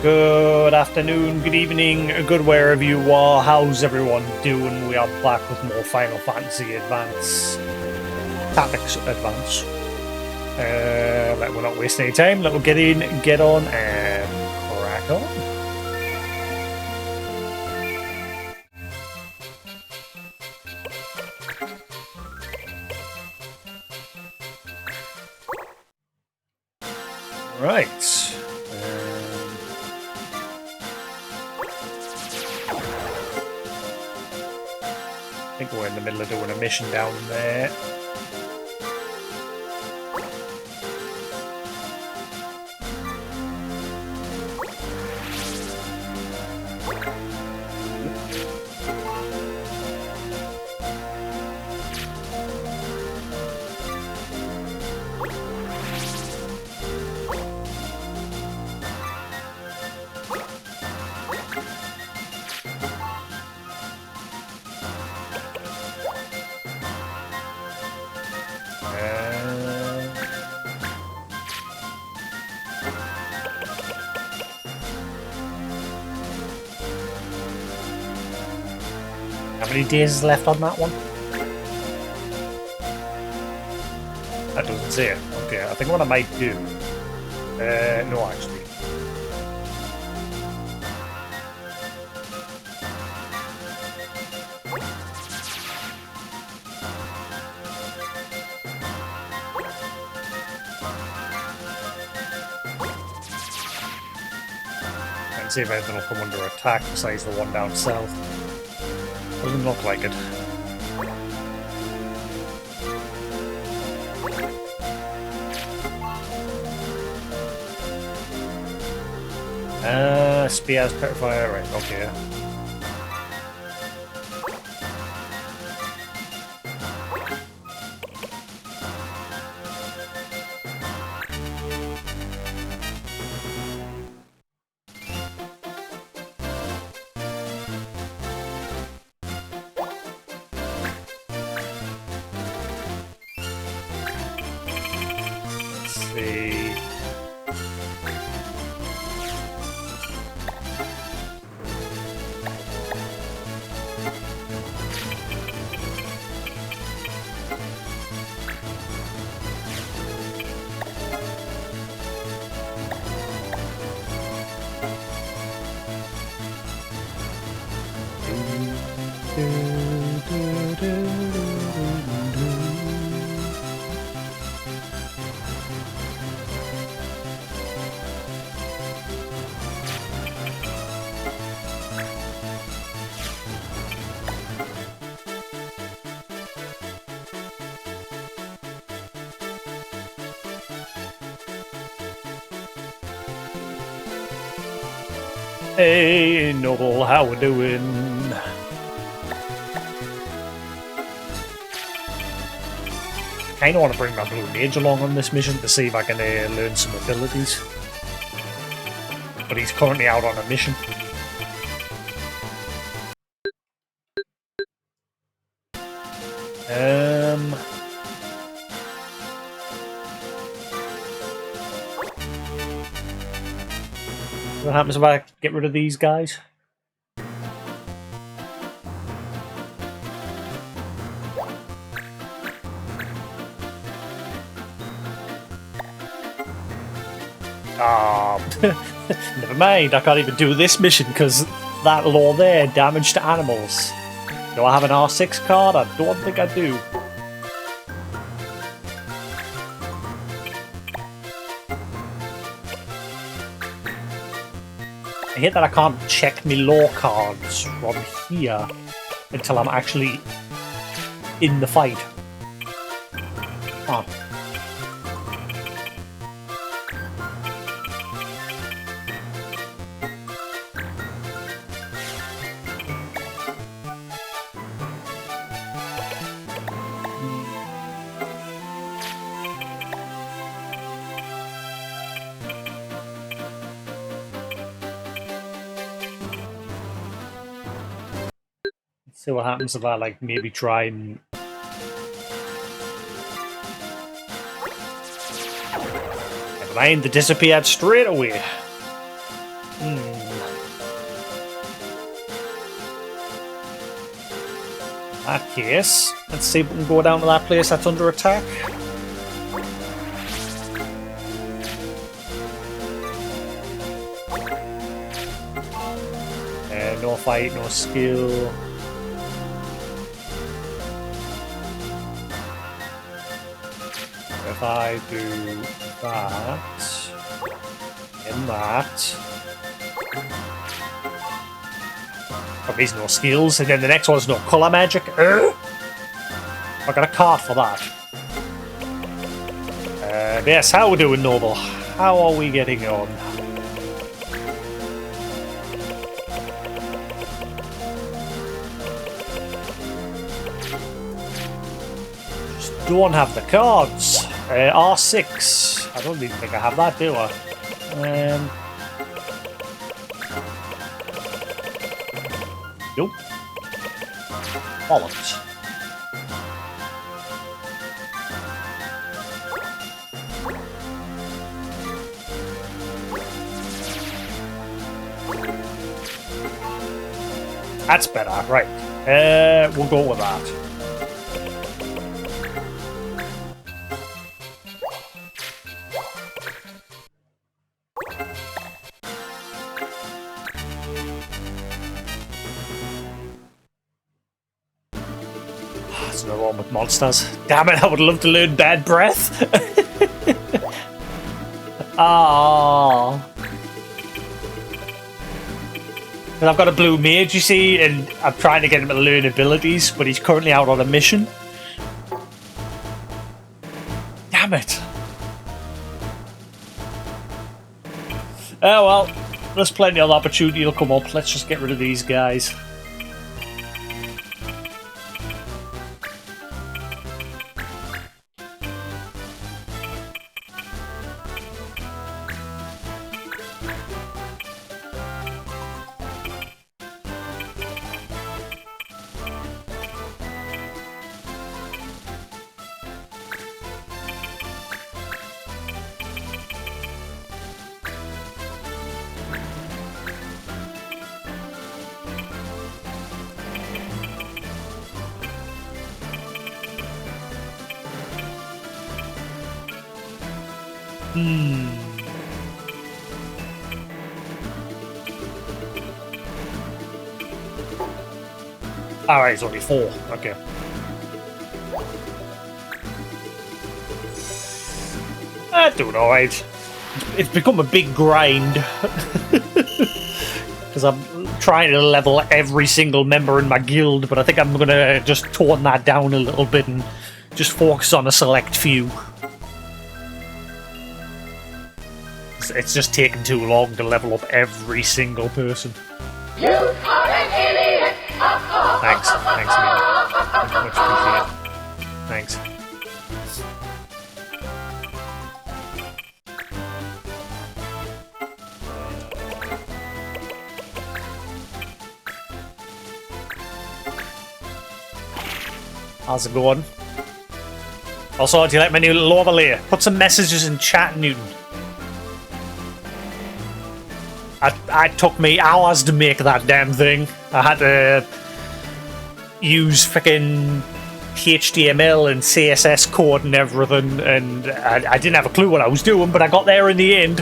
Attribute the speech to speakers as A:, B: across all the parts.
A: Good afternoon, good evening, good wherever you are. How's everyone doing? We are back with more Final Fantasy Advance. Tactics Advance. We're not wasting any time. Let us get in, get on, and crack on. Right. I think we're in the middle of doing a mission down there. How many days is left on that one? That doesn't say it. Okay, I think what I might do... no, actually. And see if anything will come under attack besides the one down south. Doesn't look like it. Spears, petrifier, right, okay. Hey, Noble, how we doing? Kinda want to bring my Blue Mage along on this mission to see if I can learn some abilities. But he's currently out on a mission. What happens if I get rid of these guys? Never mind, I can't even do this mission because that law there, damage to animals. Do I have an R6 card? I don't think I do. I hate that I can't check my law cards from here until I'm actually in the fight. Oh. See what happens if I, like, maybe try and... Never mind, they disappeared straight away. In that case, let's see if we can go down to that place that's under attack. No fight, no skill. If I do that, and that, there's no skills, and then the next one's no colour magic. I got a card for that. Yes, how are we doing, Noble? How are we getting on? Just don't have the cards. R6. I don't even think I have that, do I? Nope. Bollocks. That's better, right. We'll go with that. There's no wrong with monsters. Damn it, I would love to learn Bad Breath. Ah. I've got a blue mage, you see, and I'm trying to get him to learn abilities, but he's currently out on a mission. Damn it. Oh well, there's plenty of opportunity to come up. Let's just get rid of these guys. Alright, it's only 4. Okay. Doing alright. It's become a big grind. Because I'm trying to level every single member in my guild, but I think I'm going to just tone that down a little bit and just focus on a select few. It's just taking too long to level up every single person.
B: You are an idiot!
A: Thanks, man. Much appreciated. Thanks. How's it going? Also, do you like my new little overlay? Put some messages in chat, Newton. It took me hours to make that damn thing. I had to use freaking HTML and CSS code and everything, and I didn't have a clue what I was doing, but I got there in the end.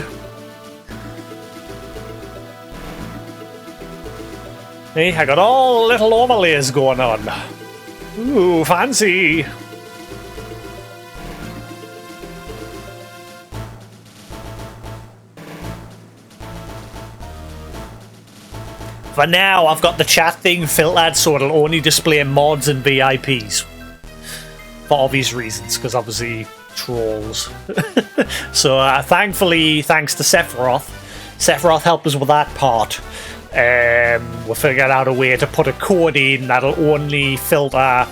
A: Hey, I got all little overlays going on. Ooh, fancy! For now, I've got the chat thing filtered so it'll only display mods and VIPs. For obvious reasons, because obviously trolls. So thankfully, thanks to Sephiroth, Sephiroth helped us with that part. We figured out a way to put a code in that'll only filter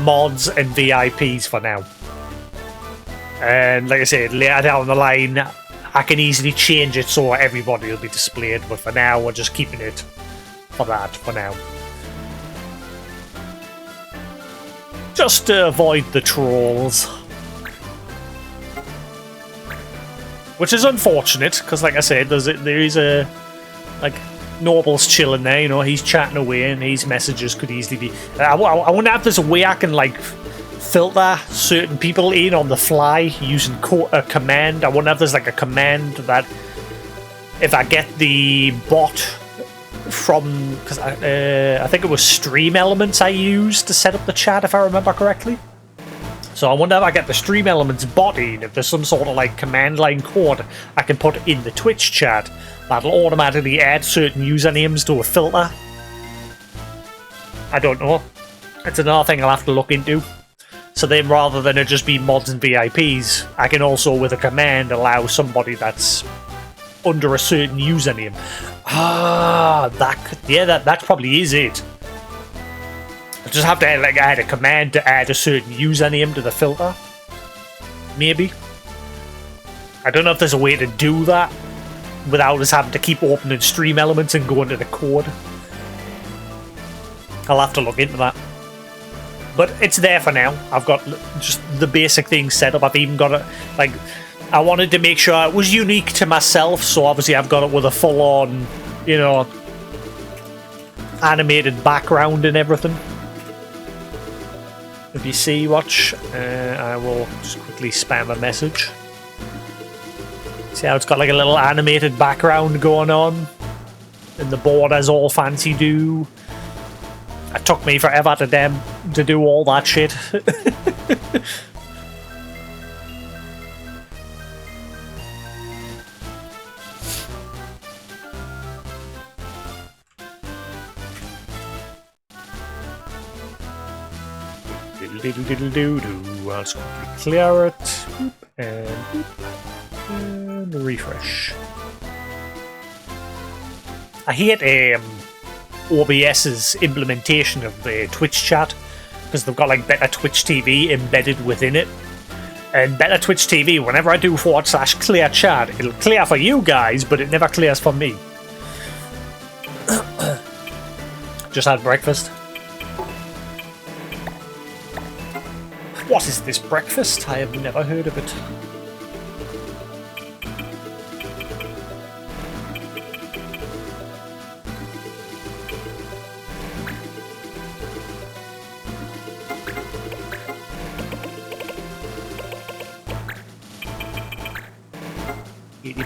A: mods and VIPs for now. And like I said, later down the line, I can easily change it so everybody will be displayed, but for now, we're just keeping it for that for now. Just to avoid the trolls. Which is unfortunate, because like I said, there is a Like, Noble's chilling there, you know, he's chatting away and his messages could easily be... I wonder if there's a way I can, like, filter certain people in on the fly using a command. I wonder if there's, like, a command that if I get the bot from... Because I think it was Stream Elements I used to set up the chat, if I remember correctly. So I wonder if I get the Stream Elements bot in, if there's some sort of, like, command line code I can put in the Twitch chat that'll automatically add certain usernames to a filter. I don't know. It's another thing I'll have to look into. So then rather than it just be mods and VIPs, I can also, with a command, allow somebody that's under a certain username. Ah, that probably is it. I just have to like add a command to add a certain username to the filter. Maybe. I don't know if there's a way to do that without us having to keep opening Stream Elements and going to the code. I'll have to look into that. But it's there for now. I've got just the basic things set up. I've even got it, like, I wanted to make sure it was unique to myself, so obviously I've got it with a full-on, you know, animated background and everything. If you see, watch, I will just quickly spam a message. See how it's got like a little animated background going on? And the borders all fancy do. It took me forever to do all that shit. I'll just quickly clear it. And refresh. I hate OBS's implementation of the Twitch chat because they've got like Better Twitch TV embedded within it. And Better Twitch TV, whenever I do /clear chat, it'll clear for you guys, but it never clears for me. Just had breakfast. What is this breakfast? I have never heard of it.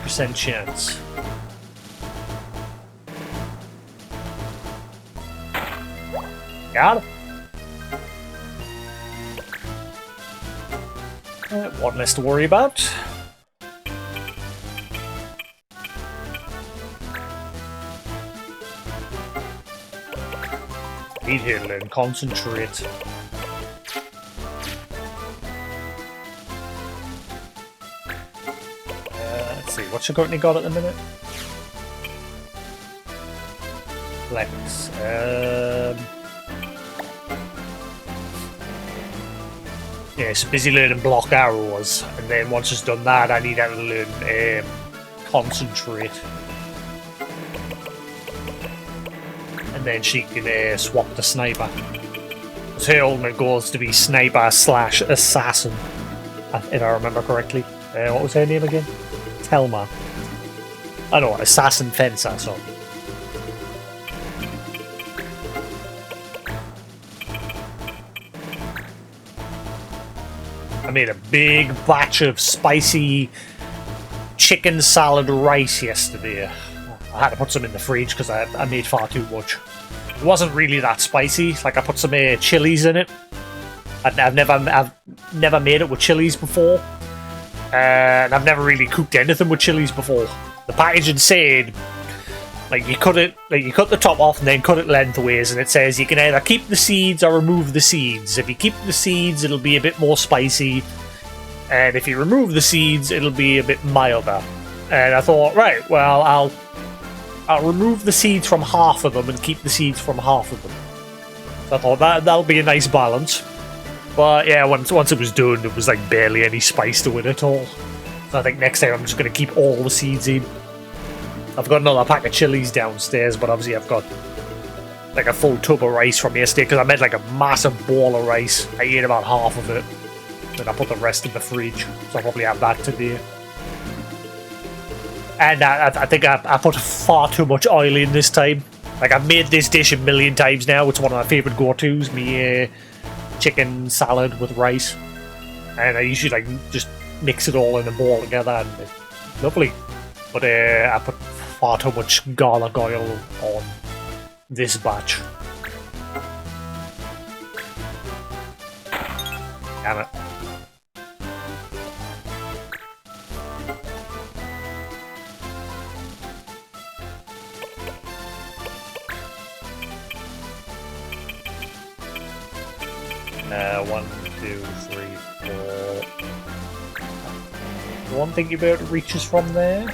A: %, chance. Got it. One less to worry about. Eat here and concentrate. Let's see, what's your currently got at the minute? Flex. Yeah, so busy learning block arrows, and then once it's done that, I need her to learn concentrate. And then she can swap to sniper. Because her ultimate goal is to be sniper / assassin, if I remember correctly. What was her name again? Telma. I know, assassin fencer, so. I made a big batch of spicy chicken salad rice yesterday. I had to put some in the fridge because I made far too much. It wasn't really that spicy. Like, I put some chilies in it. I've never made it with chilies before. And I've never really cooked anything with chilies before. The packaging said, like, you cut the top off and then cut it lengthways, and it says you can either keep the seeds or remove the seeds. If you keep the seeds, it'll be a bit more spicy, and if you remove the seeds, it'll be a bit milder. And I thought, right, well, I'll remove the seeds from half of them and keep the seeds from half of them. So I thought that'll be a nice balance. But yeah, once it was done, there was like barely any spice to it at all. So I think next time I'm just going to keep all the seeds in. I've got another pack of chilies downstairs, but obviously I've got like a full tub of rice from yesterday because I made like a massive bowl of rice. I ate about half of it, and I put the rest in the fridge, so I'll probably have that today. And I think I put far too much oil in this time. Like, I've made this dish a million times now. It's one of my favourite go-tos, me chicken salad with rice. And I usually, like, just mix it all in a bowl together, and it's lovely. But I put far too much garlic oil on this batch. Damn it. One, two, three, four. The one thing about it reaches from there.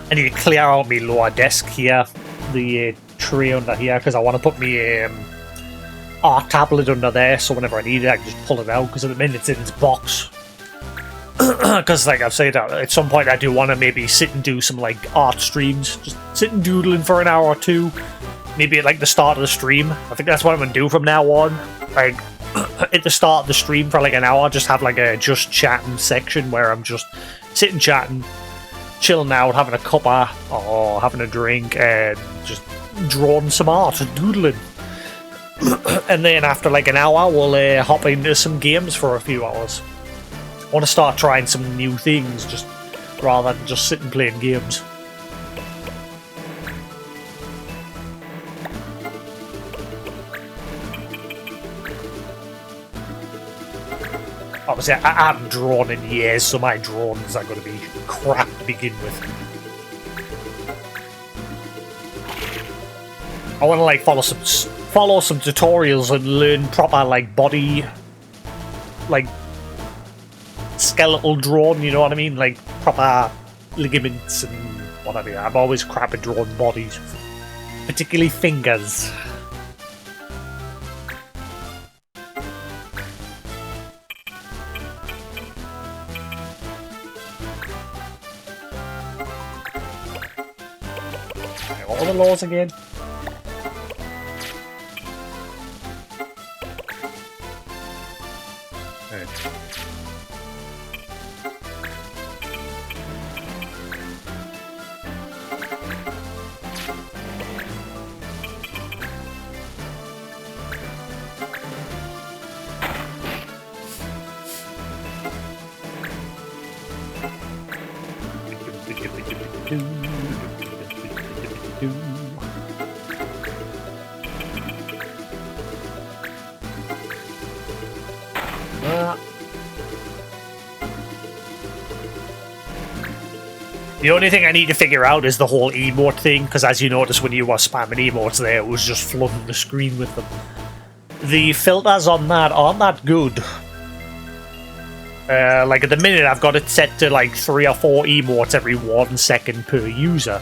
A: I need to clear out my lower desk here, the tray under here, because I want to put my art tablet under there, so whenever I need it, I can just pull it out, because at the minute it's in its box. Because, like I've said, at some point I do want to maybe sit and do some, like, art streams. Just sit and doodling for an hour or two. Maybe at, like, the start of the stream. I think that's what I'm going to do from now on. Like, at the start of the stream for, like, an hour, just have, like, a just chatting section where I'm just sitting chatting, chilling out, having a cuppa or having a drink, and just drawing some art and doodling. And then after like an hour, we'll hop into some games for a few hours. I want to start trying some new things, just rather than just sitting playing games. Obviously, I haven't drawn in years, so my drawings are going to be crap to begin with. I want to like follow some tutorials and learn proper like body, like skeletal drawing. You know what I mean? Like proper ligaments and whatever. I'm always crap at drawing bodies, particularly fingers. What are the laws again? The only thing I need to figure out is the whole emote thing, because as you noticed when you were spamming emotes there, it was just flooding the screen with them. The filters on that aren't that good. Like at the minute I've got it set to like 3 or 4 emotes every 1 second per user.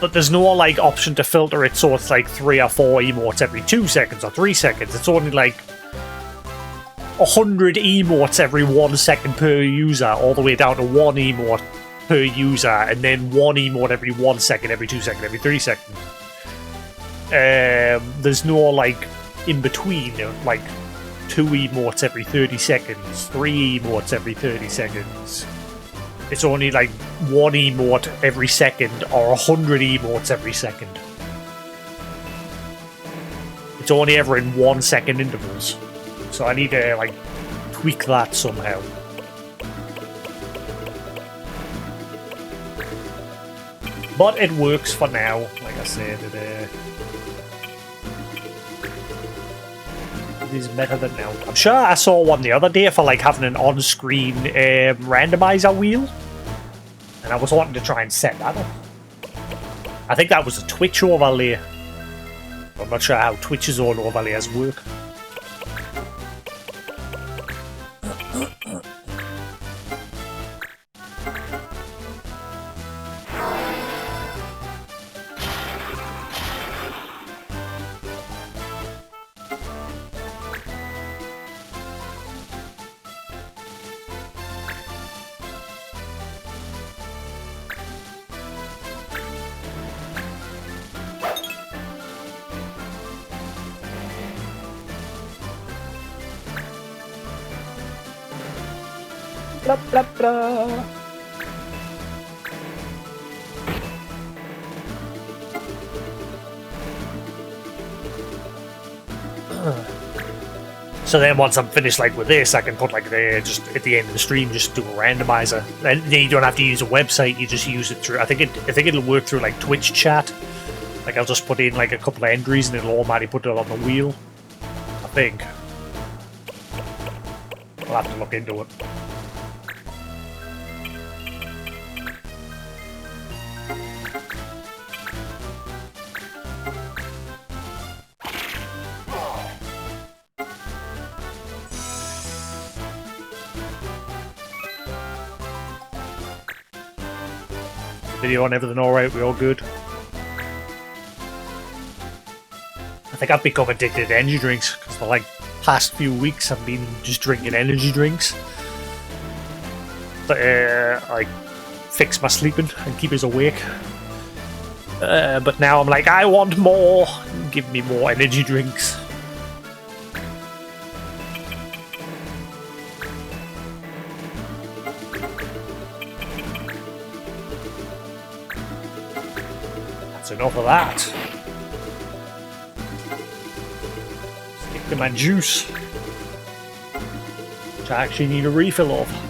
A: But there's no like option to filter it so it's like 3 or 4 emotes every 2 seconds or 3 seconds. It's only like 100 emotes every 1 second per user, all the way down to 1 emote per user, and then 1 emote every 1 second, every 2 seconds, every 3 seconds. There's no like in between, like 2 emotes every 30 seconds, 3 emotes every 30 seconds. It's only like 1 emote every second, or 100 emotes every second. It's only ever in 1 second intervals. So I need to, like, tweak that somehow. But it works for now, like I said. It is better than now. I'm sure I saw one the other day for, like, having an on-screen randomizer wheel. And I was wanting to try and set that up. I think that was a Twitch overlay. I'm not sure how Twitch's own overlays work. Blah, blah, blah. So then once I'm finished like with this, I can put like just at the end of the stream, just do a randomizer. And then you don't have to use a website, you just use it through I think it'll work through like Twitch chat. Like I'll just put in like a couple of entries and it'll automatically put it on the wheel. I think. I'll have to look into it. Video and everything alright, we all good? I think I've become addicted to energy drinks because for like past few weeks I've been just drinking energy drinks. But like fix my sleeping and keep us awake. But now I'm like, I want more. Give me more energy drinks. That's enough of that. Stick to my juice, which I actually need a refill of.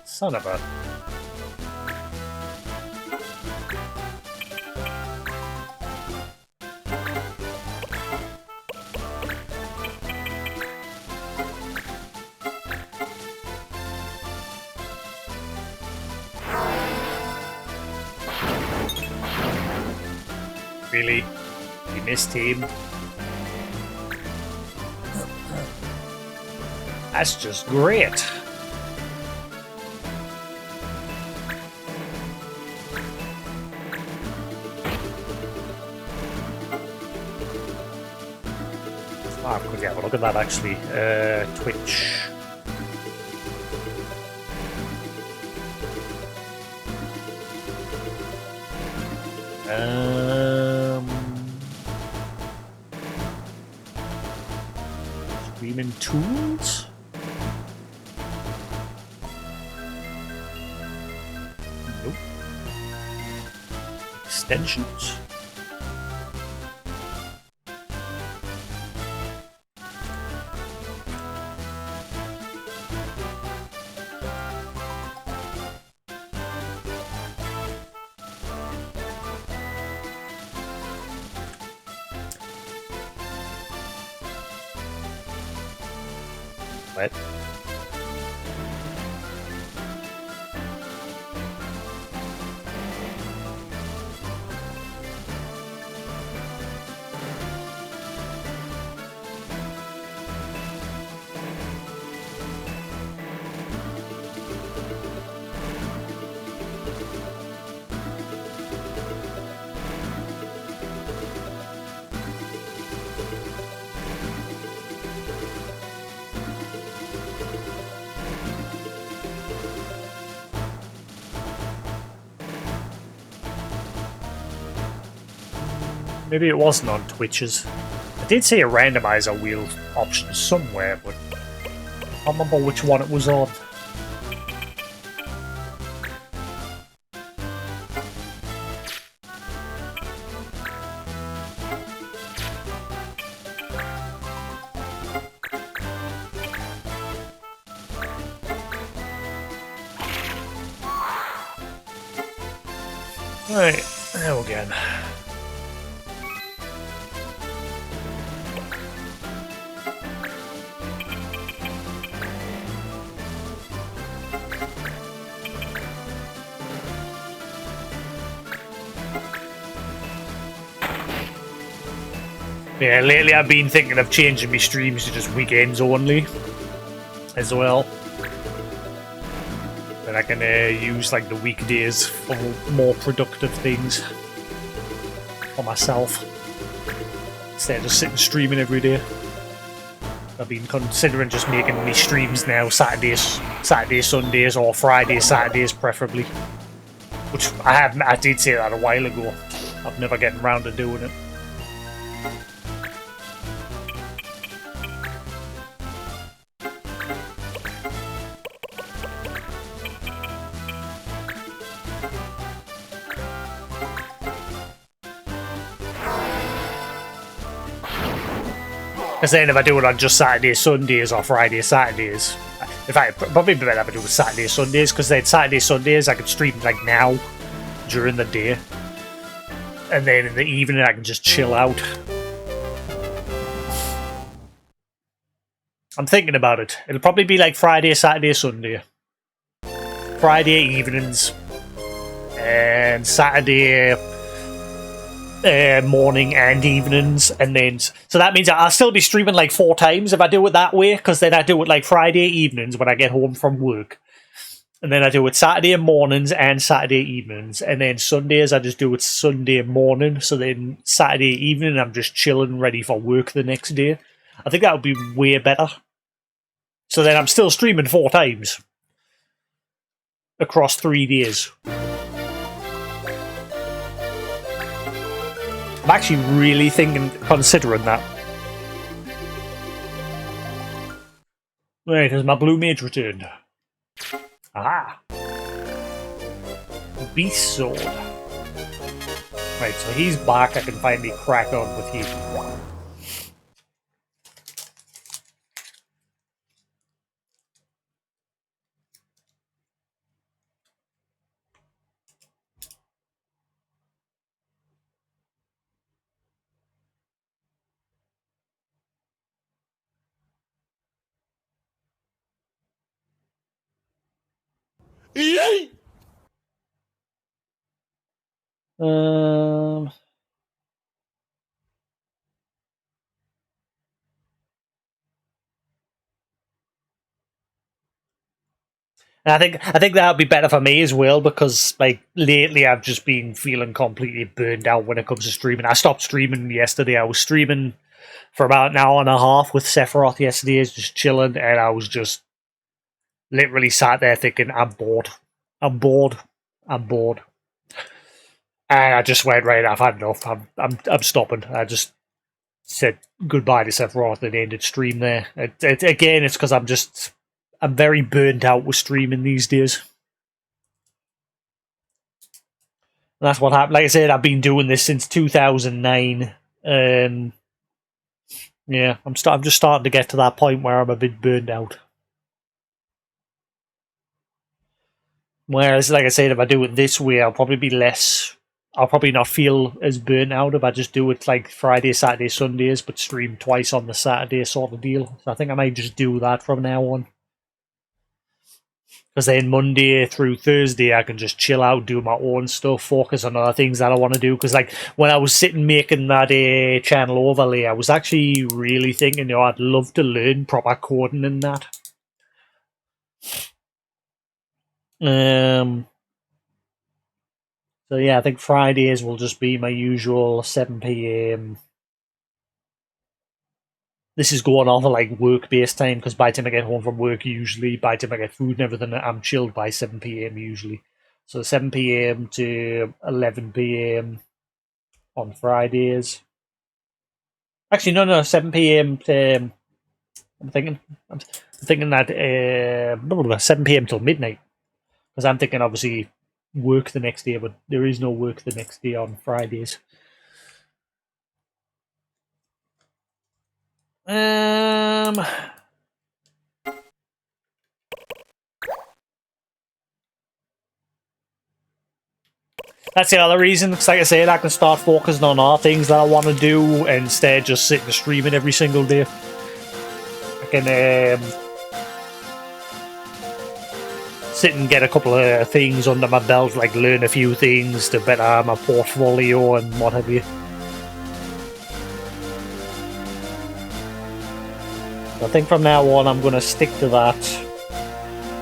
A: Son of a... Really? You missed him? That's just great. I could have a look at that actually. Twitch. Streaming tools? Nope. Extensions? What? Maybe it wasn't on Twitch's. I did see a randomizer wheel option somewhere, but I don't remember which one it was on. Right, now again. Yeah, lately I've been thinking of changing my streams to just weekends only, as well. Then I can use like the weekdays for more productive things for myself, instead of just sitting streaming every day. I've been considering just making me streams now Saturdays, Sundays, or Fridays, Saturdays preferably. Which I did say that a while ago. I've never gotten around to doing it. Because then if I do it on just Saturdays, Sundays, or Fridays, Saturdays, in fact, probably better if I do it Saturdays, Sundays, because then Saturdays, Sundays, I can stream like now, during the day. And then in the evening, I can just chill out. I'm thinking about it. It'll probably be like Friday, Saturday, Sunday. Friday evenings. And Saturday morning and evenings, and then so that means I'll still be streaming like 4 times if I do it that way, because then I do it like Friday evenings when I get home from work, and then I do it Saturday mornings and Saturday evenings, and then Sundays I just do it Sunday morning, so then Saturday evening I'm just chilling ready for work the next day. I think that would be way better. So then I'm still streaming 4 times across 3 days. I'm actually really considering that. Right, has my blue mage returned? Ah! Beast sword. Right, so he's back. I can finally crack on with him. And I think that would be better for me as well, because like lately I've just been feeling completely burned out when it comes to streaming. I stopped streaming yesterday. I was streaming for about an hour and a half with Sephiroth yesterday, just chilling, and I was just literally sat there thinking, I'm bored. I'm bored. I'm bored. And I just went, right, I've had enough. I'm stopping. I just said goodbye to Sephiroth and ended stream there. Again, it's because I'm very burnt out with streaming these days. And that's what happened. Like I said, I've been doing this since 2009. Yeah, I'm just starting to get to that point where I'm a bit burned out. Whereas, like I said, if I do it this way, I'll probably not feel as burnt out if I just do it like Friday, Saturday, Sundays, but stream twice on the Saturday sort of deal. So I think I might just do that from now on. Because then Monday through Thursday, I can just chill out, do my own stuff, focus on other things that I want to do. Because like when I was sitting making that channel overlay, I was actually really thinking, I'd love to learn proper coding in that. So yeah, I think Fridays will just be my usual 7 p.m. This is going off of like work-based time, because by the time I get home from work, usually by the time I get food and everything, I'm chilled by 7 p.m. usually. So 7 p.m. to 11 p.m. on Fridays. Actually, no, 7 p.m. to I'm thinking that 7 p.m. till midnight, because I'm thinking obviously work the next day, but there is no work the next day on Fridays. That's the other reason, because like I said, I can start focusing on other things that I want to do instead just sitting streaming every single day. I can sit and get a couple of things under my belt, like learn a few things to better my portfolio and what have you. I think from now on I'm going to stick to that.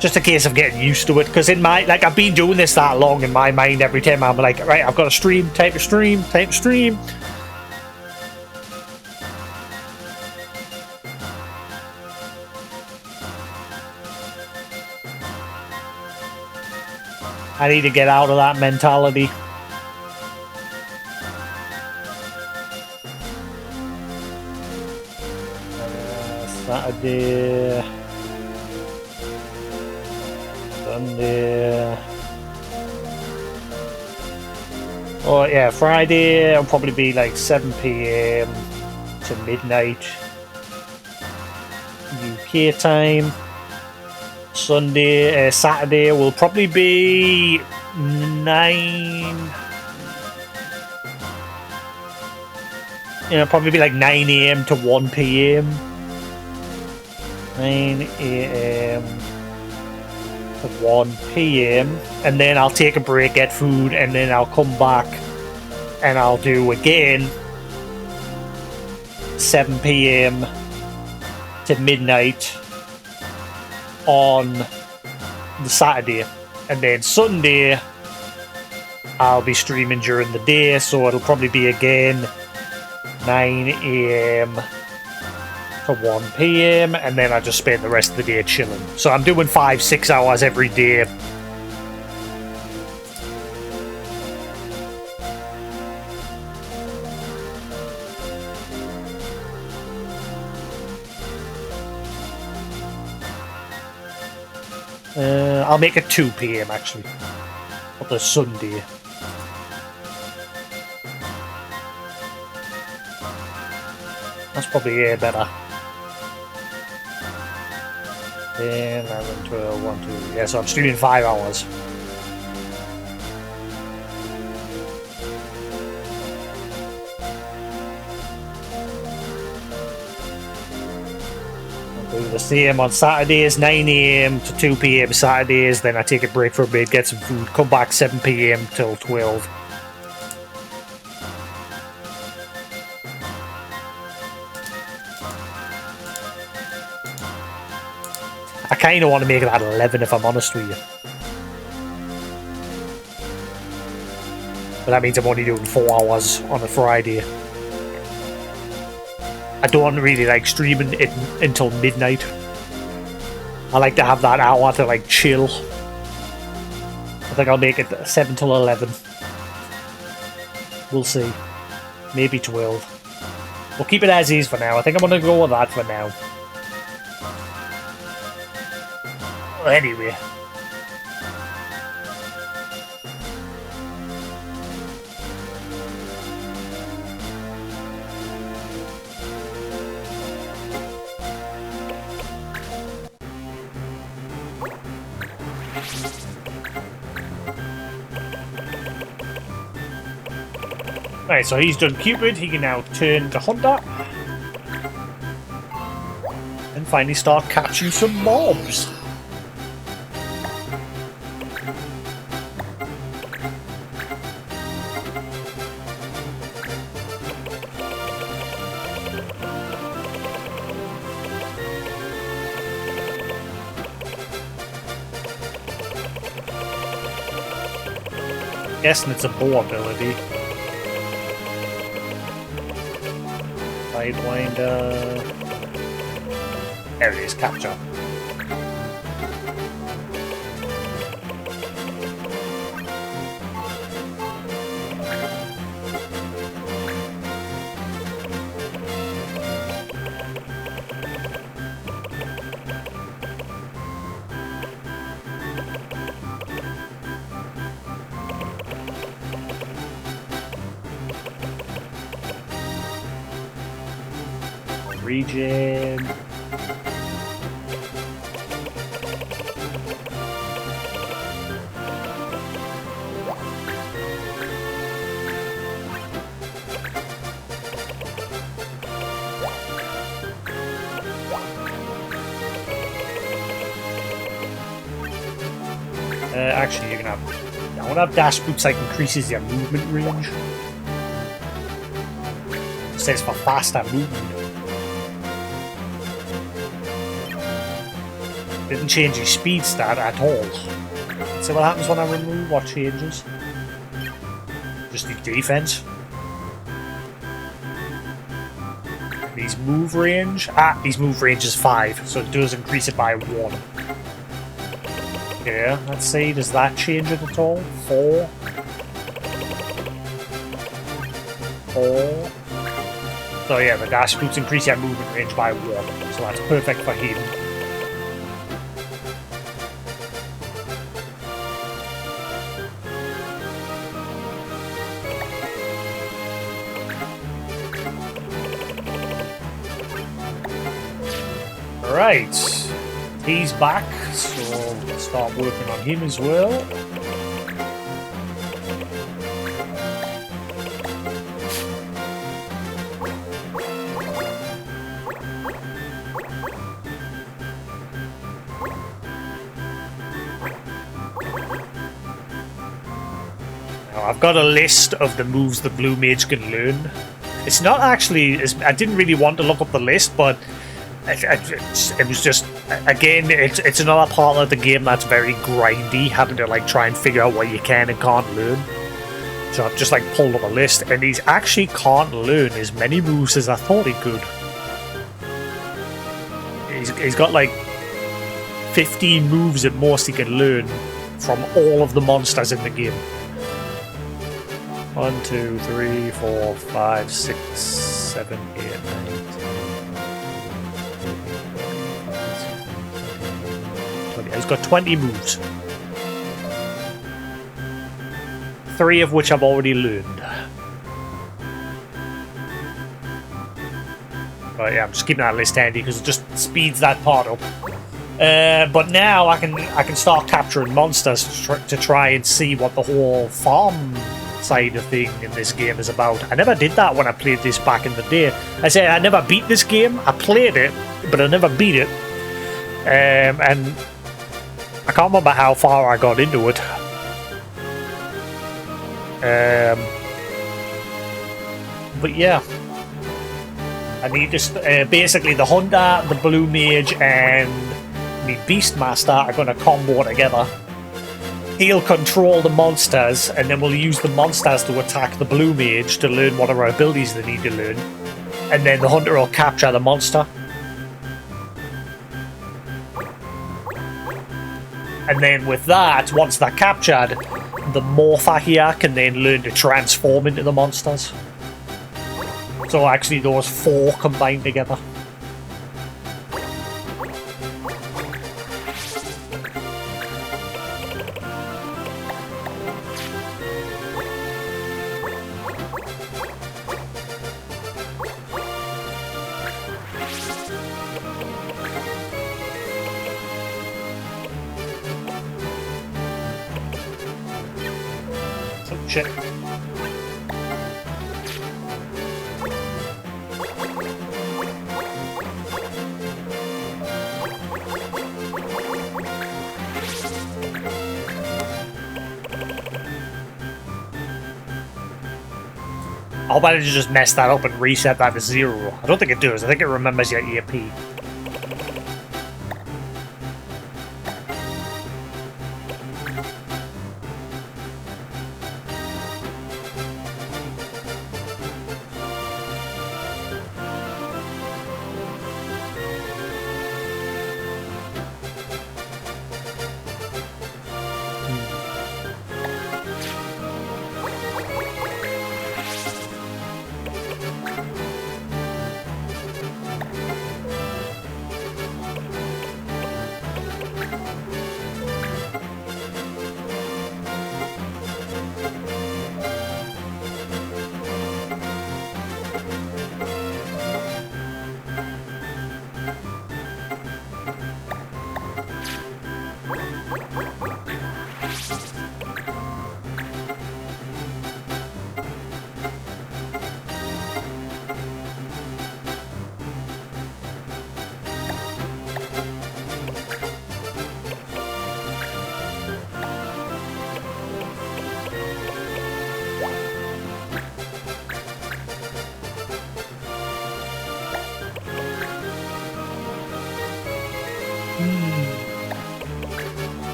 A: Just a case of getting used to it, because I've been doing this that long in my mind. Every time I'm like, right, I've got to stream, time to stream. I need to get out of that mentality. Saturday, Sunday. Oh yeah, Friday it'll probably be like 7 p.m. to midnight UK time. Saturday will probably be 9. Probably be like 9 a.m. to 1 p.m. 9 a.m. to 1 p.m. And then I'll take a break, get food, and then I'll come back and I'll do again 7 p.m. to midnight on the Saturday. And then Sunday I'll be streaming during the day, so it'll probably be again 9 a.m. to 1 p.m. and then I just spend the rest of the day chilling. So I'm doing 5-6 hours every day. I'll make it 2 p.m. actually on the Sunday. That's probably better. 10, 11, 12, 1, 2. Yeah, so I'm streaming 5 hours. I'll do the same on Saturdays, 9 a.m. to 2 p.m. Saturdays, then I take a break for a bit, get some food, come back 7 p.m. till 12. I kind of want to make it at 11 if I'm honest with you. But that means I'm only doing 4 hours on a Friday. I don't really like streaming it until midnight. I like to have that hour to like chill. I think I'll make it 7 till 11. We'll see. Maybe 12. We'll keep it as is for now. I think I'm going to go with that for now. Anyway. Right, so he's done Cupid. He can now turn to Hunter. And finally start catching some mobs. Guessing it's a bow ability. Sidewinder. There it is, capture. Regen. Actually, you can have. I want to have dash boots like increases your movement range. It says for faster movement. Didn't change his speed stat at all. See what happens when I remove what changes? Just the defense. His move range. His move range is 5, so it does increase it by 1. Yeah, let's see, does that change it at all? 4. 4. So yeah, the dash boots increase your movement range by 1, so that's perfect for him. Right, he's back, so we'll start working on him as well. I've got a list of the moves the Blue Mage can learn. It's not actually... I didn't really want to look up the list, but it was just... Again, it's another part of the game that's very grindy, having to like try and figure out what you can and can't learn. So I've just like pulled up a list, and he actually can't learn as many moves as I thought he could. He's got like 15 moves at most he can learn from all of the monsters in the game. 1, 2, 3, 4, 5, 6, 7, 8, 9, 10, 20. He's got 20 moves. 3 of which I've already learned. But yeah, I'm just keeping that list handy because it just speeds that part up. But now I can start capturing monsters to try and see what the whole farm side of thing in this game is about. I never did that when I played this back in the day. I say I never beat this game. I played it, but I never beat it. And I can't remember how far I got into it. But yeah, I need to basically the Hunter, the Blue Mage, and the Beastmaster are going to combo together. He'll control the monsters, and then we'll use the monsters to attack the Blue Mage to learn whatever abilities they need to learn. And then the Hunter will capture the monster. And then with that, once they're captured, the Morpher here can then learn to transform into the monsters. So actually those 4 combine together. Shit. I'll bet it just mess that up and reset that to 0. I don't think it does. I think it remembers your EAP.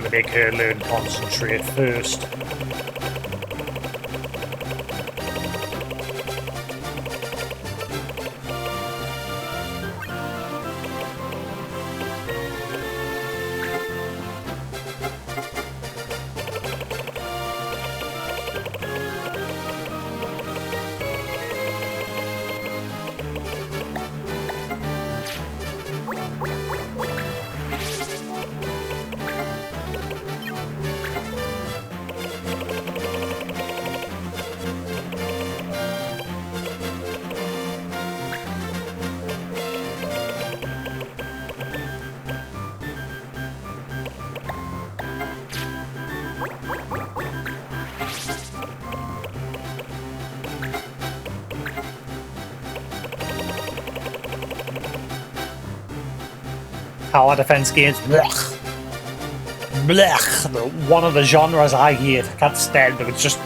A: going to make her learn concentrate first. Tower defense games, blech. Blech. One of the genres I hate. I can't stand them. It's just...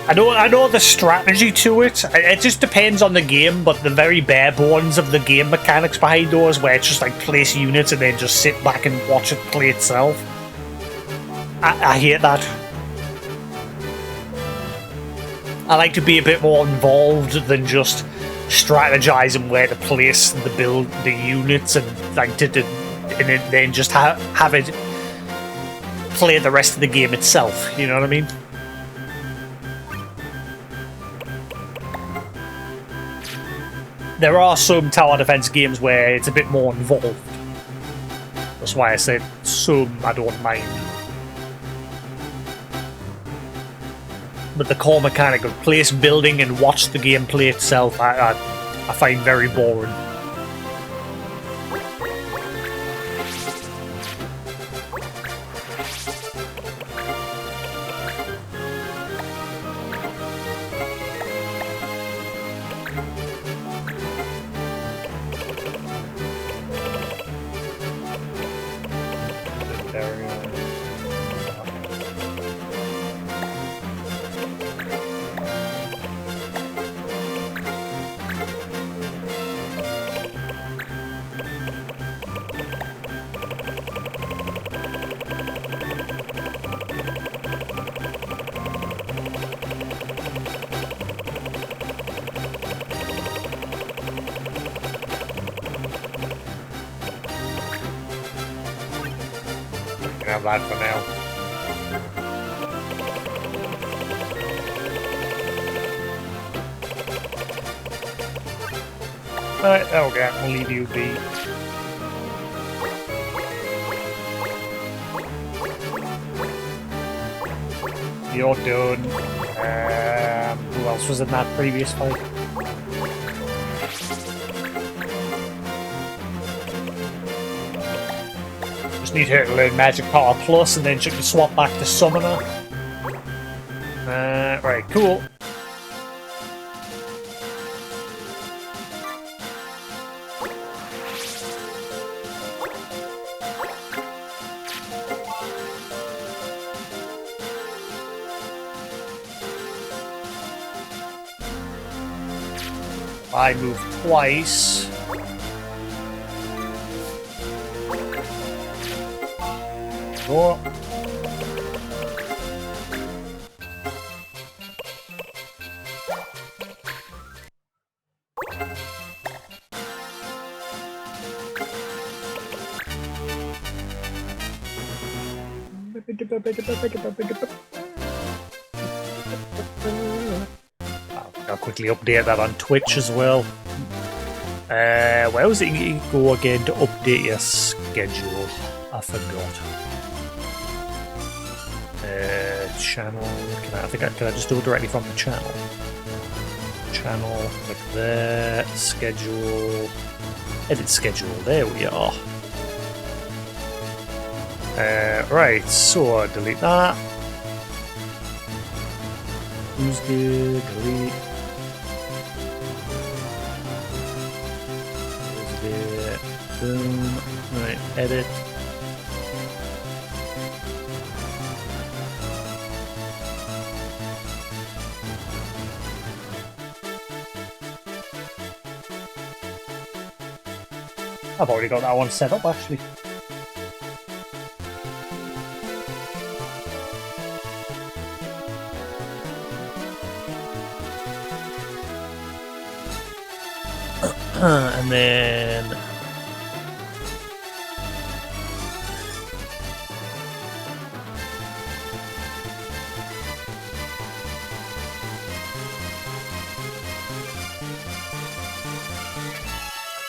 A: I know the strategy to it. It just depends on the game, but the very bare bones of the game mechanics behind those, where it's just like place units and then just sit back and watch it play itself. I hate that. I like to be a bit more involved than just strategizing where to place the units and like then just have it play the rest of the game itself. You know what I mean? There are some tower defense games where it's a bit more involved. That's why I said some I don't mind. But the core mechanic of place building and watch the gameplay itself, I find very boring. Have that for now. Alright, okay, I'll leave you be. You're done. Who else was in that previous fight? Need her to learn Magic Power Plus, and then she can swap back to Summoner. Right, cool. I move twice. Cool. I'll quickly update that on Twitch as well. Where was it you go again to update your schedule? I forgot. Channel. Can I just do it directly from the channel? Channel, click there. Schedule. Edit schedule. There we are. Right, so delete that. Tuesday, delete. Tuesday, boom. Right, edit. I've already got that one set up actually. And then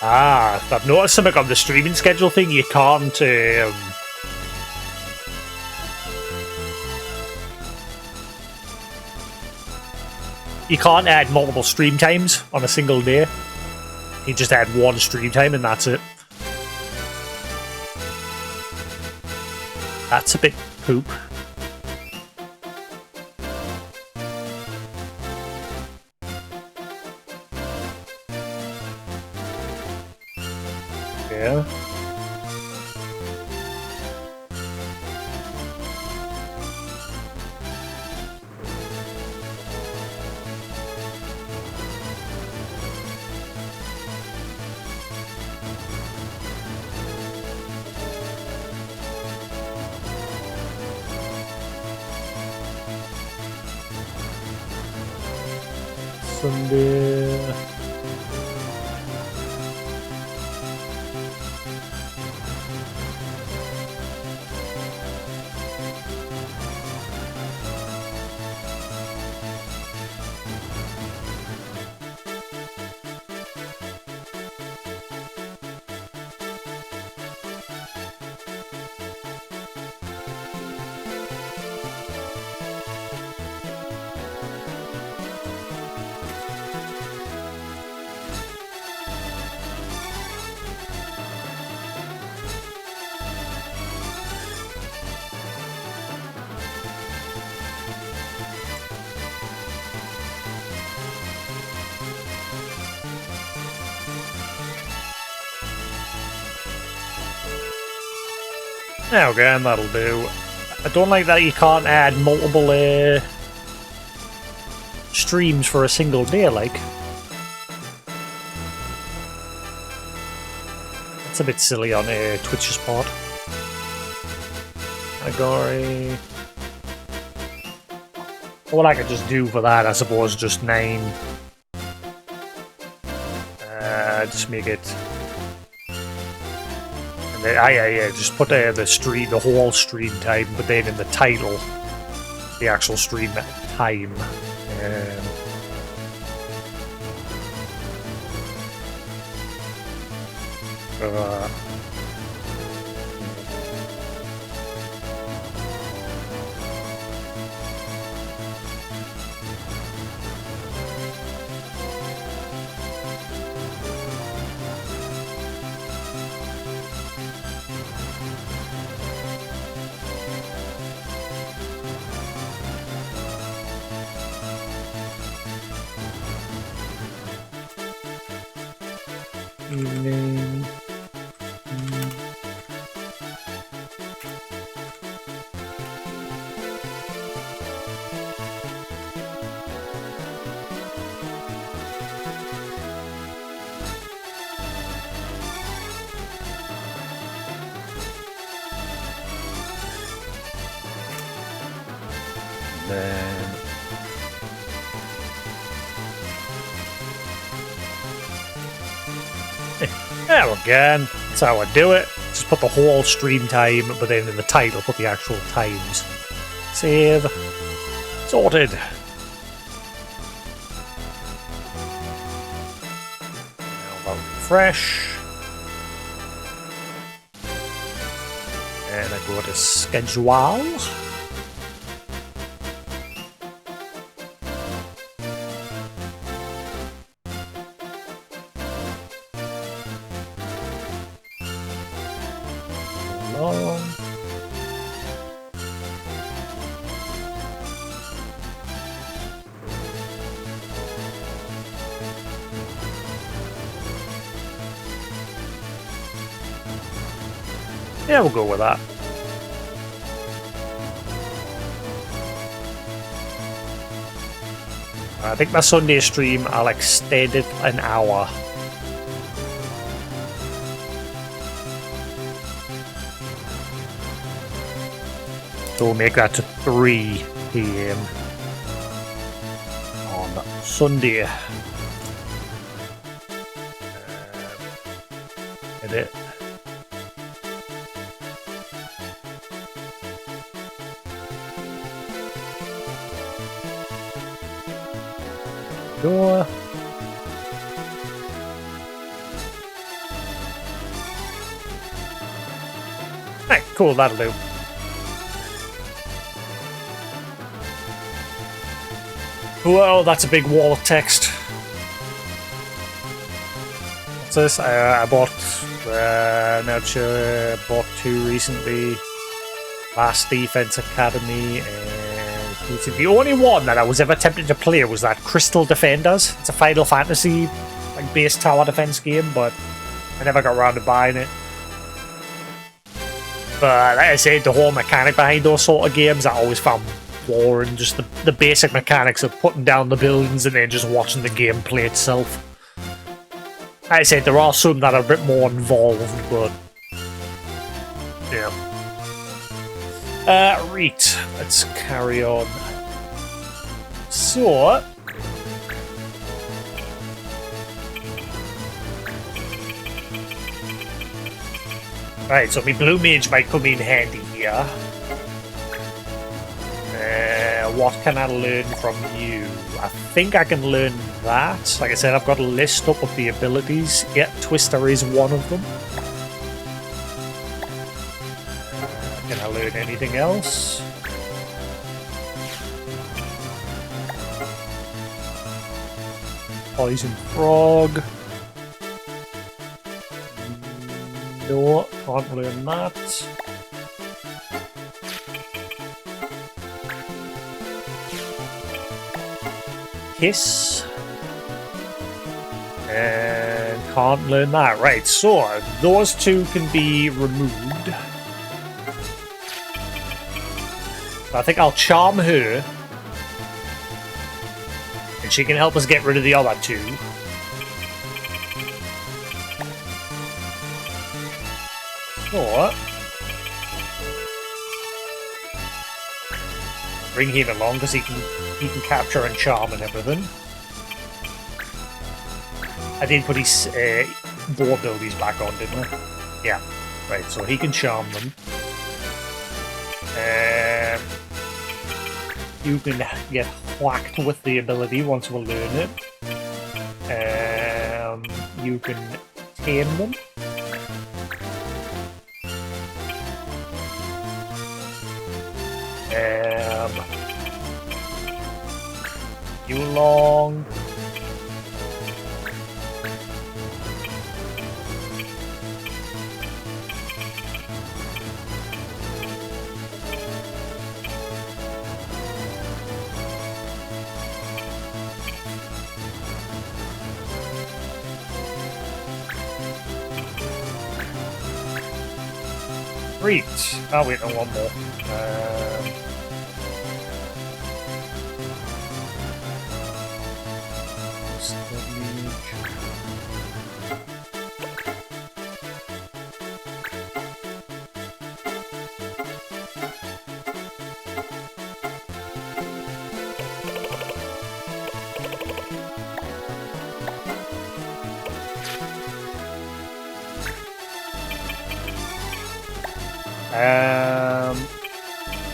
A: I've noticed something on the streaming schedule thing. You can't add multiple stream times on a single day. You just add one stream time and that's it. That's a bit poop. Yeah. Sunday. Okay, and that'll do. I don't like that you can't add multiple streams for a single day, like. That's a bit silly on Twitch's part. Category. What I could just do for that, I suppose, just 9. Just make it. Yeah, just put the whole stream time, but then in the title, the actual stream time. Evening. Then there we go. That's how I do it. Just put the whole stream time, but then in the title put the actual times. Save. Sorted. Now about refresh. And I go to schedule. Yeah, we'll go with that. I think my Sunday stream, I'll extend it an hour. So we'll make that to 3 PM on Sunday. it. Door. Right, cool, that'll do. Whoa, that's a big wall of text. What's this? I bought Nurture, bought 2 recently. Last Defense Academy, and the only one that I was ever tempted to play was that Crystal Defenders. It's a Final Fantasy like base tower defense game, but I never got around to buying it. But like I said, the whole mechanic behind those sort of games I always found boring. Just the basic mechanics of putting down the buildings and then just watching the gameplay itself. Like I said, there are some that are a bit more involved, but yeah. Right, let's carry on. So, right, so my blue mage might come in handy here. What can I learn from you? I think I can learn that. Like I said, I've got a list up of the abilities. Yeah, Twister is one of them. Can I learn anything else? Poison Frog. No, can't learn that. Kiss. And can't learn that. Right, so those 2 can be removed. I think I'll charm her, and she can help us get rid of the other 2. So, bring him along because he can capture and charm and everything. I did put his bow abilities back on, didn't I? Yeah. Right, so he can charm them. You can get whacked with the ability once we learn it. You can tame them. You long. Great. Oh wait, no, one more.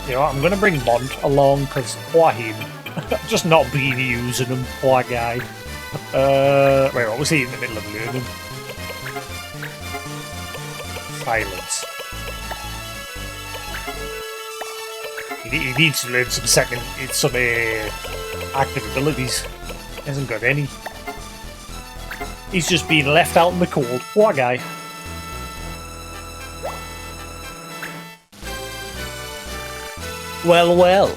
A: You know, I'm gonna bring Bond along because poor him. Just not being using him, poor guy. Wait, what was he in the middle of learning? Silence. He needs to learn some active abilities. He hasn't got any. He's just being left out in the cold. Poor guy. Well, well.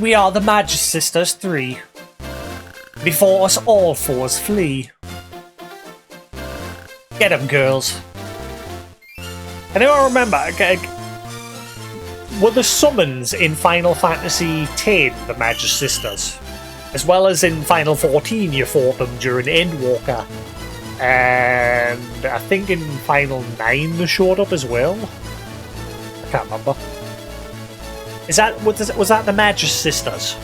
A: We are the Magic Sisters 3. Before us all fours flee. Get 'em, girls. I know I remember, were the summons in Final Fantasy X the Magic Sisters? As well as in Final 14 you fought them during Endwalker. And I think in Final 9 they showed up as well. I can't remember. Was that the Magic Sisters?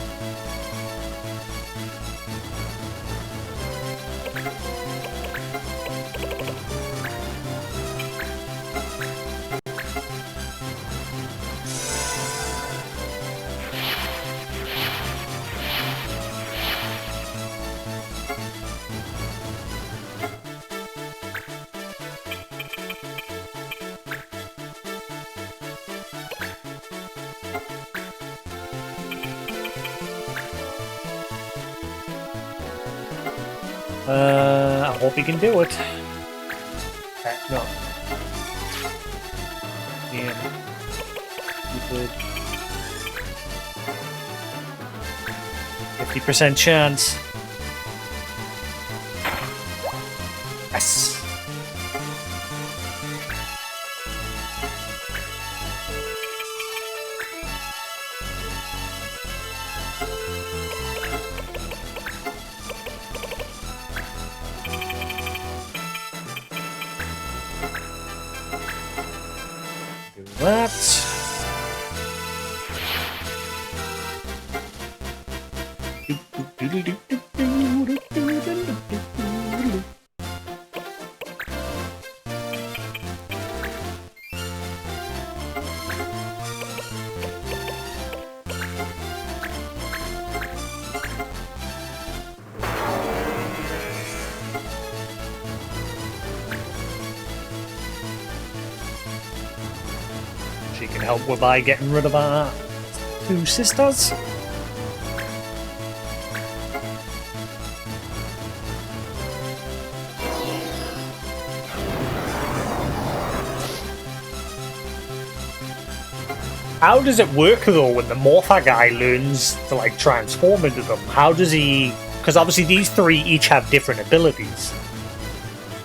A: I hope he can do it. No. Damn. Stupid. 50% chance. Yes. Do that. She can help with by getting rid of our two sisters. How does it work though when the Morpher guy learns to like transform into them? How does he... Because obviously these three each have different abilities.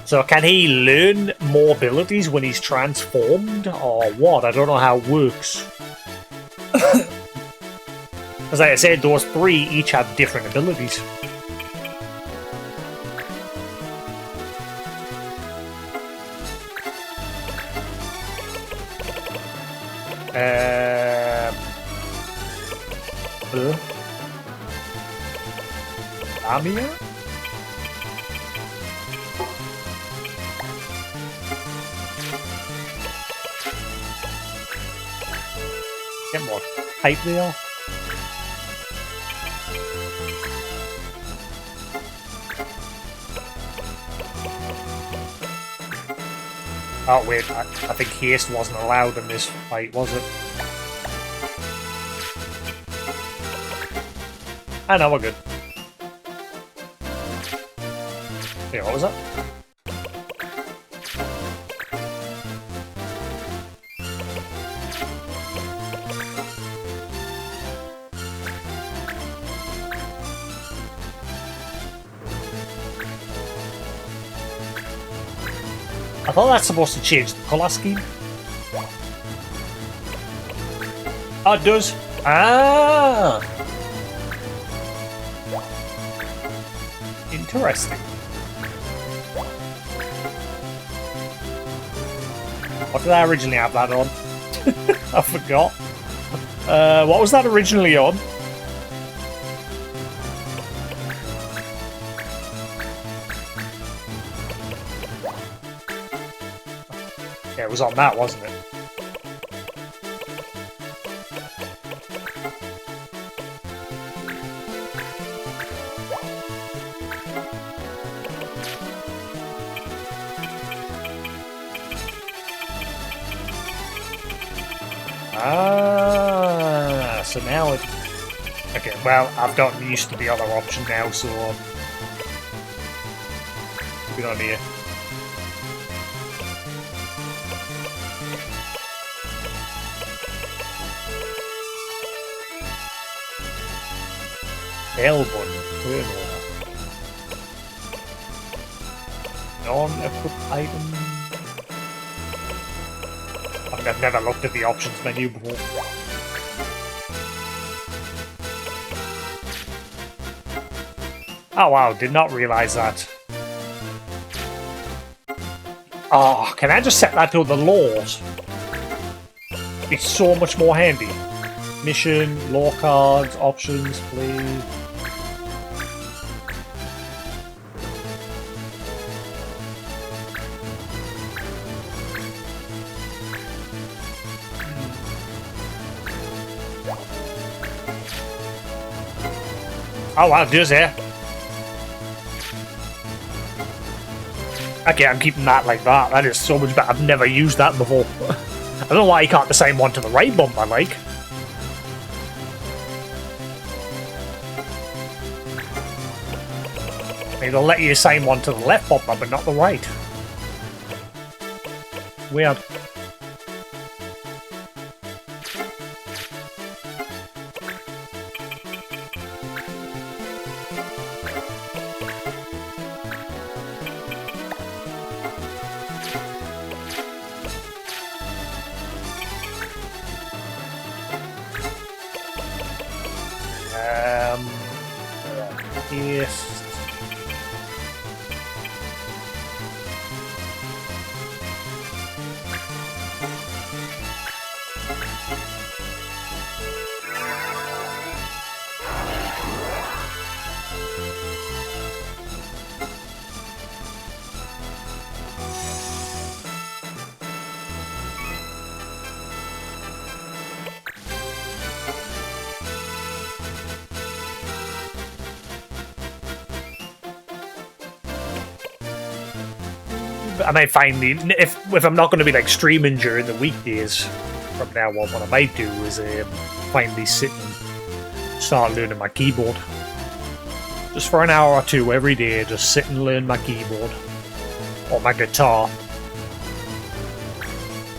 A: So can he learn more abilities when he's transformed or what? I don't know how it works. As like I said, those three each have different abilities. Amia? Get more type there. Oh wait, I think haste wasn't allowed in this fight, was it? I know, we're good. Yeah, what was that? I thought that's supposed to change the colour scheme. Oh, it does. Ah! Interesting. What did I originally have that on? I forgot. What was that originally on? Yeah, it was on that, wasn't it? Ah, so now it... Okay, well, I've gotten used to the other option now, so... Keep it on here. Elbow, turnover. Non-equipped item. I've never looked at the options menu before. Oh wow, did not realise that. Oh, can I just set that to the laws? It's so much more handy. Mission, law cards, options, please. Oh wow, it does here. Okay, I'm keeping that like that. That is so much better. I've never used that before. I don't know why you can't the same one to the right bumper, like. It'll let you assign one to the left bumper, but not the right. Weird. Yes. I might find the if I'm not going to be like streaming during the weekdays from now on, what I might do is finally sit and start learning my keyboard. Just for an hour or two every day, just sit and learn my keyboard or my guitar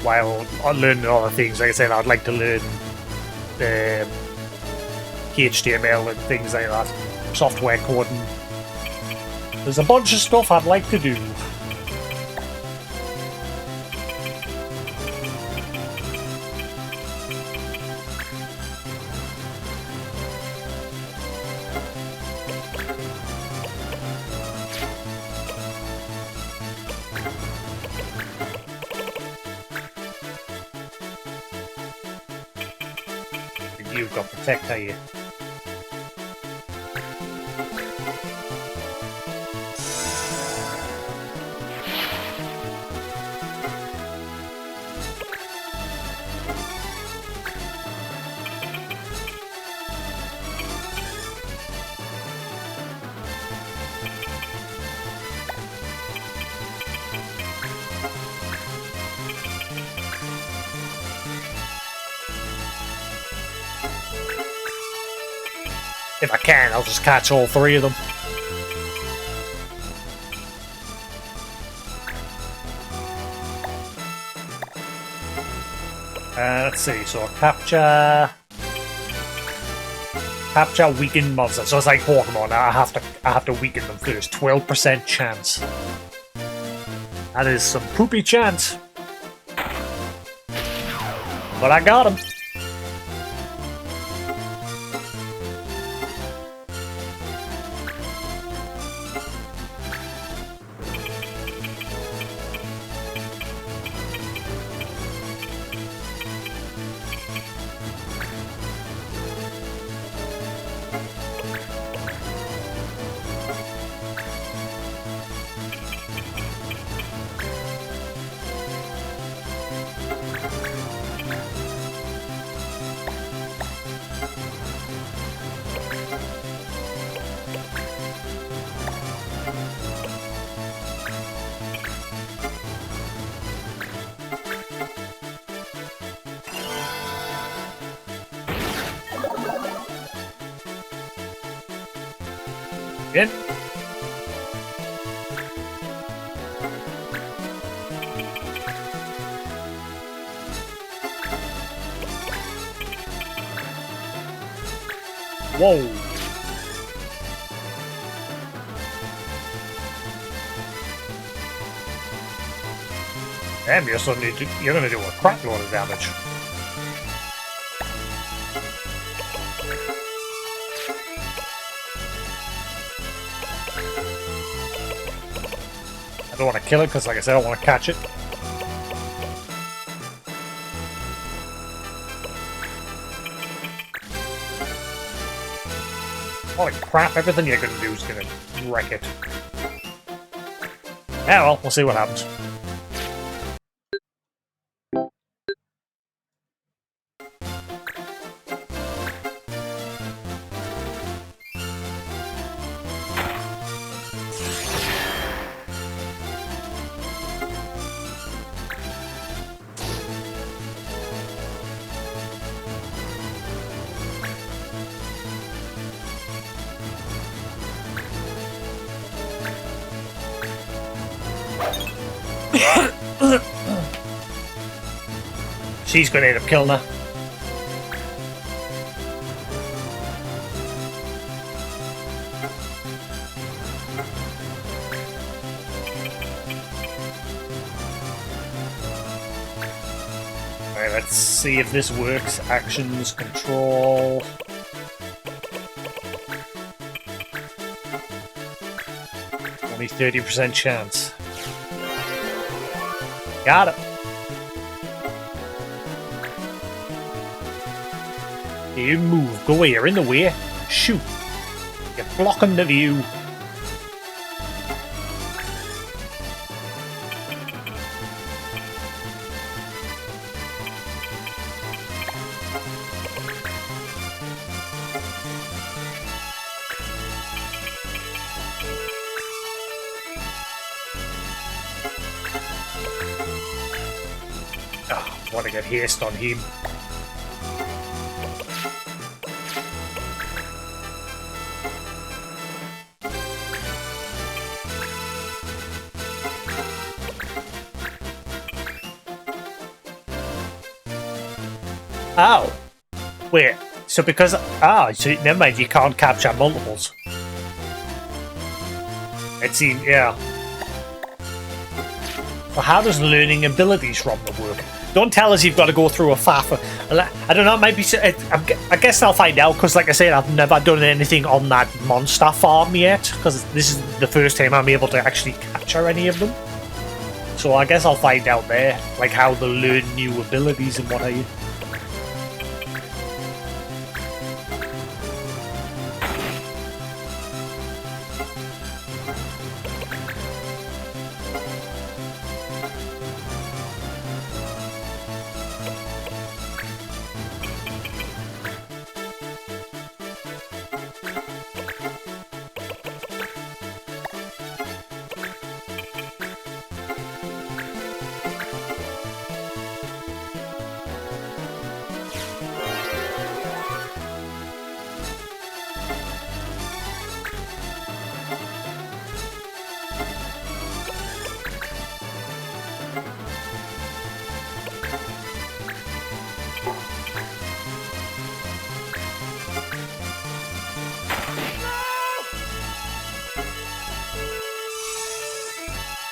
A: while learning other things. Like I said, I'd like to learn HTML and things like that, software coding. There's a bunch of stuff I'd like to do. You've got Protect, are you? If I can, I'll just catch all three of them. Let's see, so capture, weaken monsters. So it's like Pokemon. I have to weaken them first. 12% chance. That is some poopy chance. But I got him. In. Whoa. Damn, you're gonna do a crap load of damage. I don't want to kill it because, like I said, I don't want to catch it. Holy crap, everything you're going to do is going to wreck it. Yeah, well, we'll see what happens. She's going to end up killing her. Alright, let's see if this works. Actions, control. Only 30% chance. Got it. You move. Go away. You're in the way. Shoot. You're blocking the view. Oh, I want to get haste on him. Oh. Wait, so because... Ah, so never mind, you can't capture multiples. It seems, yeah. Well, how does learning abilities from the work? Don't tell us you've got to go through a faff. I don't know, it might be... I guess I'll find out, because like I said, I've never done anything on that monster farm yet, because this is the first time I'm able to actually capture any of them. So I guess I'll find out there, like how to learn new abilities and what have you.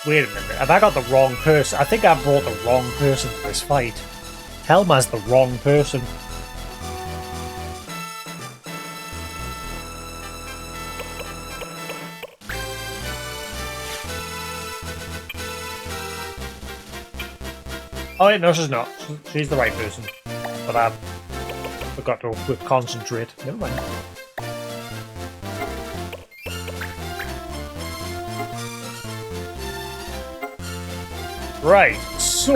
A: Wait a minute, have I got the wrong person? I think I brought the wrong person to this fight. Helma's the wrong person. Oh wait, no she's not. She's the right person. But I forgot to concentrate. Never mind. Right, so...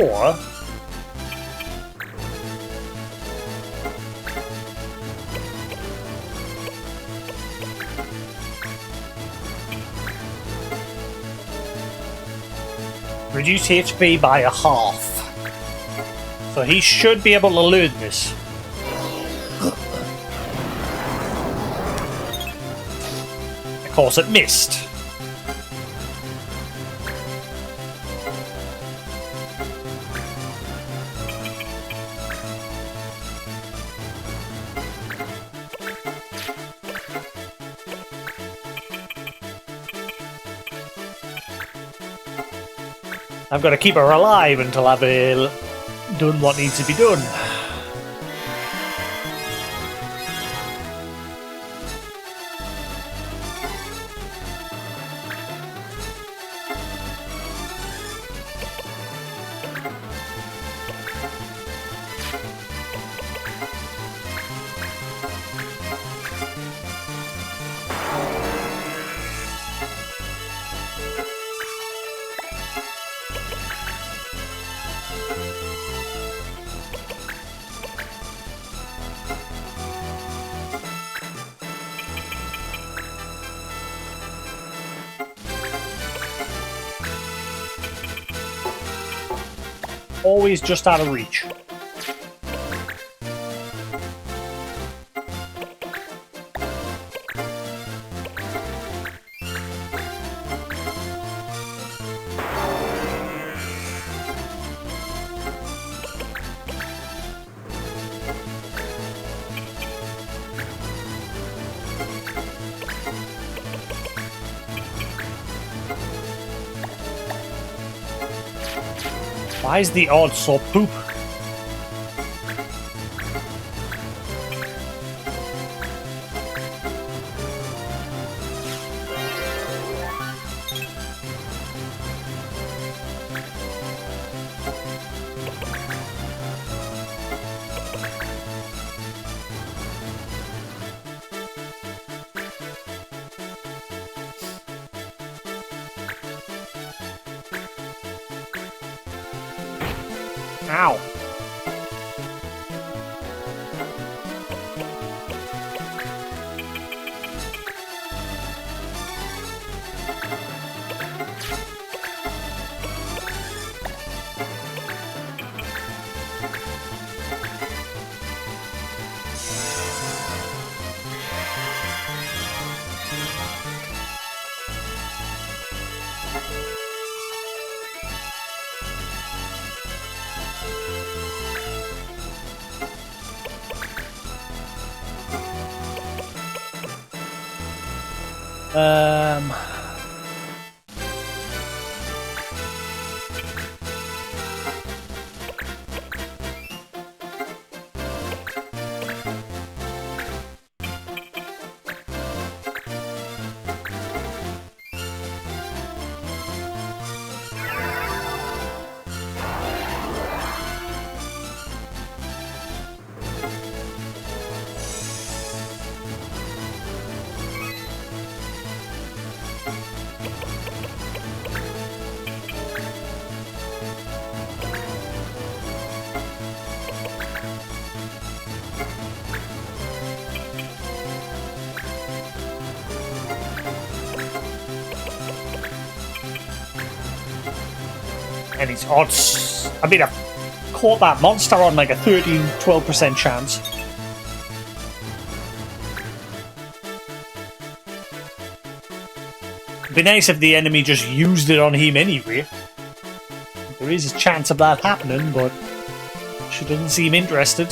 A: reduce HP by a half. So he should be able to learn this. Of course it missed. I've got to keep her alive until I've done what needs to be done. Always just out of reach. Why is the odds so poop? Ow. Um... And his odds... I mean, I've caught that monster on like a 13-12% chance. It'd be nice if the enemy just used it on him anyway. There is a chance of that happening, but she doesn't seem interested.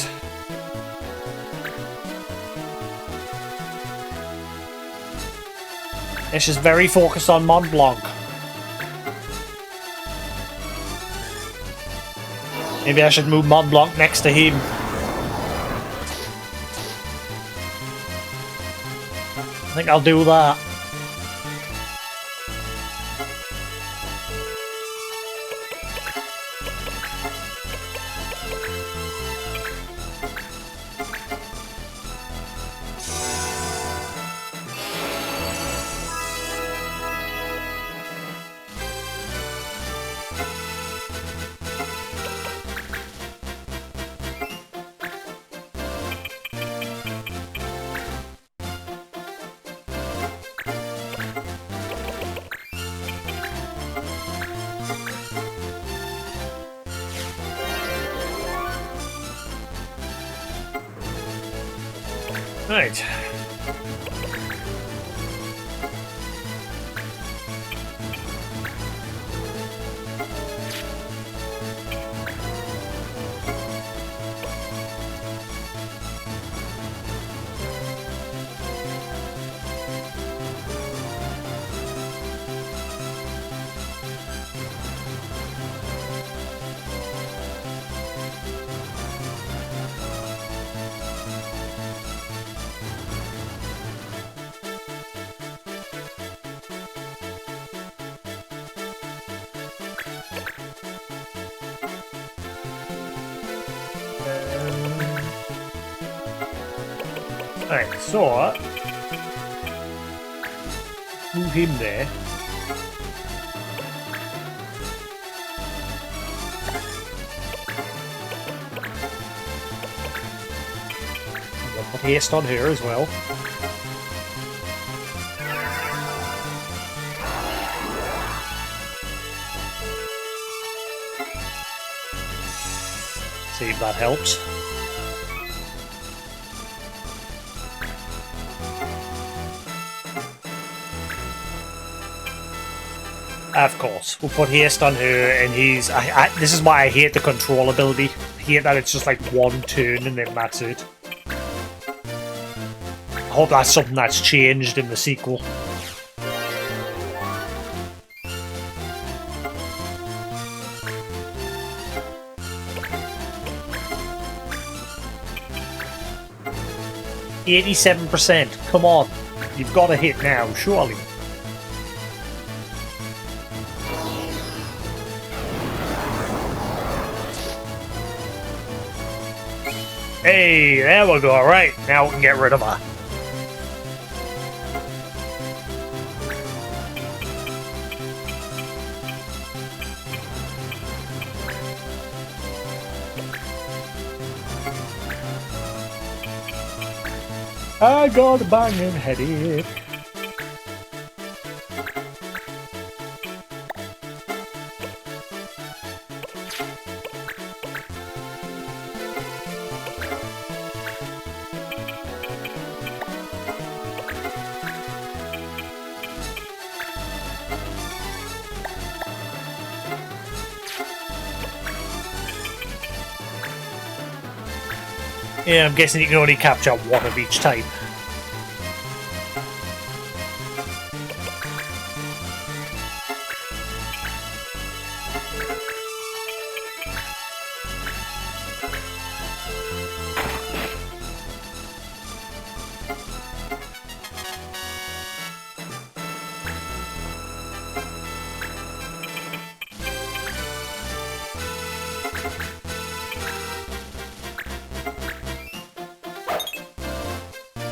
A: It's just very focused on Mont Blanc. Maybe I should move Mont Blanc next to him. I think I'll do that. Right. Right, so move him there. We'll put haste on her as well. See if that helps. Of course, we'll put haste on her, and he's. This is why I hate the control ability. I hate that it's just like one turn and then that's it. I hope that's something that's changed in the sequel. 87%. Come on. You've got to hit now, surely. Hey, there we go. Right, now we can get rid of her. I got a banging headache. Yeah, I'm guessing you can only capture one of each type.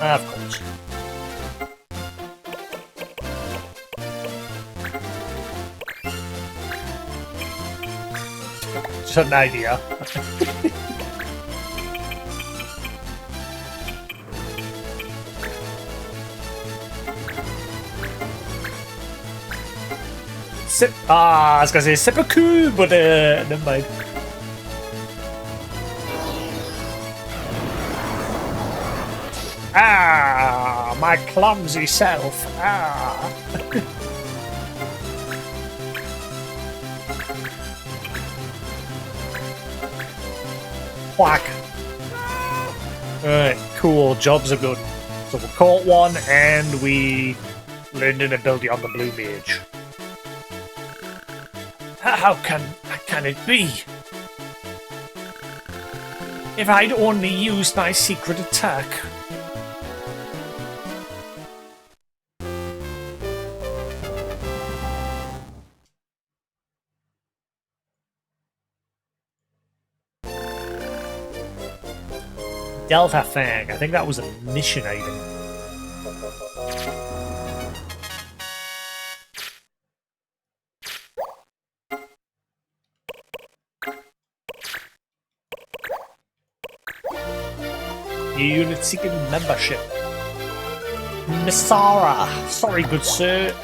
A: Of course. Just an idea. I was gonna say seppuku, but never mind. Ah, my clumsy self. Ah. Whack. Alright, cool. Jobs are good. So we caught one and we learned an ability on the blue mage. How can it be? If I'd only used my secret attack. Delta Fang. I think that was a mission item. Unit seeking membership. Misara. Sorry, good sir.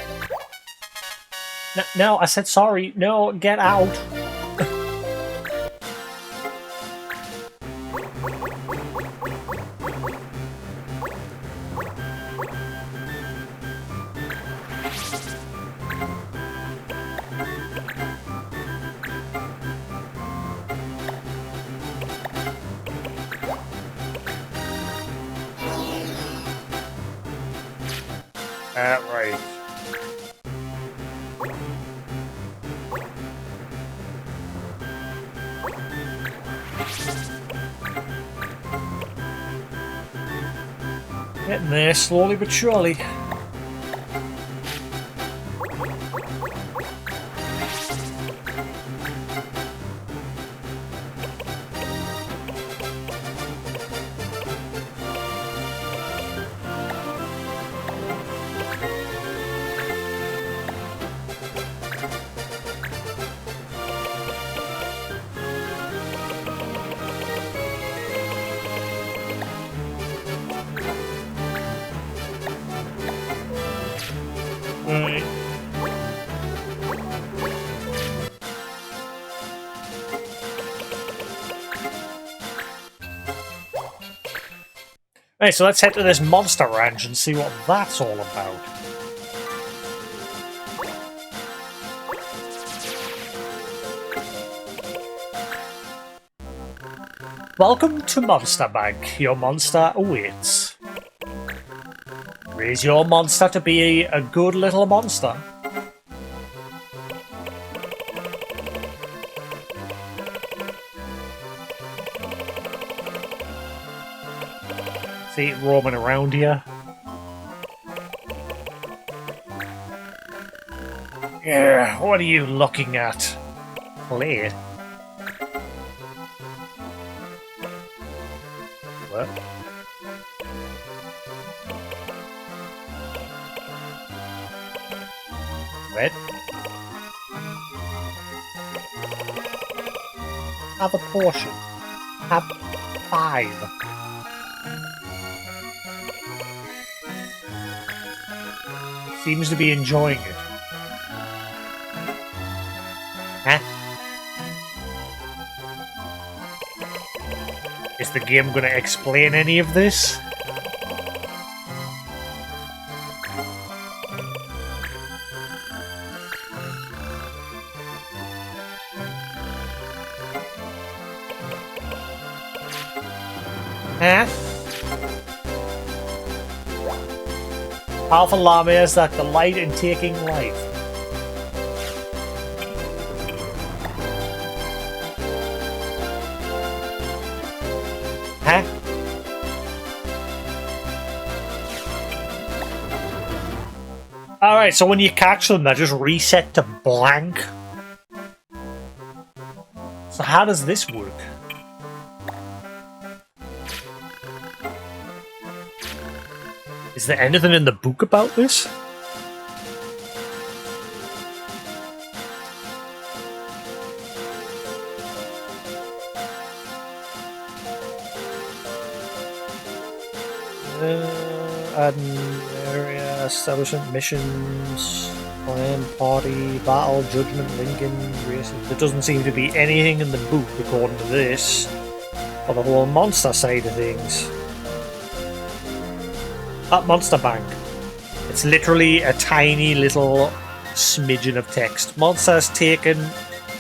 A: No, I said sorry. No, get out. Right. Getting there, slowly but surely. Right, so let's head to this monster ranch and see what that's all about. Welcome to Monster Bank. Your monster awaits. Raise your monster to be a good little monster. See it roaming around here. Yeah, what are you looking at? Play it. What? Red? Have a portion. Have 5. Seems to be enjoying it. Huh? Is the game going to explain any of this? Huh? Powerful llamas that delight in taking life. Huh? Alright, so when you catch them, they just reset to blank. So how does this work? Is there anything in the book about this? Add an area, establishment, missions, plan, party, battle, judgment, Lincoln, races. There doesn't seem to be anything in the book according to this for the whole monster side of things. At Monster Bank. It's literally a tiny little smidgen of text. Monsters taken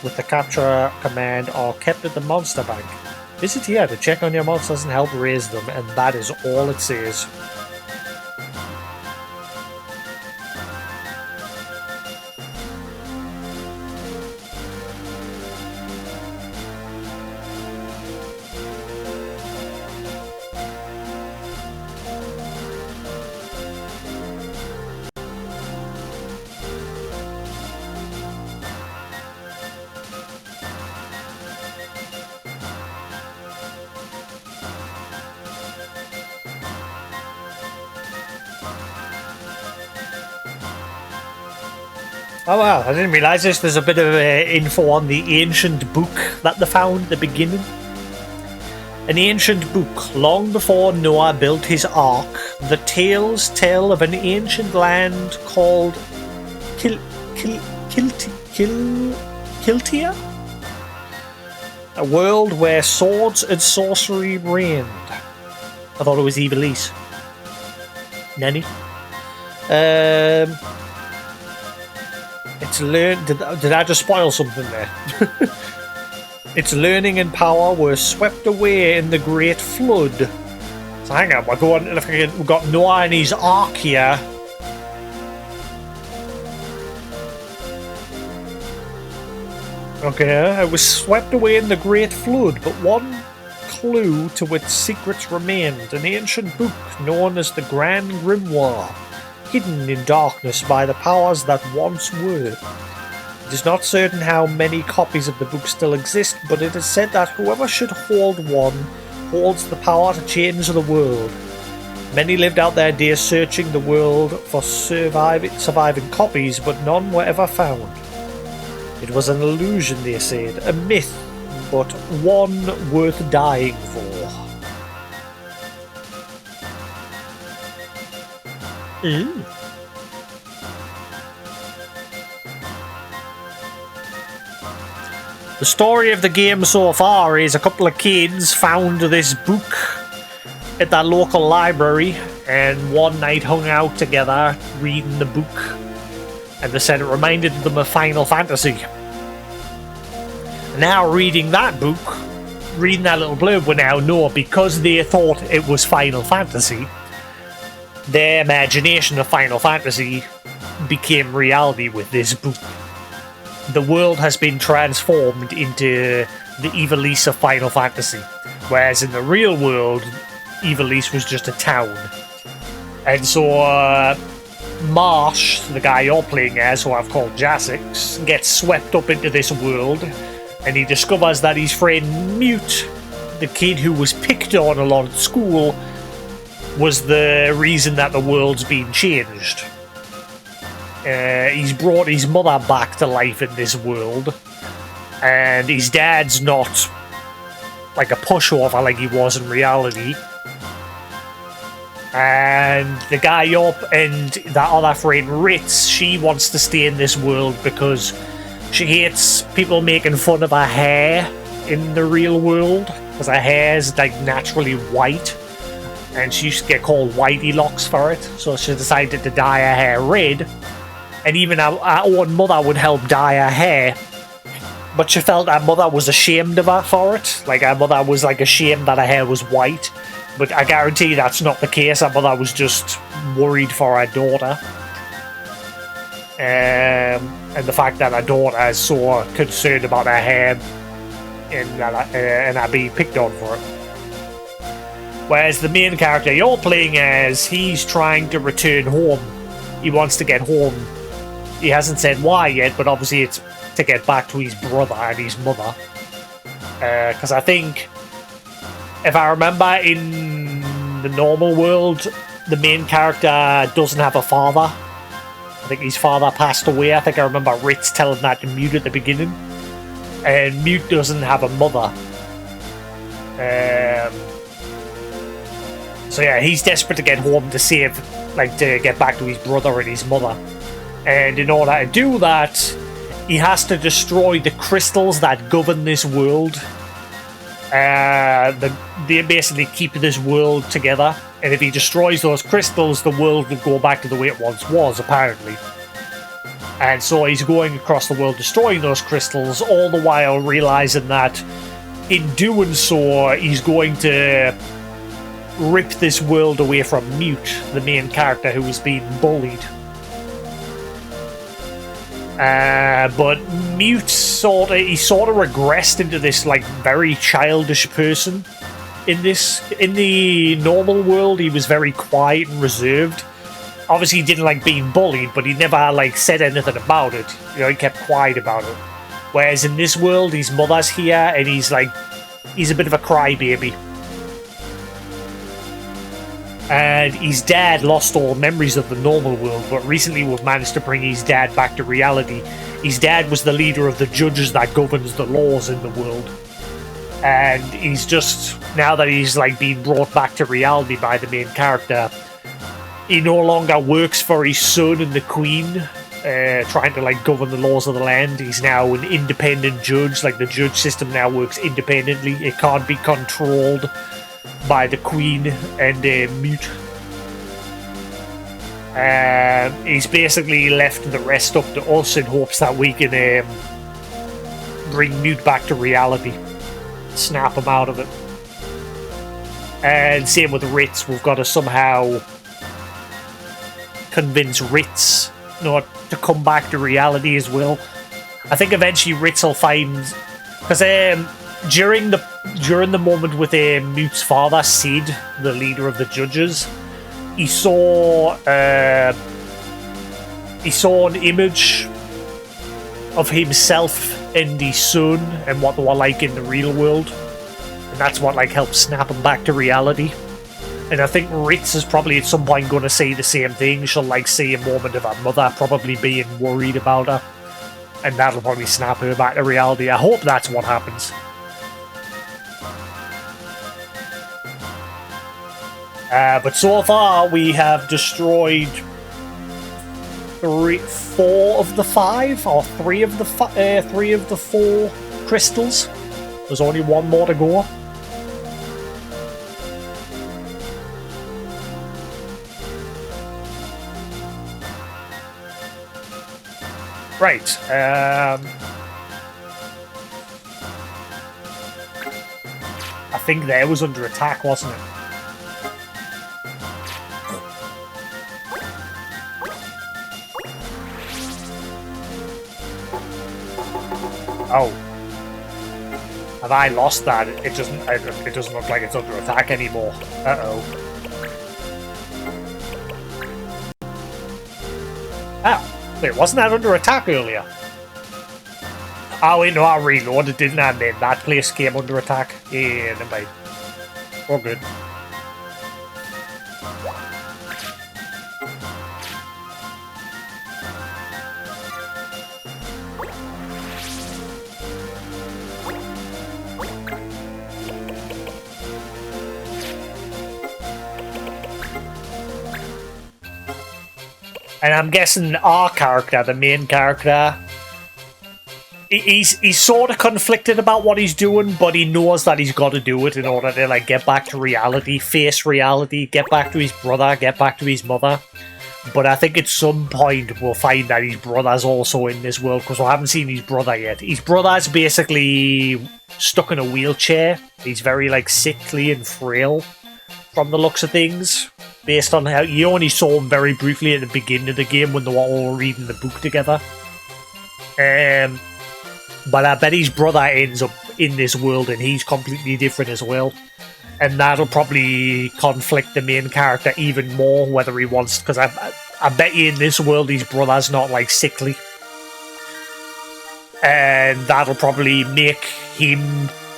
A: with the capture command are kept at the Monster Bank. Visit here to check on your monsters and help raise them, and that is all it says. Oh wow, I didn't realise this. There's a bit of info on the ancient book that they found at the beginning. An ancient book, long before Noah built his ark, the tales tell of an ancient land called Kiltia? A world where swords and sorcery reigned. I thought it was Evilise. Nanny? Its did I just spoil something there? Its learning and power were swept away in the Great Flood. So hang on, we've got Noah and his ark here. Okay, it was swept away in the Great Flood, but one clue to its secrets remained, an ancient book known as the Grand Grimoire, hidden in darkness by the powers that once were. It is not certain how many copies of the book still exist, but it is said that whoever should hold one holds the power to change the world. Many lived out their days searching the world for surviving copies, but none were ever found. It was an illusion, they said, a myth, but one worth dying for. Ooh. The story of the game so far is a couple of kids found this book at their local library and one night hung out together reading the book, and they said it reminded them of Final Fantasy. Now reading that book, reading that little blurb, we now know because they thought it was Final Fantasy, their imagination of Final Fantasy became reality with this book. The world has been transformed into the Evilise of Final Fantasy, whereas in the real world, Evil East was just a town. And so Marsh, the guy you're playing as, who I've called Jasix, gets swept up into this world, and he discovers that his friend Mute, the kid who was picked on a lot at school, was the reason that the world's been changed. He's brought his mother back to life in this world, and his dad's not like a pushover like he was in reality. And the guy up and that other friend Ritz, she wants to stay in this world because she hates people making fun of her hair in the real world, because her hair is like naturally white, and she used to get called Whitey Locks for it. So she decided to dye her hair red, and even her own mother would help dye her hair, but she felt her mother was ashamed of her for it. Like, her mother was like ashamed that her hair was white, but I guarantee that's not the case. Her mother was just worried for her daughter. And the fact that her daughter is so concerned about her hair and her being picked on for it. Whereas the main character you're playing as, he's trying to return home. He wants to get home. He hasn't said why yet, but obviously it's to get back to his brother and his mother. Because I think, if I remember, in the normal world, the main character doesn't have a father. I think his father passed away. I think I remember Ritz telling that to Mute at the beginning. And Mute doesn't have a mother. So yeah, he's desperate to get home to save, like, to get back to his brother and his mother. And in order to do that, he has to destroy the crystals that govern this world. They basically keep this world together, and if he destroys those crystals, the world will go back to the way it once was, apparently. And so he's going across the world destroying those crystals, all the while realizing that in doing so, he's going to rip this world away from Mute, the main character who was being bullied. But Mute sort of regressed into this like very childish person. In the normal world, he was very quiet and reserved. Obviously, he didn't like being bullied, but he never like said anything about it. You know, he kept quiet about it. Whereas in this world, his mother's here, and he's a bit of a crybaby. And his dad lost all memories of the normal world, but recently we've managed to bring his dad back to reality. His dad was the leader of the judges that governs the laws in the world. And he's just, now that he's like being brought back to reality by the main character, he no longer works for his son and the queen, trying to like govern the laws of the land. He's now an independent judge. Like, the judge system now works independently. It can't be controlled by the Queen and Mute. He's basically left the rest up to us in hopes that we can bring Mute back to reality, snap him out of it. And same with Ritz, we've got to somehow convince Ritz not to come back to reality as well. I think eventually Ritz will find, because during the moment with Mute's father, Sid, the leader of the judges, he saw an image of himself and his son and what they were like in the real world, and that's what like helped snap him back to reality. And I think Ritz is probably at some point going to say the same thing. She'll like see a moment of her mother probably being worried about her, and that'll probably snap her back to reality. I hope that's what happens. But so far, we have destroyed 4 of the 5, or 3 of the 4 crystals. There's only one more to go. Right. I think there was under attack, wasn't it? Oh. Have I lost that? It doesn't look like it's under attack anymore. Uh-oh. Oh, wait, wasn't that under attack earlier? Oh wait, no, I reloaded, didn't I? And then that place came under attack. Yeah, never mind. All good. And I'm guessing our character, the main character, he's sort of conflicted about what he's doing, but he knows that he's got to do it in order to like get back to reality, face reality, get back to his brother, get back to his mother. But I think at some point we'll find that his brother's also in this world, because we haven't seen his brother yet. His brother's basically stuck in a wheelchair. He's very like sickly and frail from the looks of things. Based on how you only saw him very briefly at the beginning of the game when they were all reading the book together. But I bet his brother ends up in this world and he's completely different as well. And that'll probably conflict the main character even more, whether he wants... Because I bet you in this world his brother's not, like, sickly. And that'll probably make him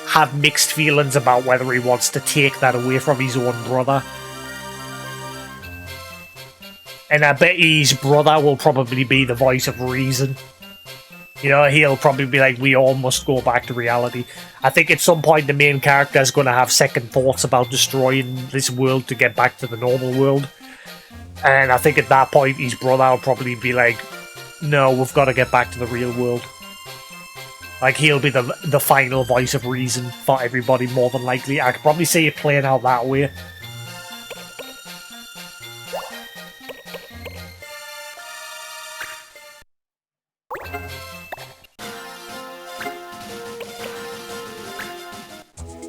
A: have mixed feelings about whether he wants to take that away from his own brother. And I bet his brother will probably be the voice of reason. You know, he'll probably be like, we all must go back to reality. I think at some point the main character is going to have second thoughts about destroying this world to get back to the normal world. And I think at that point his brother will probably be like, no, we've got to get back to the real world. Like, he'll be the final voice of reason for everybody, more than likely. I could probably see it playing out that way.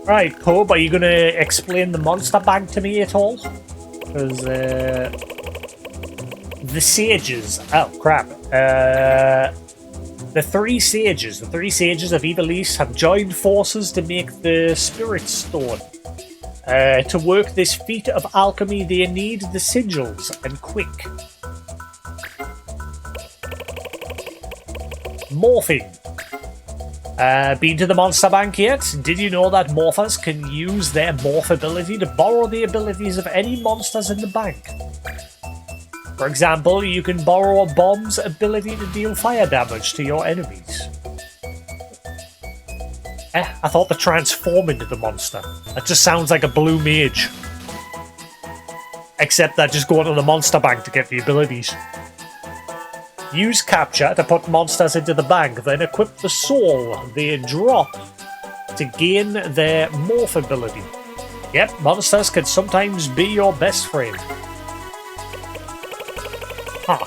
A: Right, Pub, are you going to explain the monster bag to me at all? Because, the sages... Oh, crap. The three sages of Ivalice have joined forces to make the Spirit Stone. To work this feat of alchemy, they need the sigils, and quick. Morphing. Been to the Monster Bank yet? Did you know that morphers can use their morph ability to borrow the abilities of any monsters in the bank? For example, you can borrow a bomb's ability to deal fire damage to your enemies. I thought to transform into the monster. That just sounds like a blue mage. Except that just going to the Monster Bank to get the abilities. Use capture to put monsters into the bank, then equip the soul they drop to gain their morph ability. Yep, monsters can sometimes be your best friend. Huh.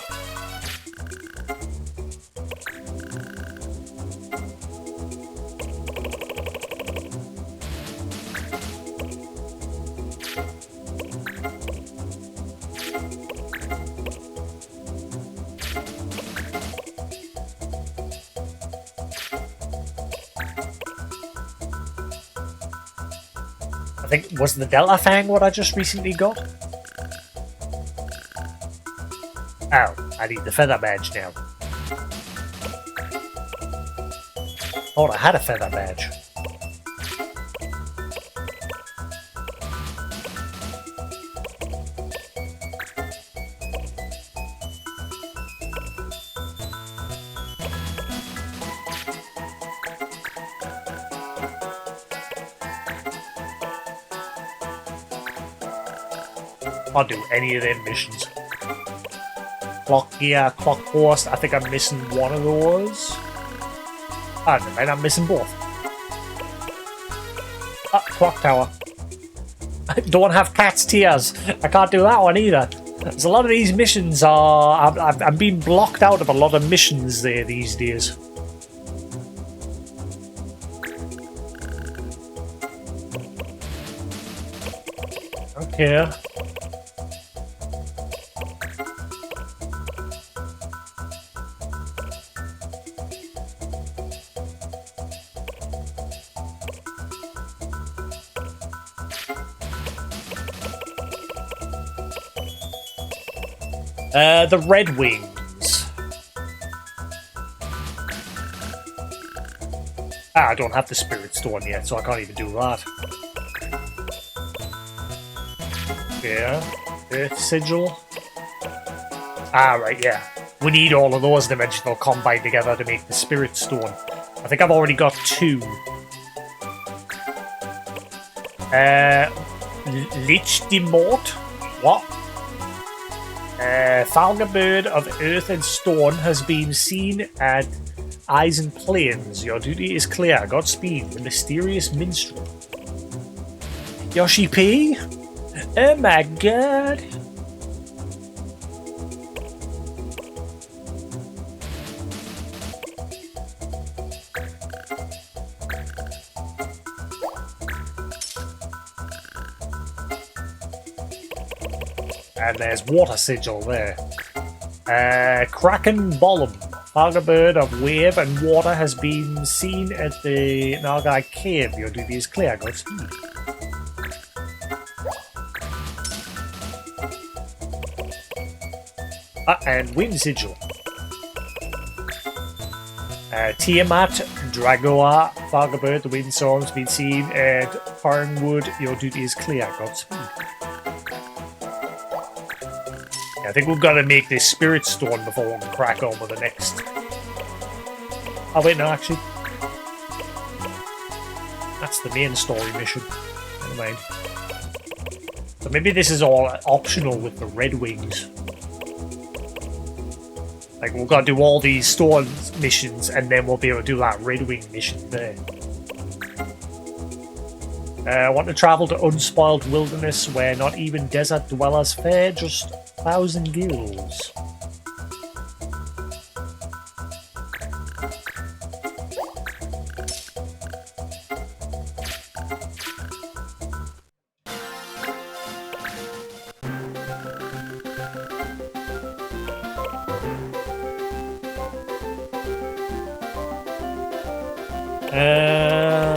A: I think, was the Delta Fang what I just recently got? Oh, I need the Feather Badge now. Oh, I had a Feather Badge. I'll do any of them missions. Clock Gear, Clock Post, I think I'm missing one of those. Ah, never mind, I'm missing both. Ah, Clock Tower. I don't have Cat's Tears. I can't do that one either. There's a lot of these missions are... I'm being blocked out of a lot of missions there these days. Okay. The Red Wings. I don't have the Spirit Stone yet, so I can't even do that. Yeah. Earth Sigil. Right, yeah. We need all of those dimensional combined together to make the Spirit Stone. I think I've already got 2. Lich de Mort? What? Found a bird of earth and stone has been seen at Eisen Plains. Your duty is clear. Godspeed, the mysterious minstrel. Yoshi P? Oh my god. And there's Water Sigil there. Kraken Bollum. Found bird of wave and water has been seen at the Nagai Cave. Your duty is clear. Godspeed. And Wind Sigil. Tiamat, Dragoa, Fagabird, the Wind Storm has been seen at Fernwood. Your duty is clear. Godspeed. I think we've got to make this Spirit Stone before we can crack on with the next. Oh wait, no, actually. That's the main story mission. Never mind. So maybe this is all optional with the Red Wings. Like, we've got to do all these Stone missions, and then we'll be able to do that Red Wing mission there. I want to travel to unspoiled wilderness where not even desert dwellers fare, just 1,000 guilds.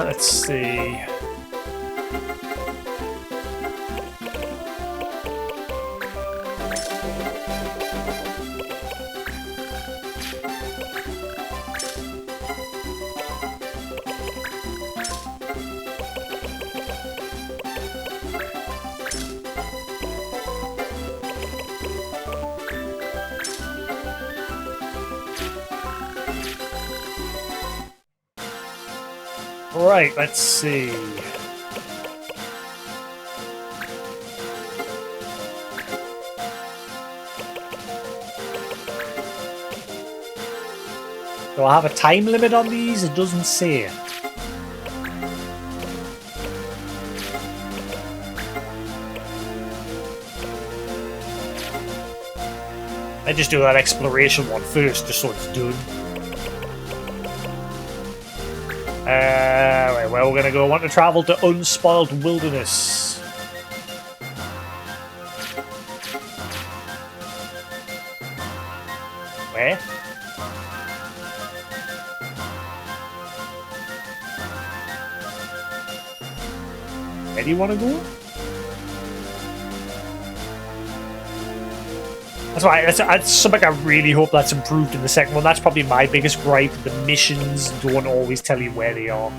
A: Let's see. Right, let's see. Do I have a time limit on these? It doesn't say. I just do that exploration one first, just so it's done. Right, where we're gonna go? I want to travel to unspoiled wilderness. Where? Where do you want to go? That's right. That's something I really hope that's improved in the second one. That's probably my biggest gripe. The missions don't always tell you where they are.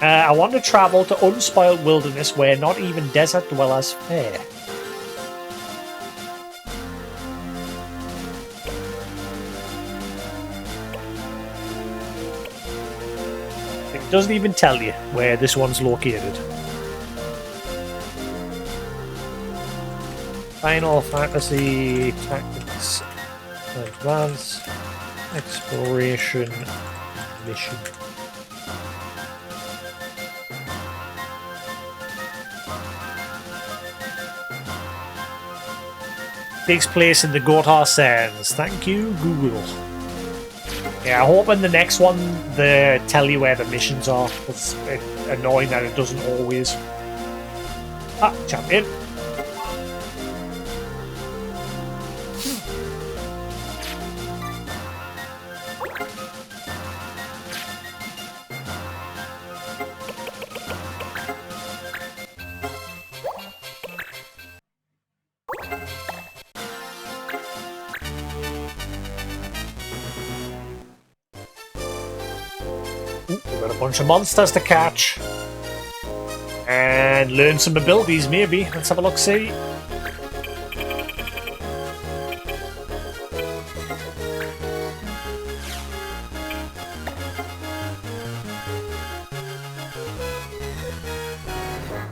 A: I want to travel to unspoiled wilderness where not even desert dwellers fare. It doesn't even tell you where this one's located. Final Fantasy Tactics Advance Exploration Mission. Takes place in the Gotar Sands. Thank you, Google. Yeah, I hope in the next one they tell you where the missions are. It's annoying that it doesn't always. Ah, champion. Got a bunch of monsters to catch. And learn some abilities, maybe. Let's have a look, see.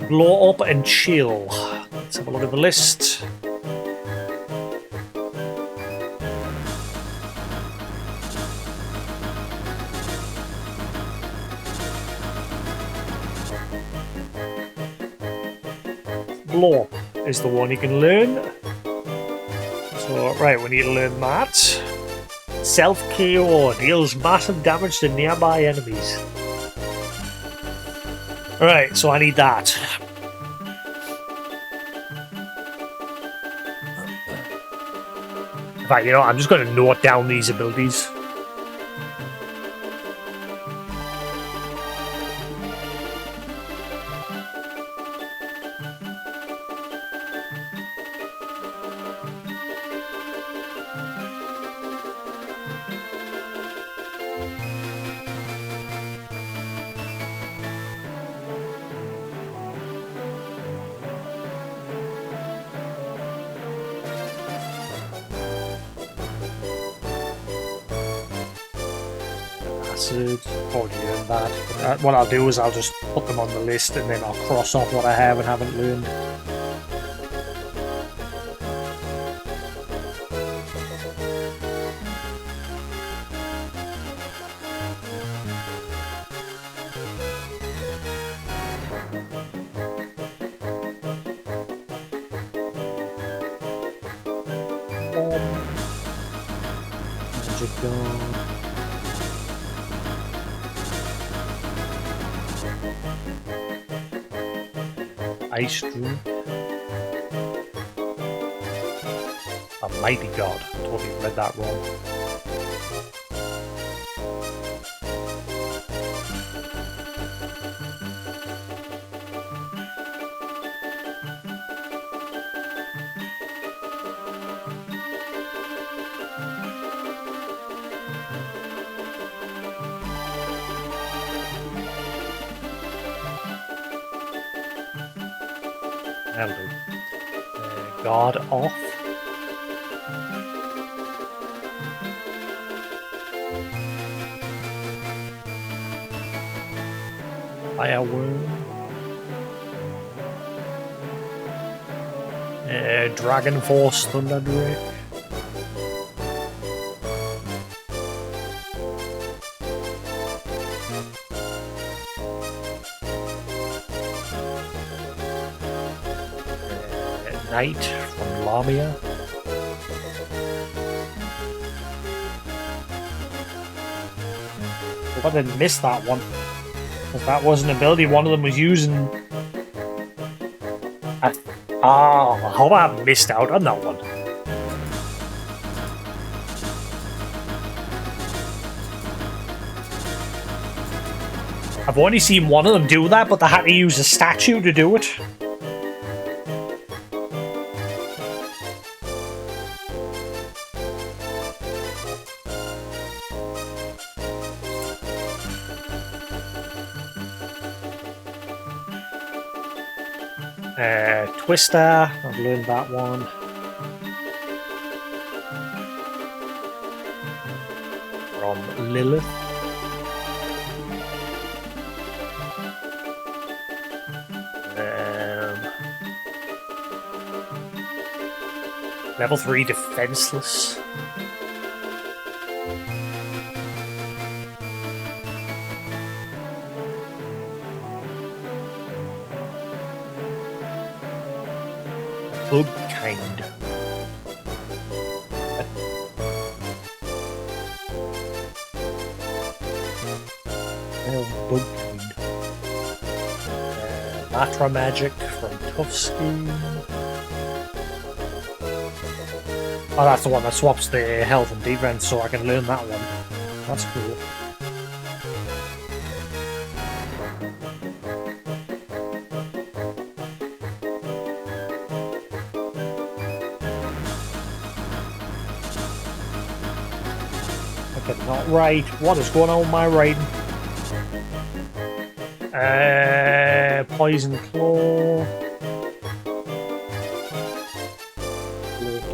A: Blow up and chill. Let's have a look at the list. Blow up is the one you can learn. So, right, we need to learn that. Self-KO deals massive damage to nearby enemies. Alright, so I need that. In fact, you know, I'm just going to note down these abilities. Already learned that. But, what I'll do is I'll just put them on the list and then I'll cross off what I have and haven't learned. Magic gun. Ice Druid. A mighty god. Totally read that wrong. That'll do. God off. Fireworm. Dragon Force Thunder Drake. Knight from Lamia. Hope I didn't miss that one. Because that was an ability one of them was using. I hope I haven't missed out on that one. I've only seen one of them do that, but they had to use a statue to do it. Twister, I've learned that one. From Lilith. Level 3 Defenseless. Bug kind. Bug kind. Matra Magic from Tuffsky. Oh, that's the one that swaps the health and defense, so I can learn that one. That's cool. Okay, not right. What is going on with my writing? Poison Claw.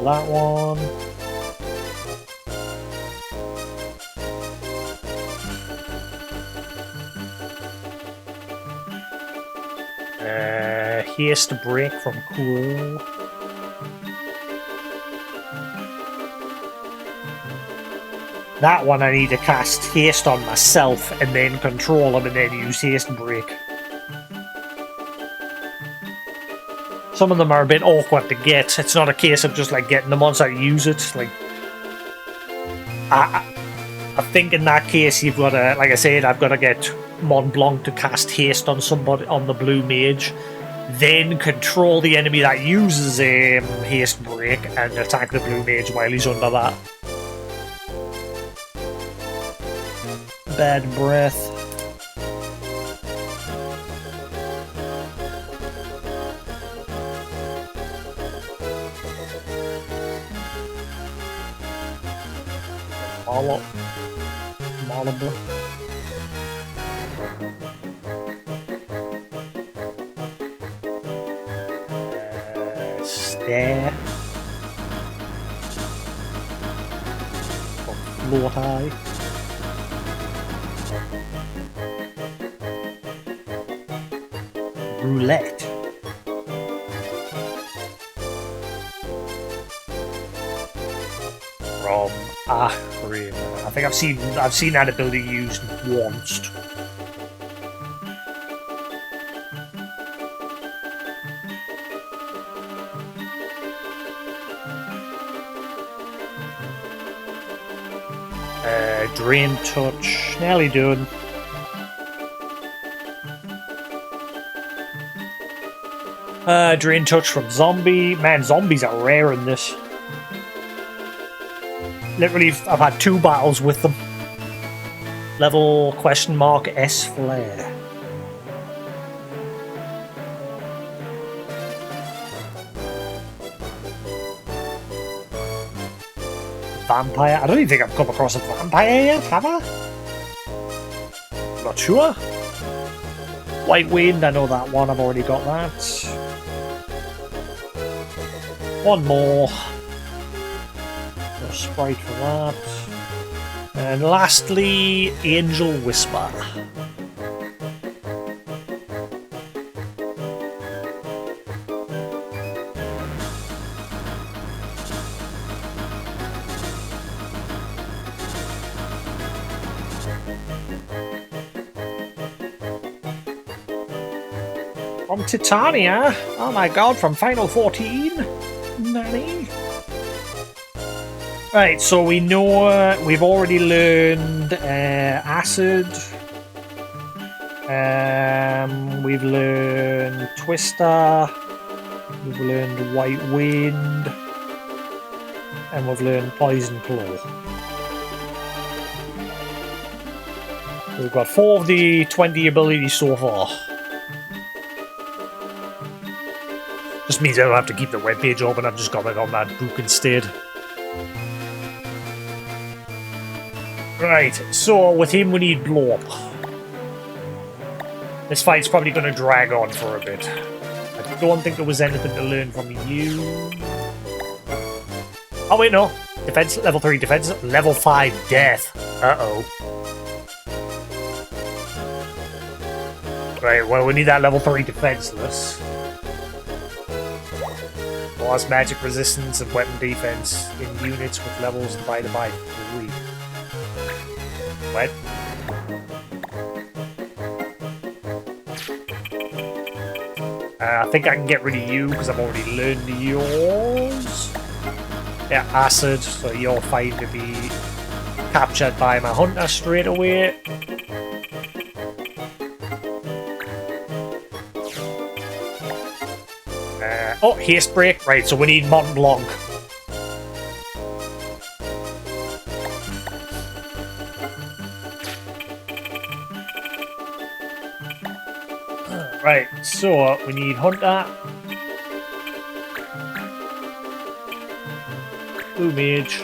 A: That one. Haste Break from Cool. That one I need to cast Haste on myself and then control him and then use Haste Break. Some of them are a bit awkward to get. It's not a case of just like getting them once I use it. Like, I think in that case you've got to, like I said, I've got to get Mont Blanc to cast Haste on somebody, on the blue mage, then control the enemy that uses Haste Break and attack the blue mage while he's under that. Bad breath. Malibu. Stare. Floor high. Roulette. From Ahrim. I think I've seen that ability used once. Drain Touch. Nearly done. Drain Touch from Zombie. Man, zombies are rare in this. Literally, I've had 2 battles with them. Level ?S Flare. Vampire. I don't even think I've come across a vampire yet, have I? Not sure. White Wind, I know that one. I've already got that. One more. No Sprite for that. And lastly, Angel Whisper. From Titania? Oh my god, from Final 14? Nanny? Right, so we know we've already learned Acid. We've learned Twister. We've learned White Wind. And we've learned Poison Claw. We've got 4 of the 20 abilities so far. Just means I don't have to keep the webpage open, I've just got it on that book instead. Right, so with him we need Blow Up. This fight's probably going to drag on for a bit. I don't think there was anything to learn from you. Oh wait, no. Defense, level 3 defense, level 5 death. Uh-oh. Right, well we need that level 3 defenseless. Lost magic resistance and weapon defense in units with levels divided by 3. What? I think I can get rid of you because I've already learned yours. Yeah, Acid, so you're fine to be captured by my hunter straight away. Oh, Haste Break. Right, so we need Mont Blanc. Right, so we need Hunter. Blue Mage.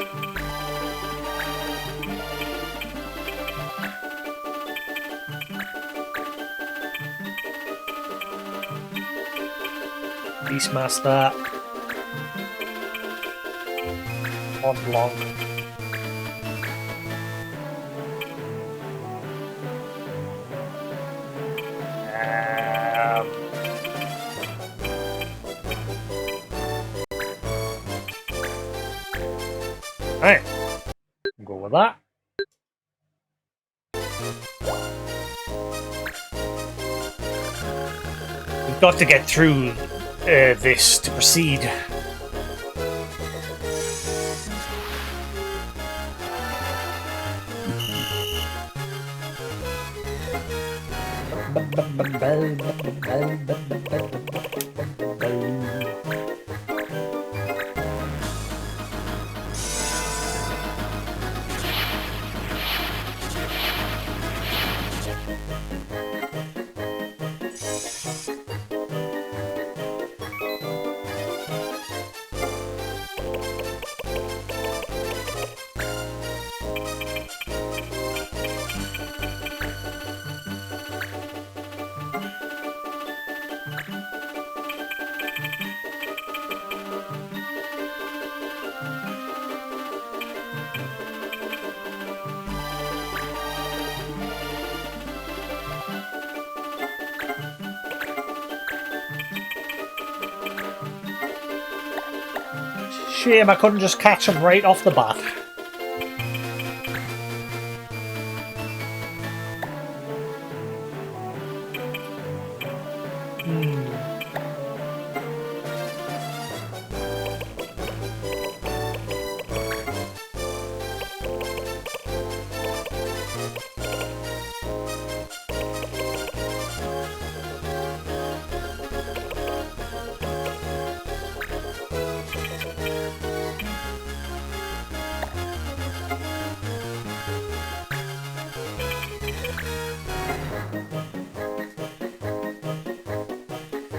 A: Beastmaster. Mont Blanc. Alright. Go with that. We've got to get through this to proceed. Shame I couldn't just catch him right off the bat.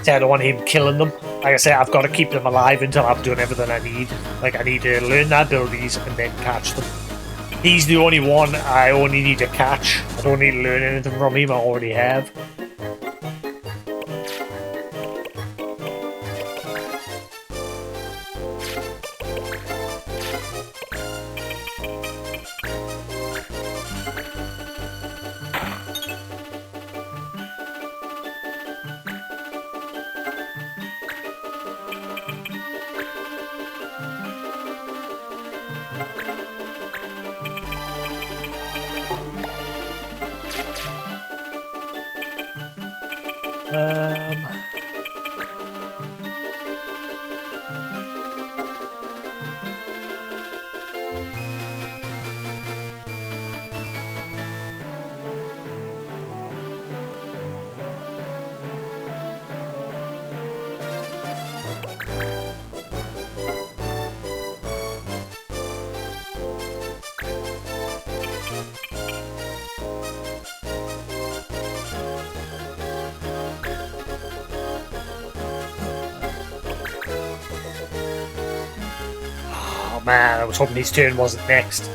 A: I don't want him killing them. Like I say, I've got to keep them alive until I've done everything I need. Like, I need to learn their abilities and then catch them. He's the only one I only need to catch. I don't need to learn anything from him, I already have. Man, I was hoping his turn wasn't next.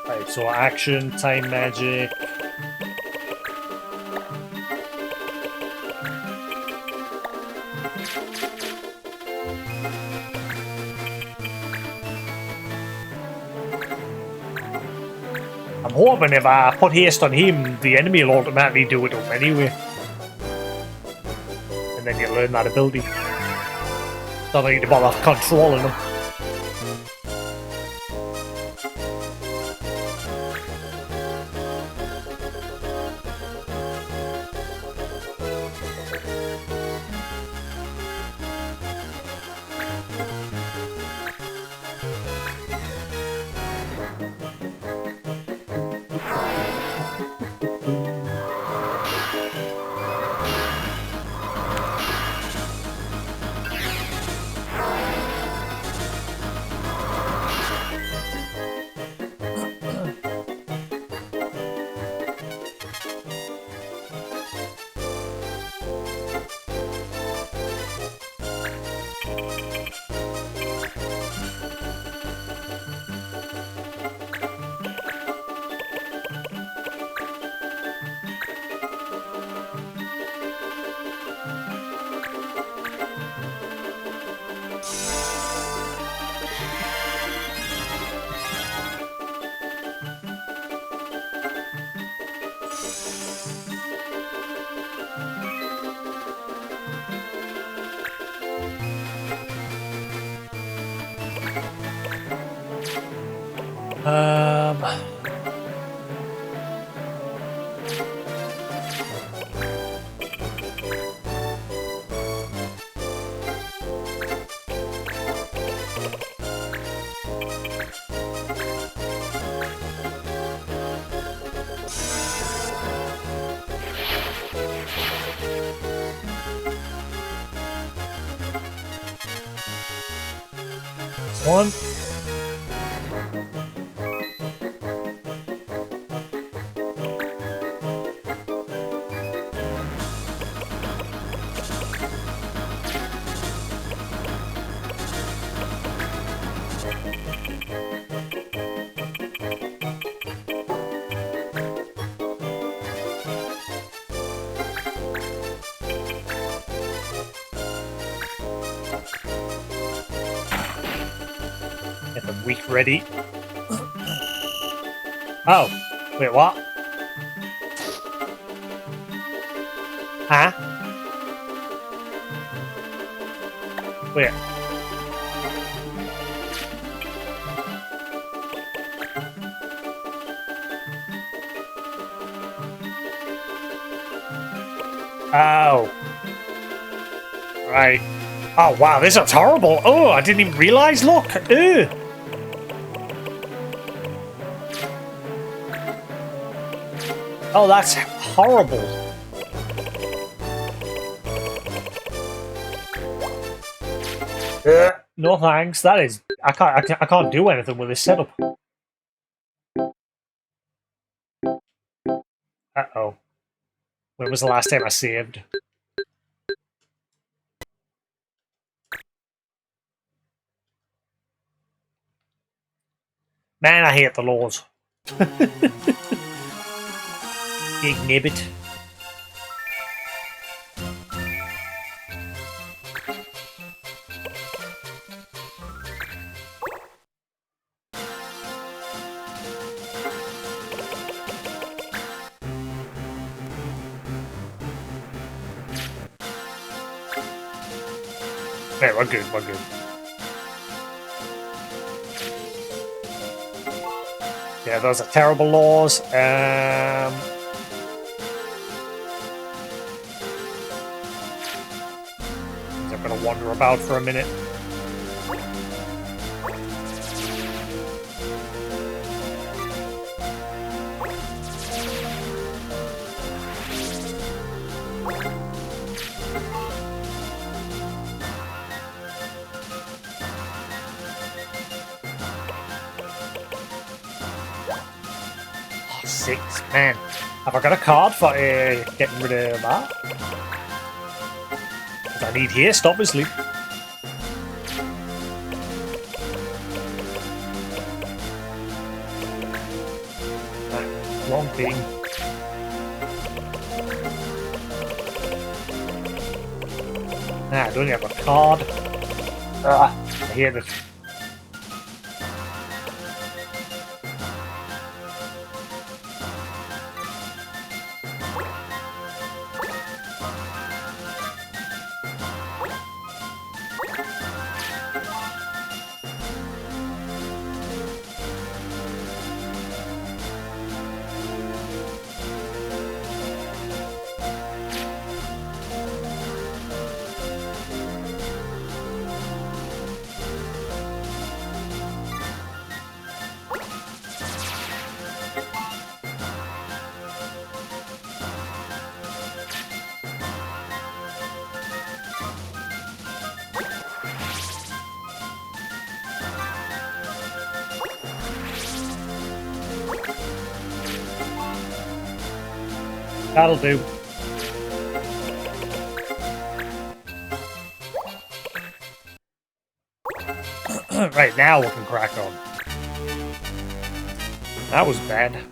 A: Right, so action, time magic. I'm hoping if I put haste on him, the enemy will automatically do it anyway. And then you learn that ability. Don't need to bother controlling them. Um... One. Get the weak ready. Oh, wait, what? Huh? Wait. Oh. Right. Oh, wow, this is horrible. Oh, I didn't even realise. Look. Ew. Oh, that's horrible. No thanks. That is. I can't do anything with this setup. Uh-oh. When was the last time I saved? Man, I hate the laws. Big nibbit. Right, we're good, we're good. Yeah, those are terrible laws. I'm gonna wander about for a minute. Six, man. Have I got a card for getting rid of that? 'Cause I need haste, obviously. Wrong thing. Nah, I don't have a card. I hate it. That'll do. Right, now we can crack on. That was bad.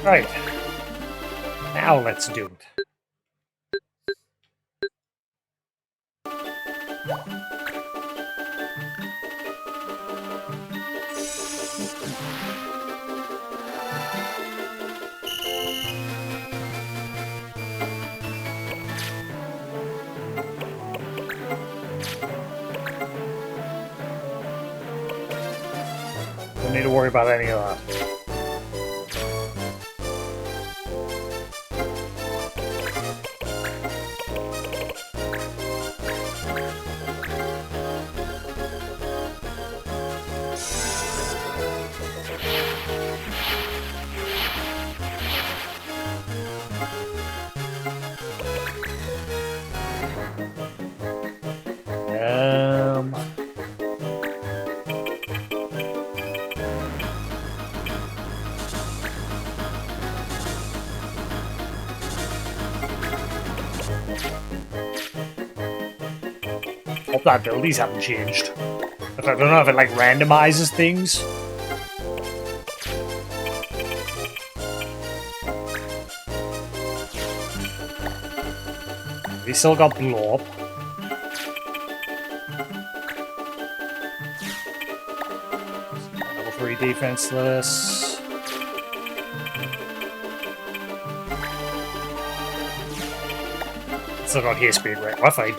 A: Right. Now let's do it. Don't need to worry about any of that. Hope that abilities haven't changed. I don't know if it like randomizes things. He still got blow up. Level 3 defenseless. Still got hair speed right. We're fine.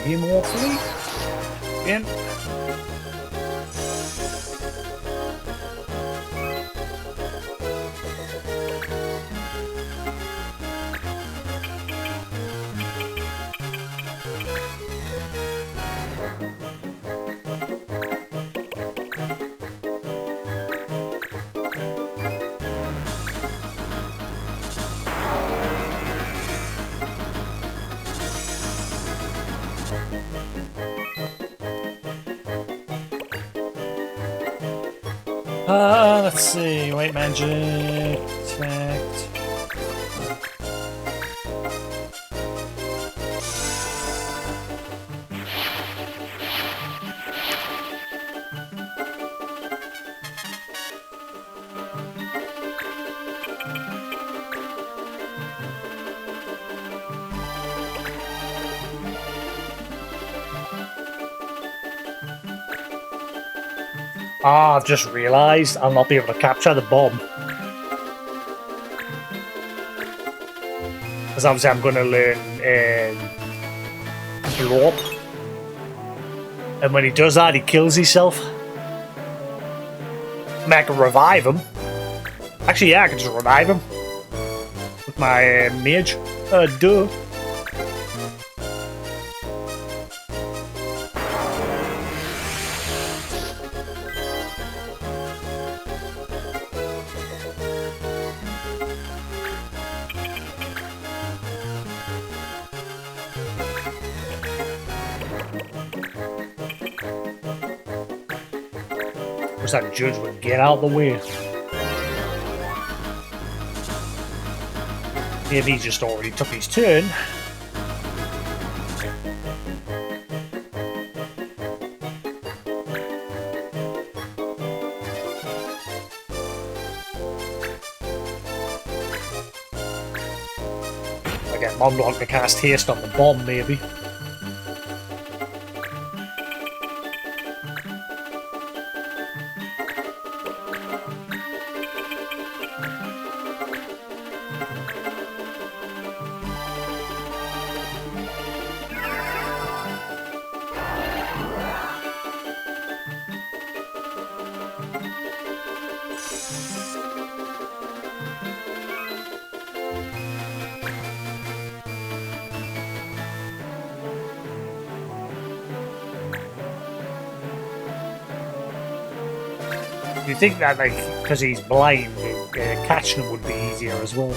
A: Him awfully. In. Let's see. White magic. Attacked. Ah, I've just realised I'll not be able to capture the bomb. Because obviously I'm going to learn blow up. And when he does that, he kills himself. I mean, I can revive him. Actually, yeah, I can just revive him. With my mage. Duh. Wish that judge would get out of the way. Maybe he just already took his turn. I get Monblanc to cast haste on the bomb, maybe. You think that, like, because he's blind, catching him would be easier as well.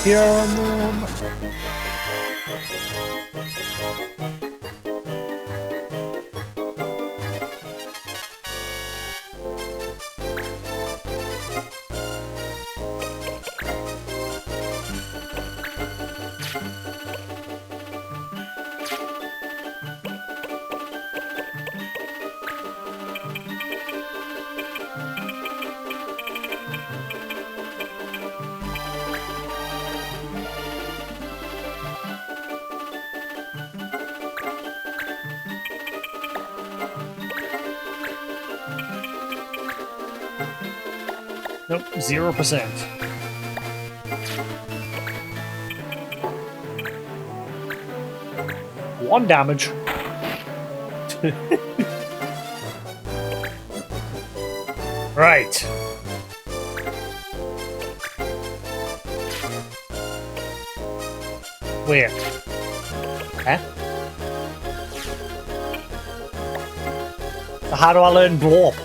A: appear on them. Nope, 0%. One damage. Right. Where? Huh? So how do I learn blow up?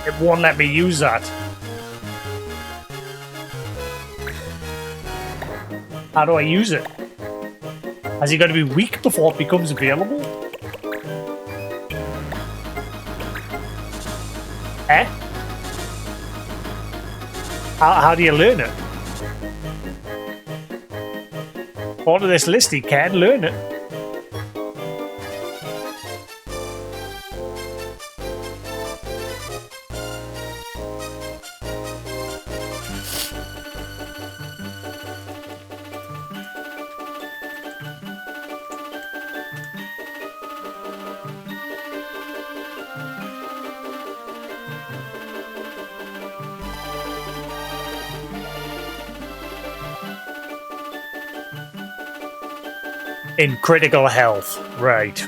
A: It won't let me use that. How do I use it? Has he got to be weak before it becomes available? Eh? How do you learn it? According to this list, he can learn it. In critical health, right.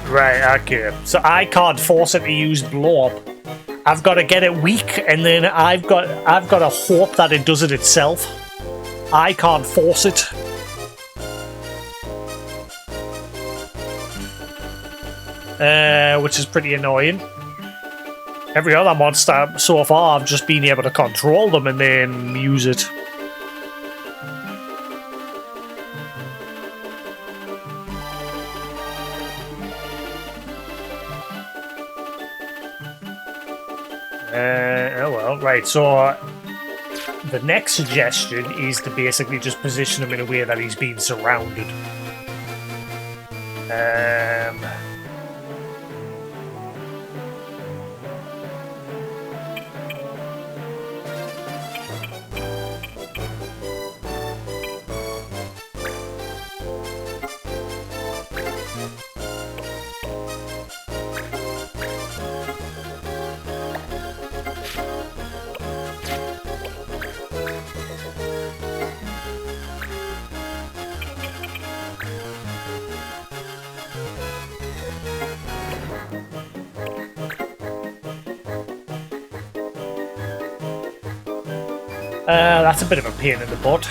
A: Right, okay. So I can't force it to use blow up. I've got to get it weak, and then I've got to hope that it does it itself. I can't force it. Which is pretty annoying. Every other monster so far, I've just been able to control them and then use it. Oh well, right, so the next suggestion is to basically just position him in a way that he's being surrounded. That's a bit of a pain in the butt.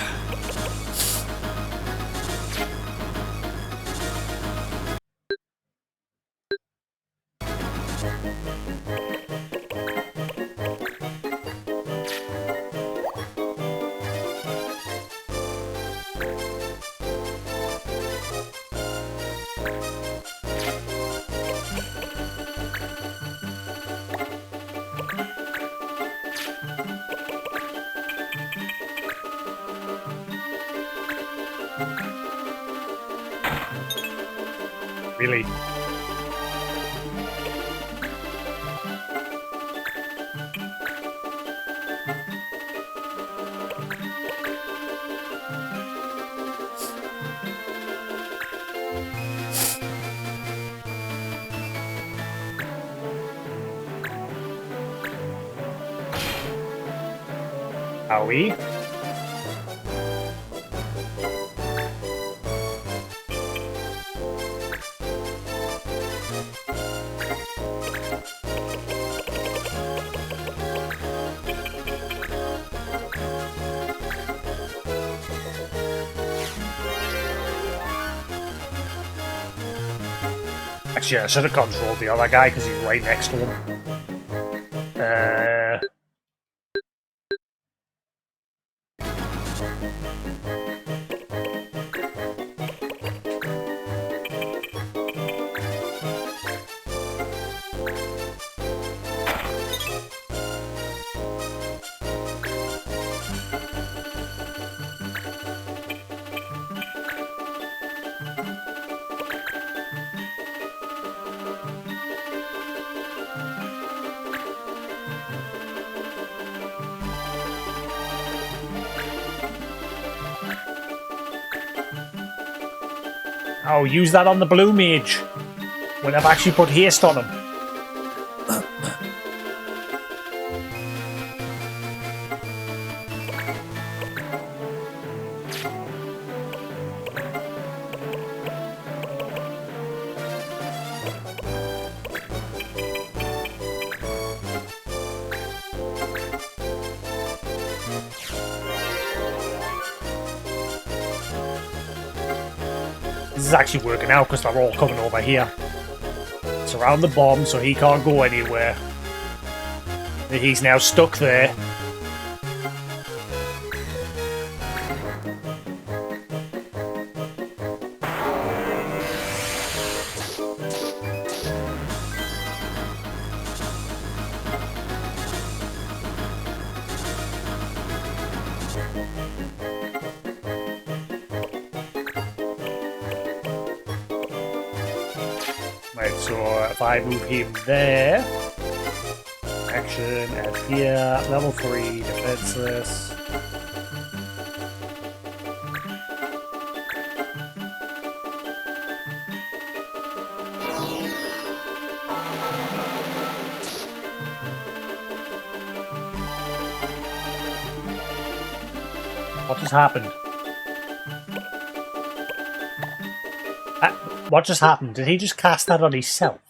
A: Really? Are we? Actually, I should have controlled the other guy because he's right next to him. Oh, use that on the blue mage. When I've actually put haste on him. This is actually working out because they're all coming over here. Surround the bomb so he can't go anywhere. He's now stuck there. Right, so if I move him there, action at here, level 3, defenseless. What just happened? What just happened? Did he just cast that on himself?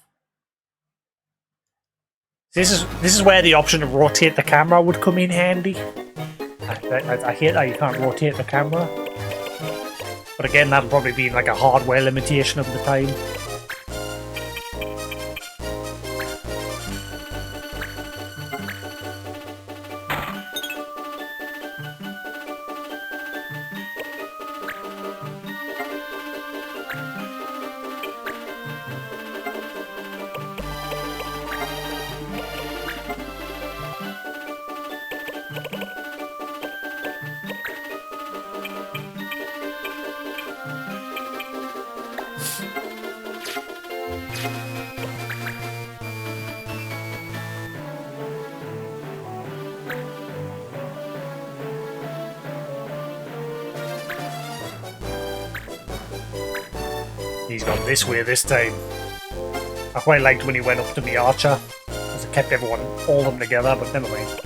A: This is where the option to rotate the camera would come in handy. I hate that you can't rotate the camera. But again, that'll probably be like a hardware limitation of the time. He's gone this way this time. I quite liked when he went up to me archer, because it kept everyone, all of them together, but never mind.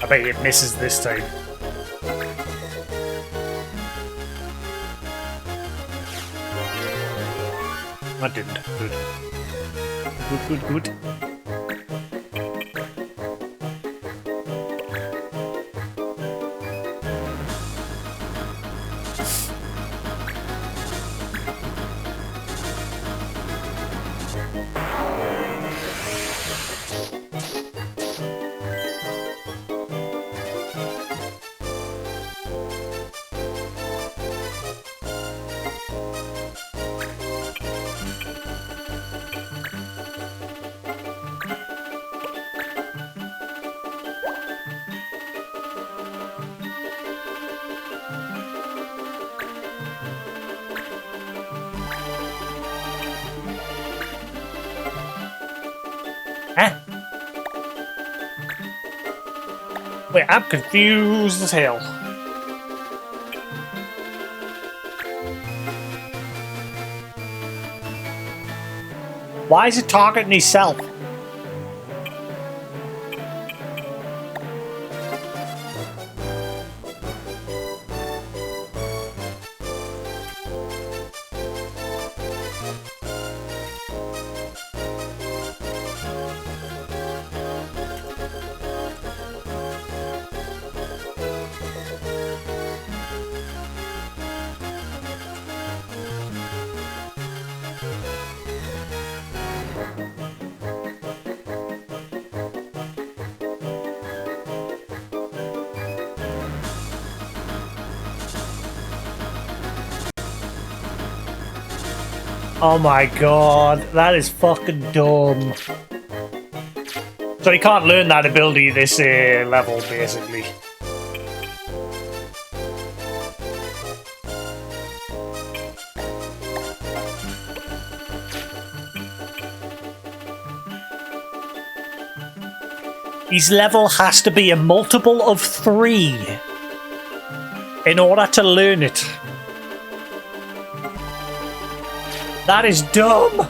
A: I bet it misses this time. I didn't. Good. Good, good, good. Wait, I'm confused as hell. Why is it targeting himself? Oh my god, that is fucking dumb. So he can't learn that ability this level, basically. His level has to be a multiple of 3 in order to learn it. That is dumb!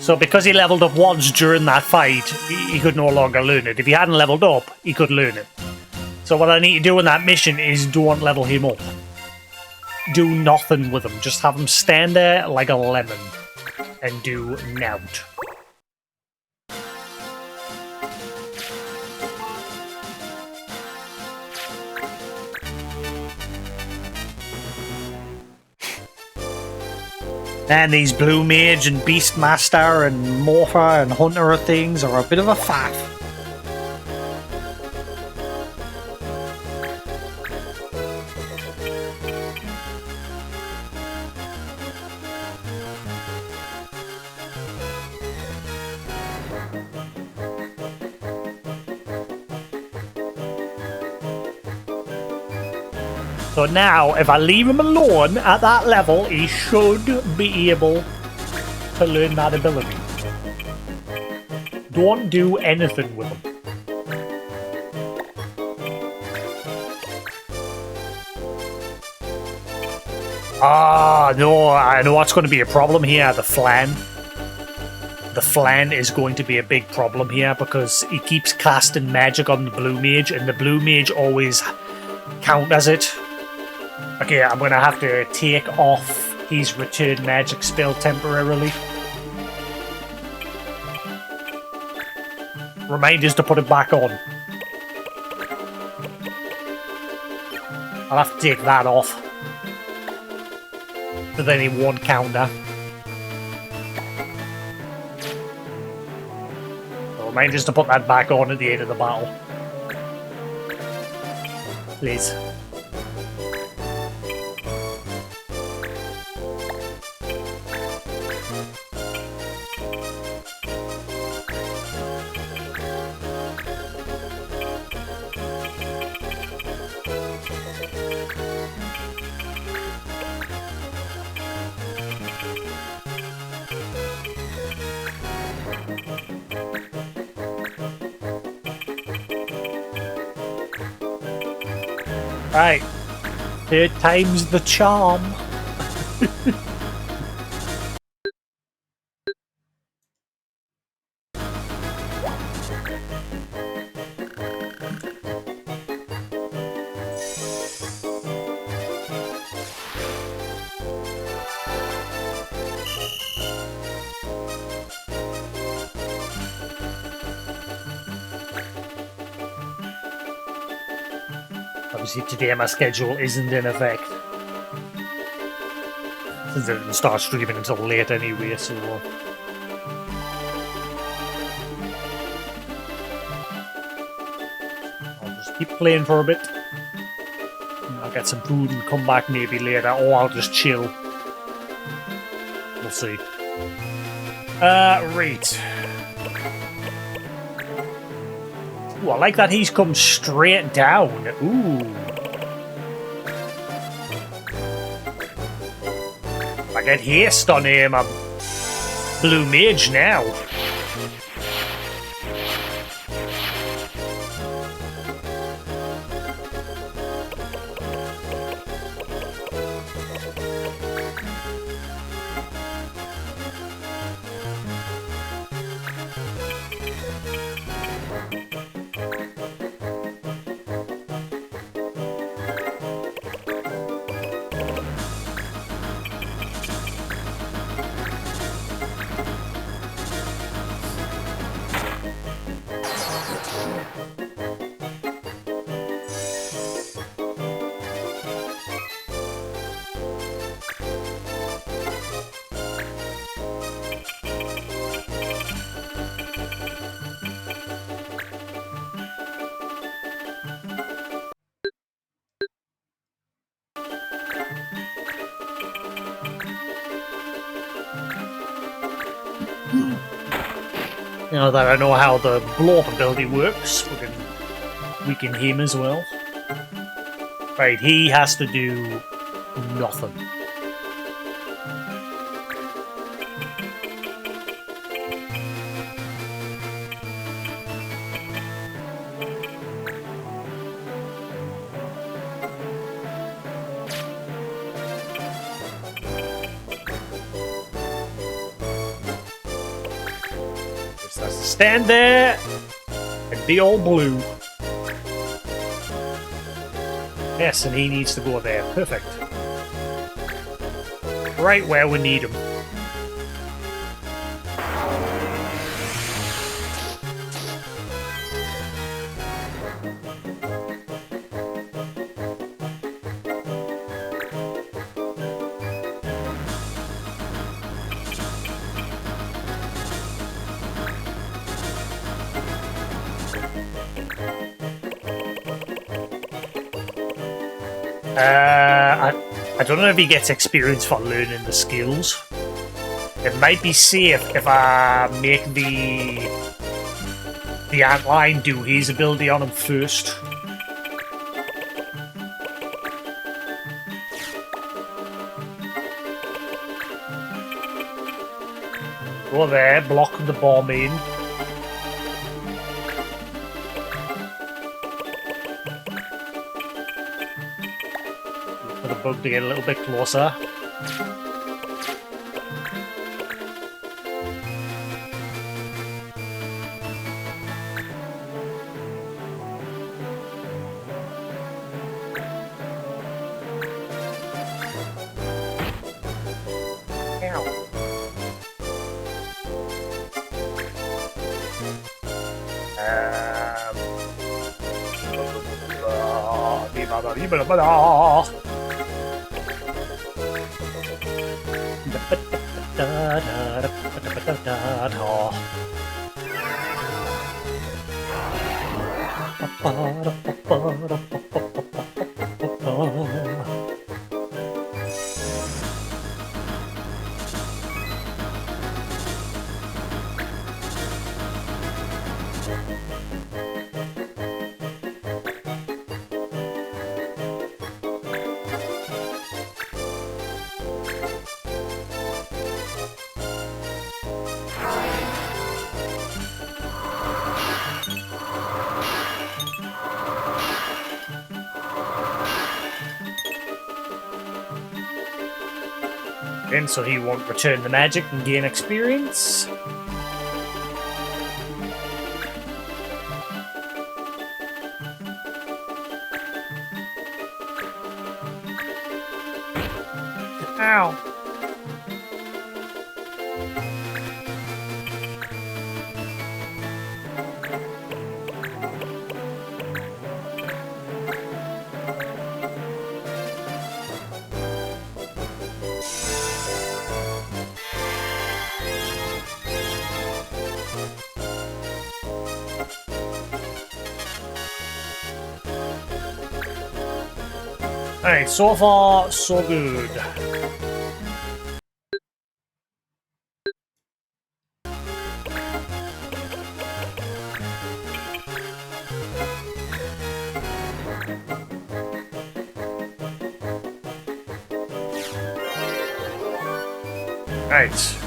A: So because he leveled up once during that fight, he could no longer learn it. If he hadn't leveled up, he could learn it. So what I need to do in that mission is don't level him up. Do nothing with him. Just have him stand there like a lemon and do nout. And these Blue Mage and Beastmaster and Morpher and Hunter things are a bit of a faff. So now, if I leave him alone at that level, he should be able to learn that ability. Don't do anything with him. Ah, no, I know what's going to be a problem here, the flan. The flan is going to be a big problem here because he keeps casting magic on the Blue Mage, and the Blue Mage always counters it. Okay, I'm gonna have to take off his return magic spell temporarily. Remind us to put it back on. I'll have to take that off. So then he won't counter. So remind us to put that back on at the end of the battle. Please. Right. 3rd time's the charm. Obviously today my schedule isn't in effect. Since I didn't start streaming until late anyway, so... I'll just keep playing for a bit. I'll get some food and come back maybe later, or I'll just chill. We'll see. Right. Ooh, I like that he's come straight down. Ooh. I get haste on him. I'm Blue Mage now. Now that I know how the blow-up ability works, we can weaken him as well. Right, he has to do nothing. Just has to stand there and be all blue. Yes, and he needs to go there. Perfect. Right where we need him. I don't know if he gets experience for learning the skills. It might be safe if I make the antline do his ability on him first. Go there, block the bomb in. For the bug to get a little bit closer. And so he won't return the magic and gain experience. Ow. Alright, so far, so good. Right.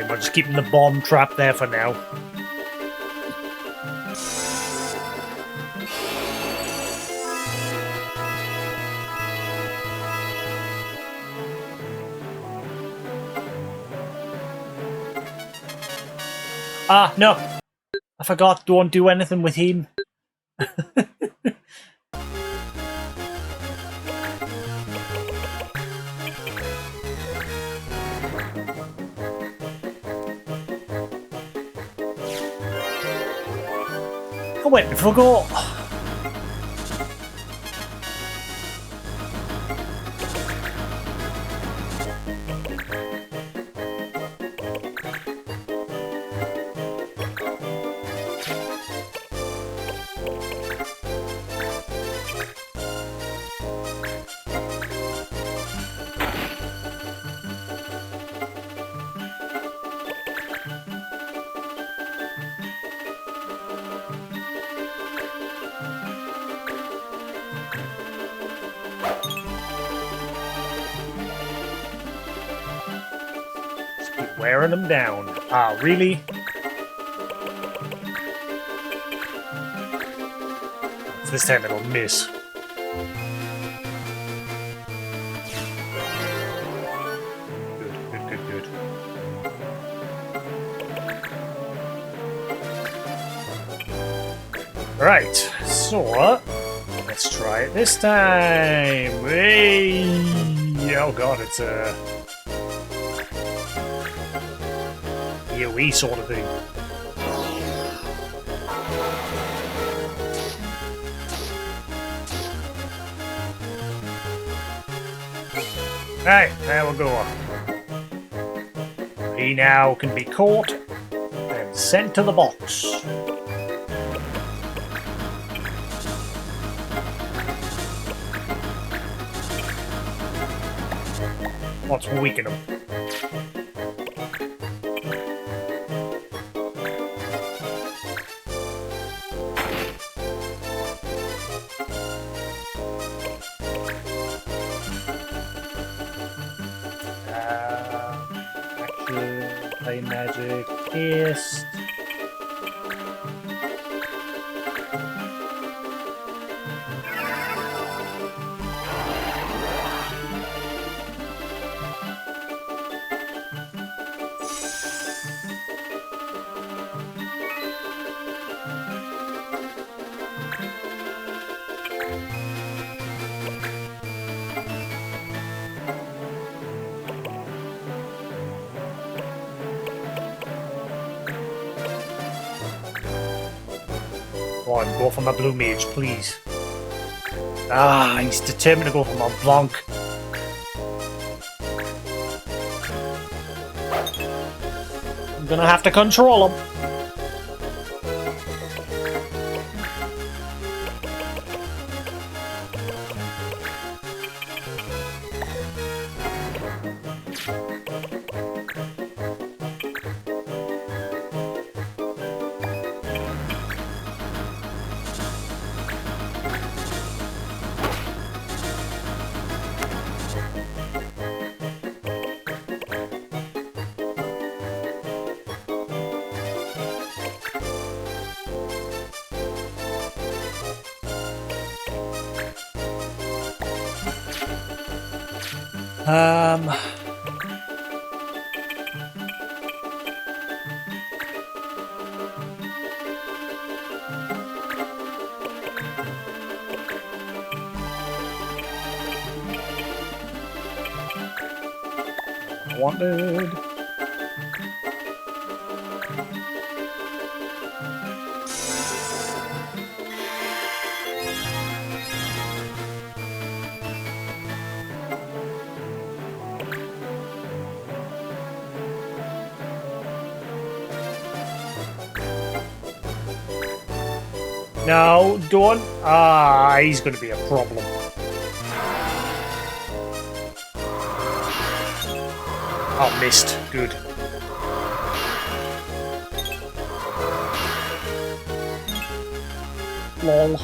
A: We're just keeping the bomb trap there for now. Ah, no. I forgot, don't do anything with him. I went and forgot. Wearing them down. Ah, really? This time it'll miss. Good. Right, so let's try it this time. Hey! Oh god, it's a AoE sort of thing. Right, there we go. He now can be caught and sent to the box. Let's weaken him. Play magic, haste. Go on, go for my blue mage, please. Ah, he's determined to go for my Blanc. I'm gonna have to control him. Wanted. No, don't. Ah, he's going to be a problem. Oh, missed. Good. Lol.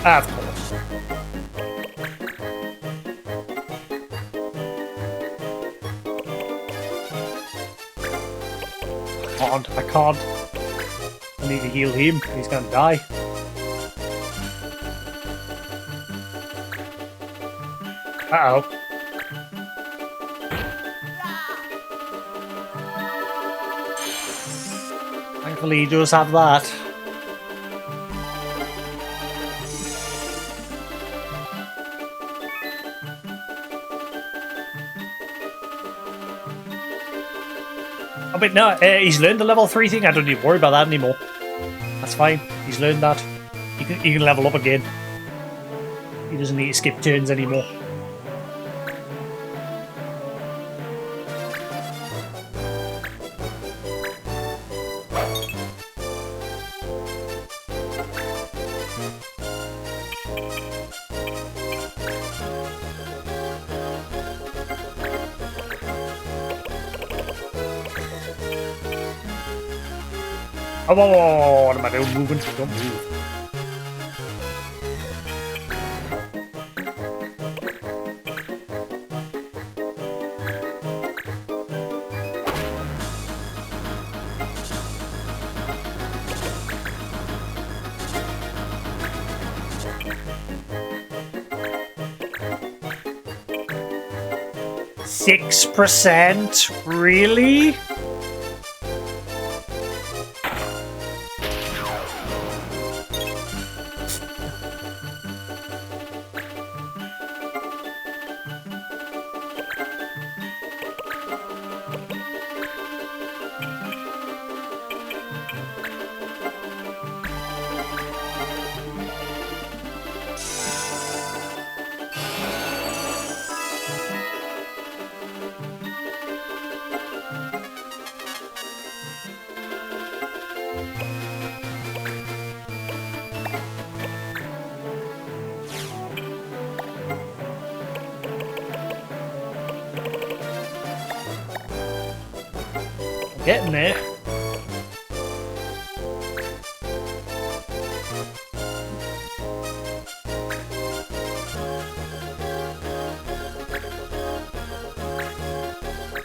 A: Of course. I can't. I need to heal him. He's gonna die. Uh-oh. Hang Thankfully, he does have that. Oh, but no, he's learned the level 3 thing. I don't need to worry about that anymore. That's fine. He's learned that. He can level up again. He doesn't need to skip turns anymore. Oh, what am I doing? Moving? Don't move. %? Really? Getting there.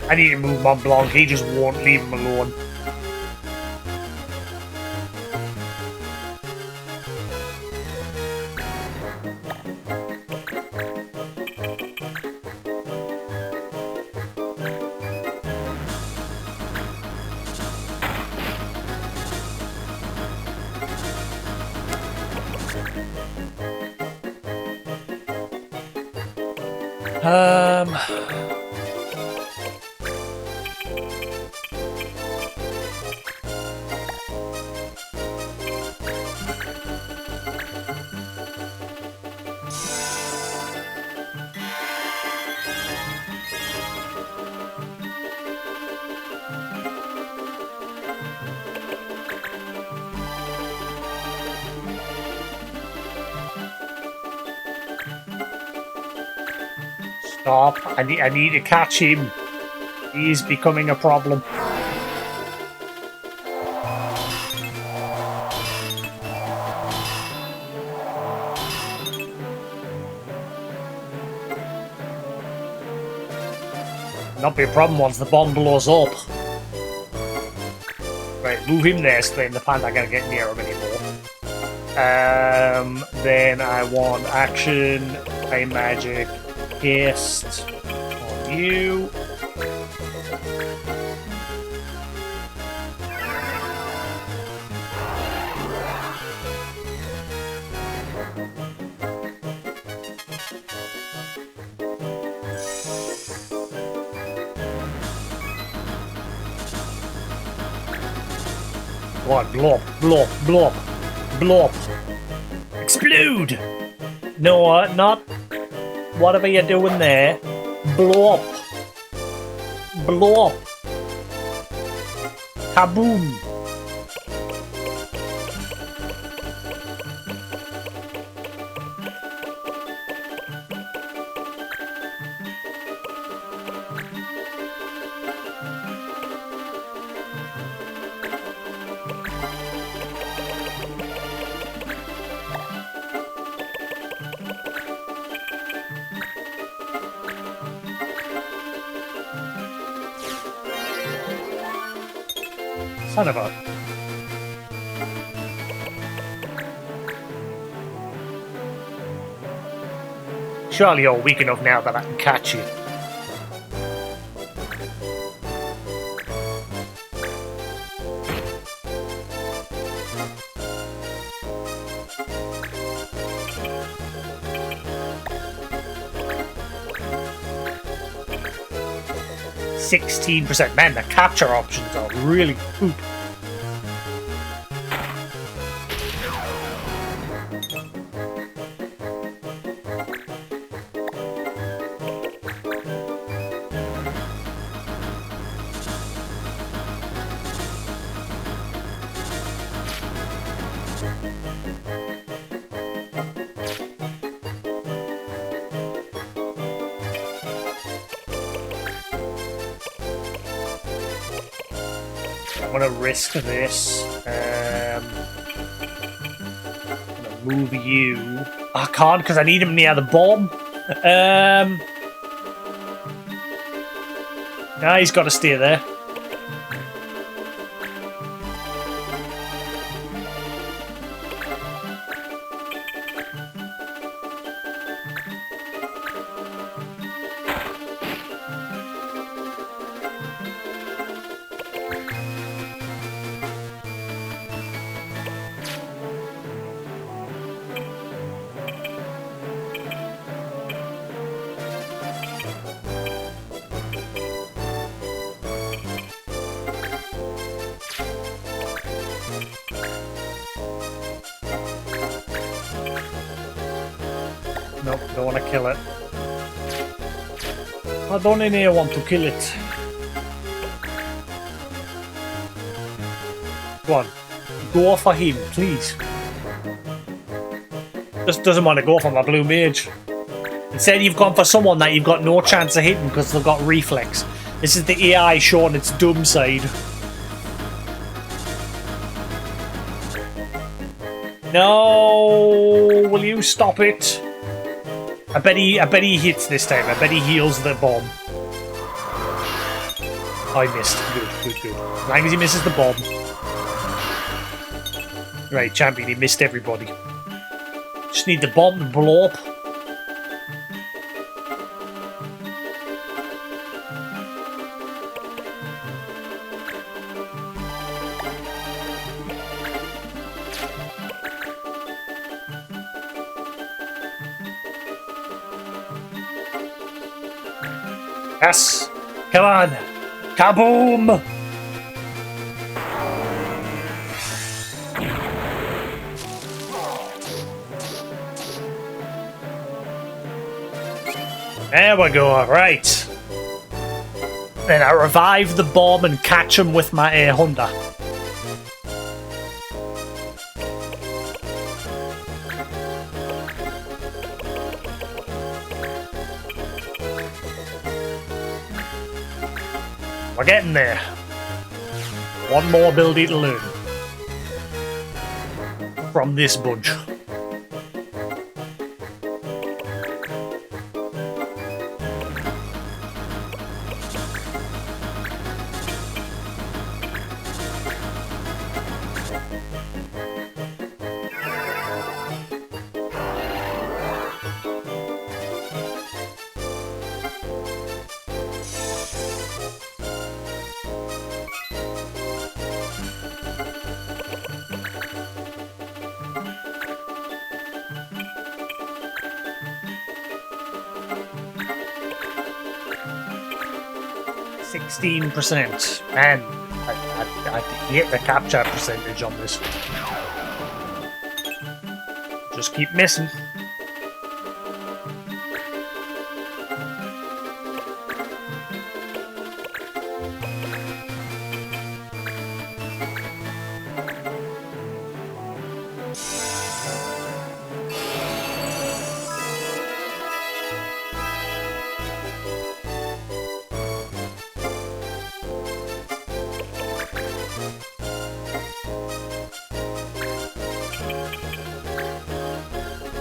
A: I need to move Mont Blanc, he just won't leave him alone. Stop. I need to catch him. He's becoming a problem. Not be a problem once the bomb blows up. Right, move him there so then the panda can't get near him anymore. Then I want action, play magic, haste on you. What? Blop, blop, blop, blop. Explode! No, not whatever you're doing there. Blop. Blop. Kaboom. Son of a... Surely you're weak enough now that I can catch you. 16%. Man, the capture options are really poop. I'm gonna risk this. I'm gonna move you. I can't because I need him near the bomb. Nah, he's got to stay there. Nope, don't want to kill it. I don't even want to kill it. Go on. Go for him, please. Just doesn't want to go for my blue mage. Instead, you've gone for someone that you've got no chance of hitting because they've got reflex. This is the AI showing its dumb side. No! Will you stop it? I bet he hits this time. I bet he heals the bomb. I missed. Good. As long as he misses the bomb. Right, champion, he missed everybody. Just need the bomb to blow up. Yes! Come on! Kaboom! There we go, right. Then I revive the bomb and catch him with my Honda. We're getting there. One more ability to learn. From this bunch. %. Man, I hate the capture percentage on this. Just keep missing.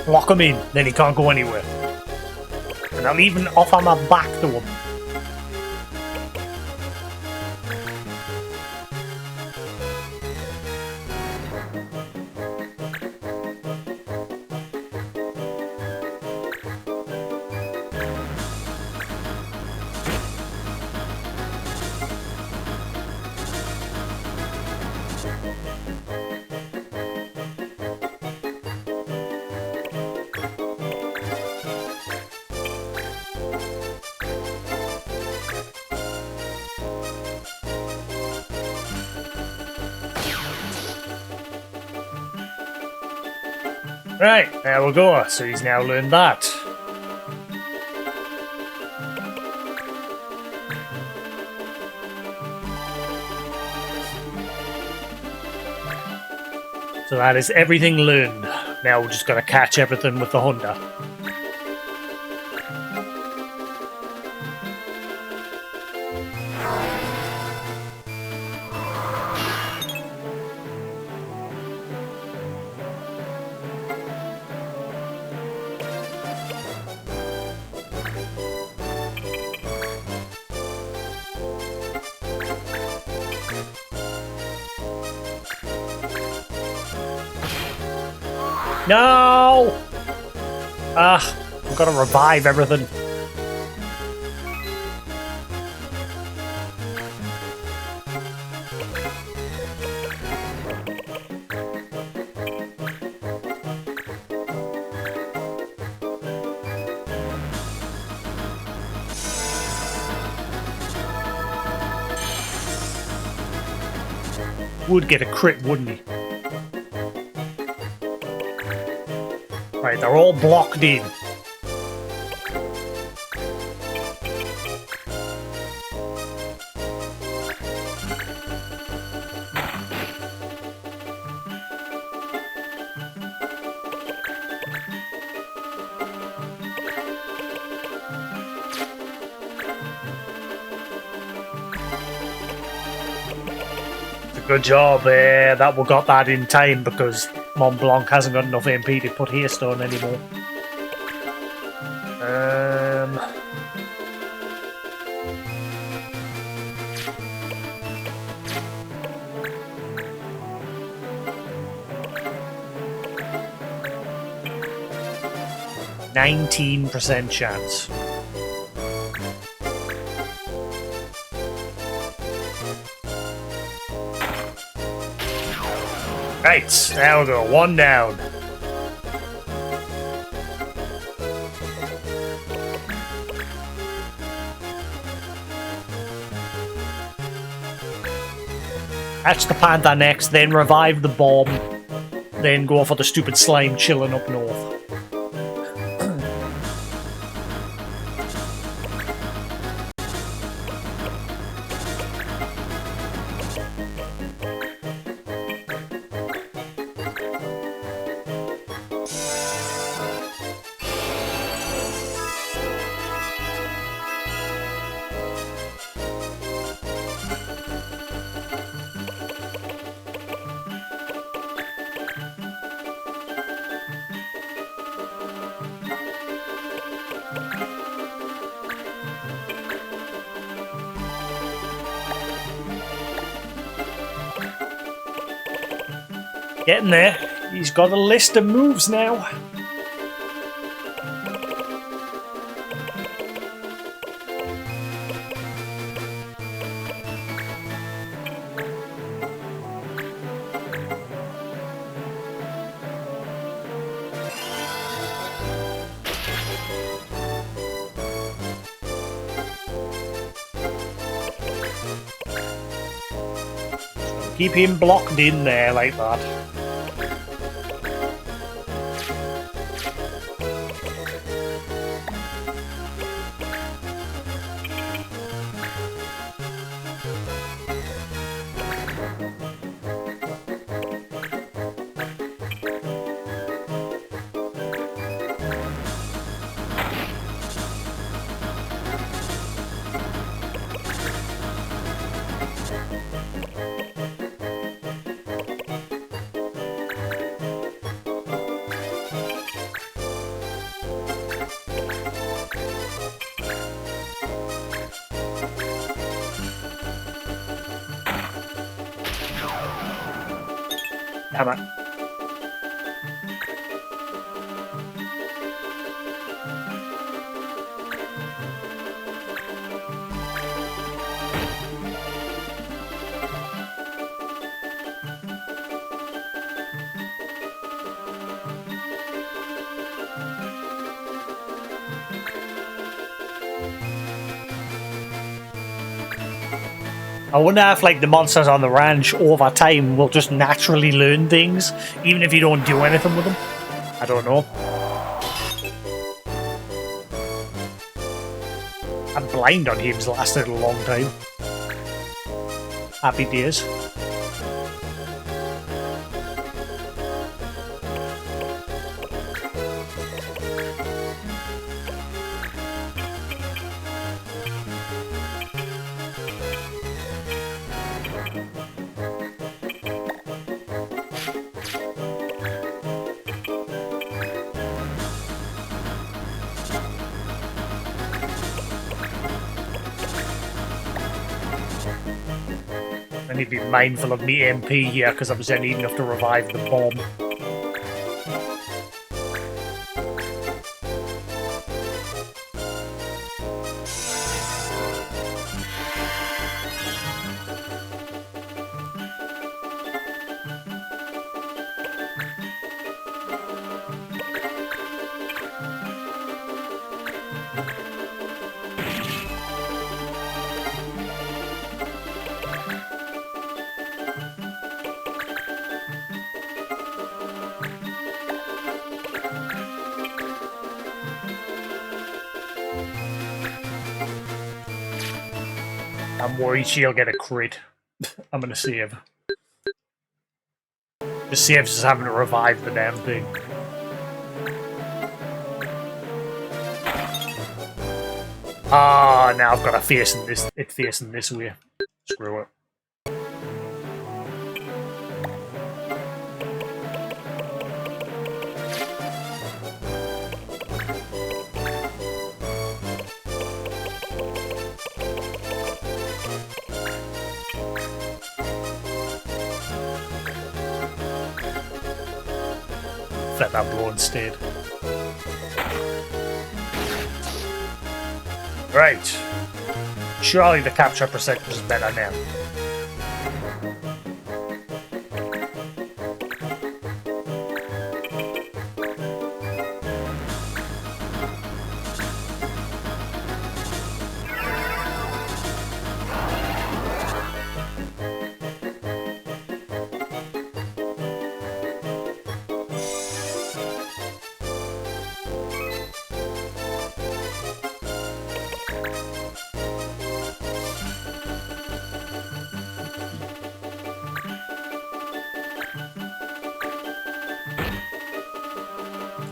A: Lock him in, then he can't go anywhere. And I'll even offer my back to him. Right, there we go. So he's now learned that. So that is everything learned. Now we're just going to catch everything with the Honda. No! I've got to revive everything. Would get a crit, wouldn't he? Right, they're all blocked in. Good job that we got that in time because Mont Blanc hasn't got enough MP to put Hailstone anymore. 19% chance. Right, now we go. One down. Catch the panther next, then revive the bomb, then go for the stupid slime chilling up north. Getting there. He's got a list of moves now. Keep him blocked in there like that. Damn it. I wonder if, like, the monsters on the ranch over time will just naturally learn things, even if you don't do anything with them. I don't know. I'm blind on him's lasted a long time. Happy days. I need to be mindful of me MP here because I'm saying enough to revive the bomb. I'm worried she'll get a crit. I'm gonna save. Just saves us having to revive the damn thing. Ah, now I've got to facing this. It facing this way. Screw it. Let that blow instead. Right. Surely the capture percentage is better now.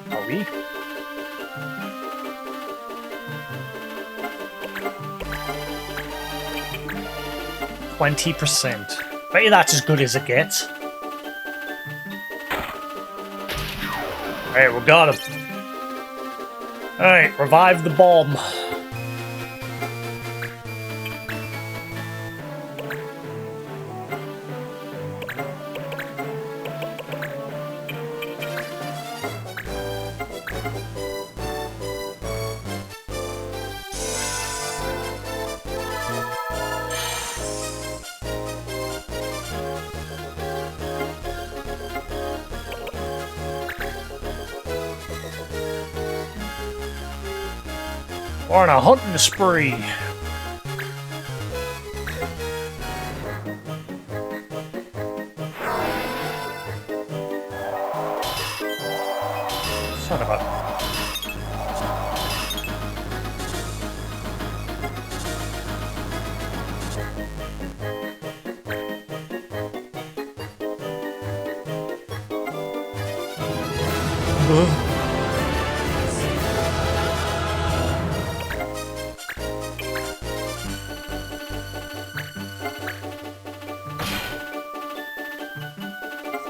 A: Are we? %. Bet that's as good as it gets. Alright, we got him. Alright, revive the bomb. We're on a hunting spree. Son of a...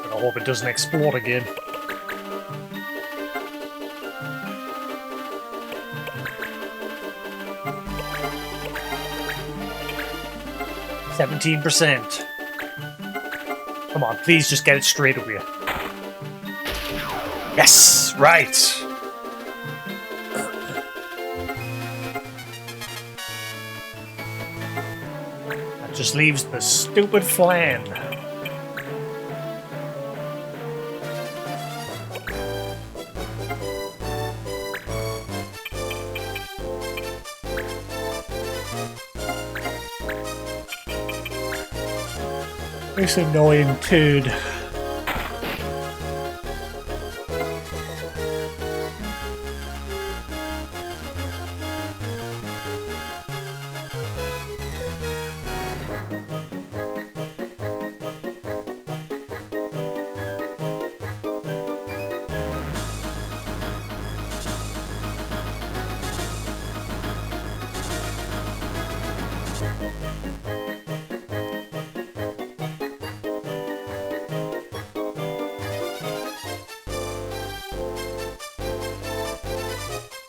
A: I hope it doesn't explode again. %. Come on, please just get it straight over here. Yes! Right! That just leaves the stupid flan. This annoying dude.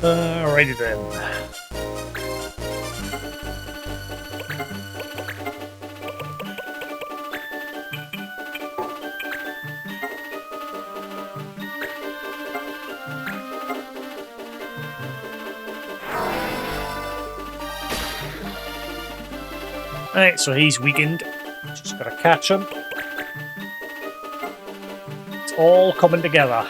A: Alrighty then. Alright, so he's weakened. Just gotta catch him. It's all coming together.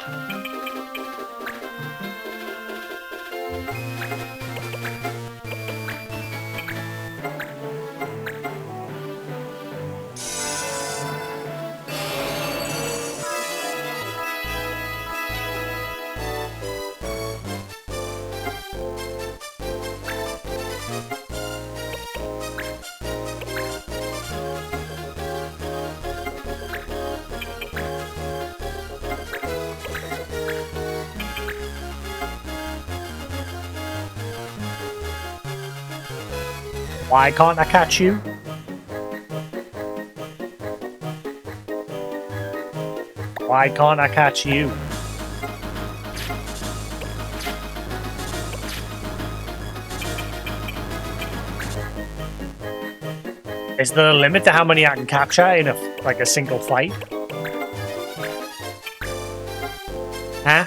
A: Why can't I catch you? Why can't I catch you? Is there a limit to how many I can capture in a single fight? Huh?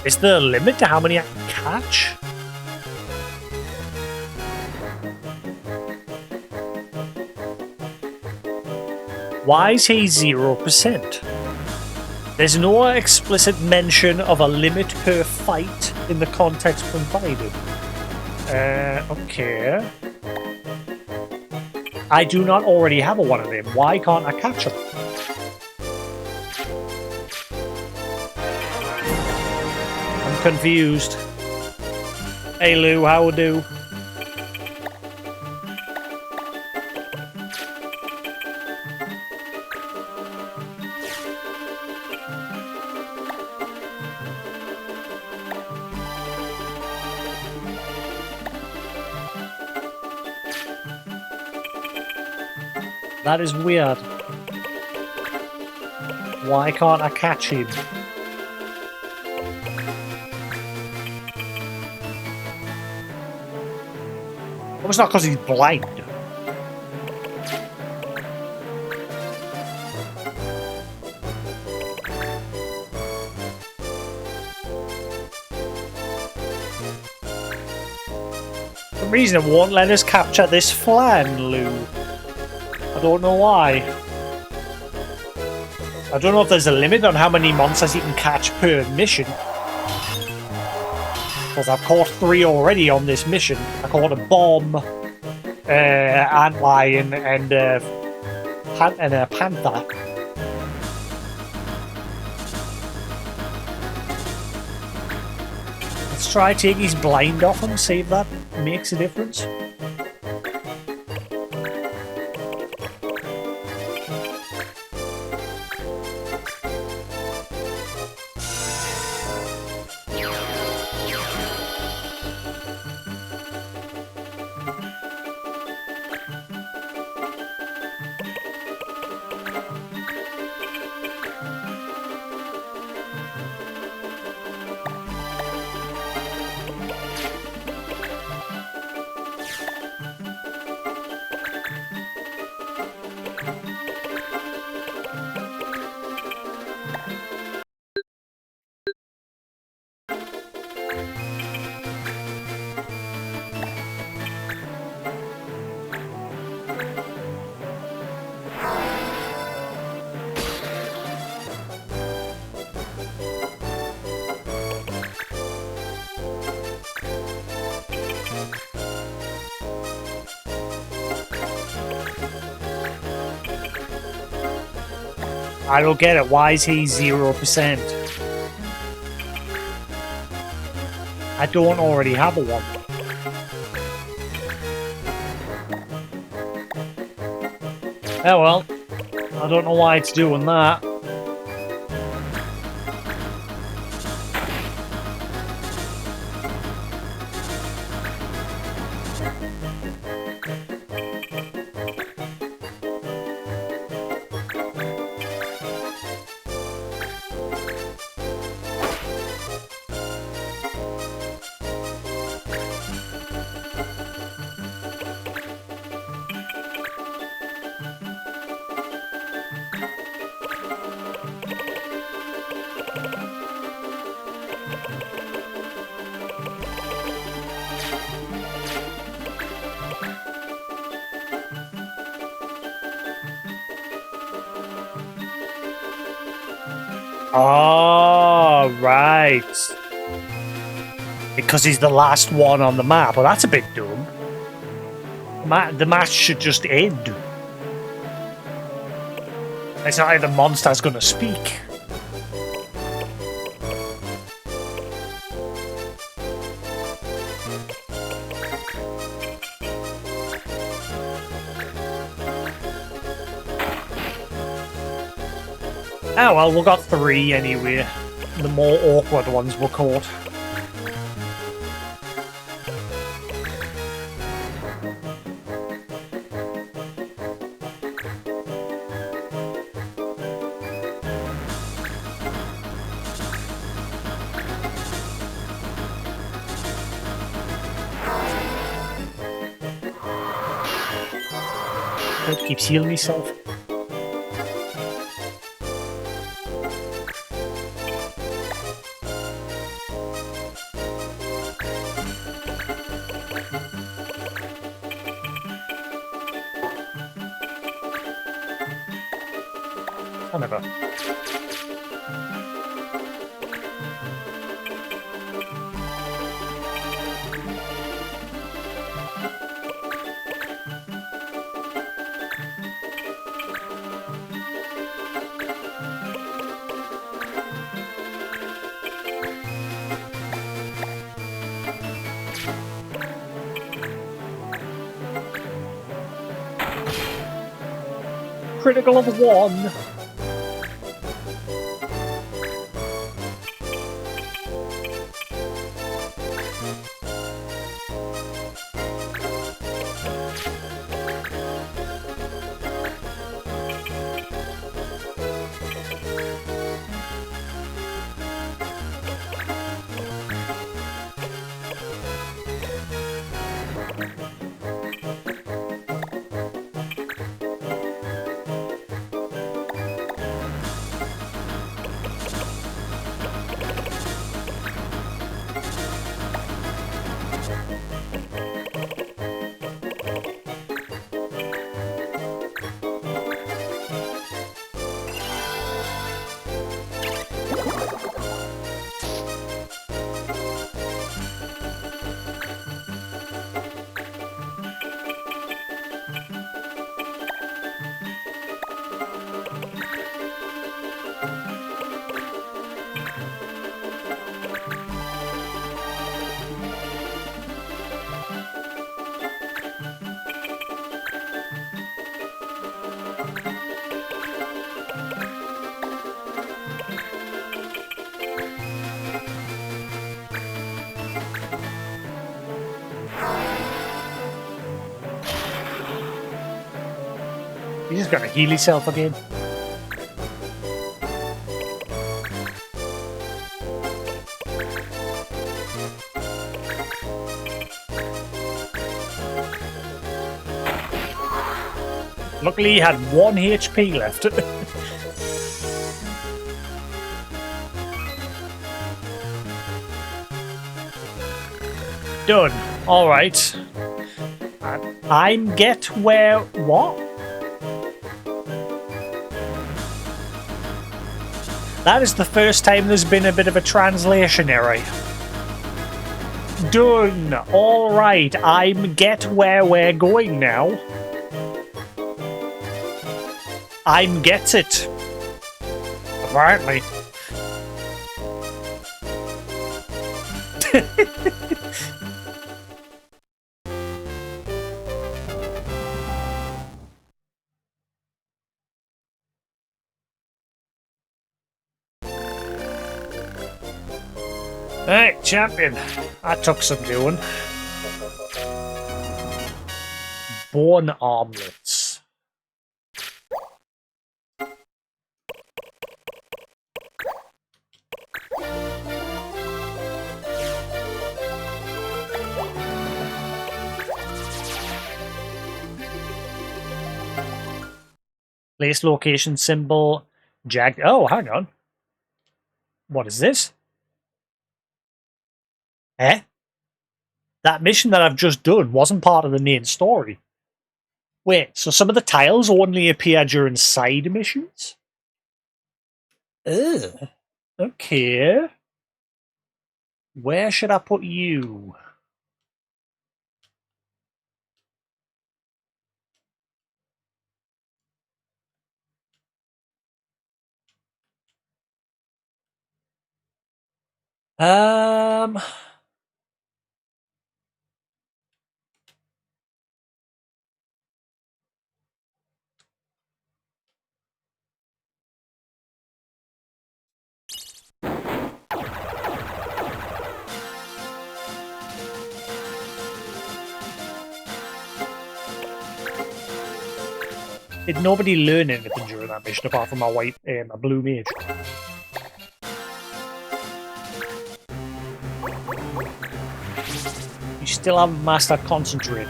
A: Is there a limit to how many I can catch? Why is he 0%? There's no explicit mention of a limit per fight in the context provided. Okay. I do not already have a one of them. Why can't I catch him? I'm confused. Hey Lou, how do? That is weird. Why can't I catch him? Oh, it's not because he's blind. For some reason it won't let us capture this flan, Lou. I don't know why. I don't know if there's a limit on how many monsters you can catch per mission. Because I've caught 3 already on this mission. I caught a bomb, antlion, and a panther. Let's try taking his blind off him, see if that makes a difference. I don't get it. Why is he 0%? I don't already have a one. Oh well. I don't know why it's doing that. Oh, right. Because he's the last one on the map. Well, that's a bit dumb. The match should just end. It's not like the monster's going to speak. Oh well, we got 3 anyway. The more awkward ones were caught. It keeps healing myself. Son of a... Critical of 1. He's just gonna heal himself again. Luckily he had 1 HP left. Done. Alright. I'm get where... What? That is the first time there's been a bit of a translation error. Done. Alright, I'm get where we're going now. I'm get it. Apparently. Hey, champion. That took some doing. Bone armlets. Place location symbol. Oh, hang on. What is this? Eh? That mission that I've just done wasn't part of the main story. Wait, so some of the tiles only appear during side missions? Ugh. Okay. Where should I put you? Um... Did nobody learn anything during that mission apart from my blue mage? You still haven't mastered concentrate.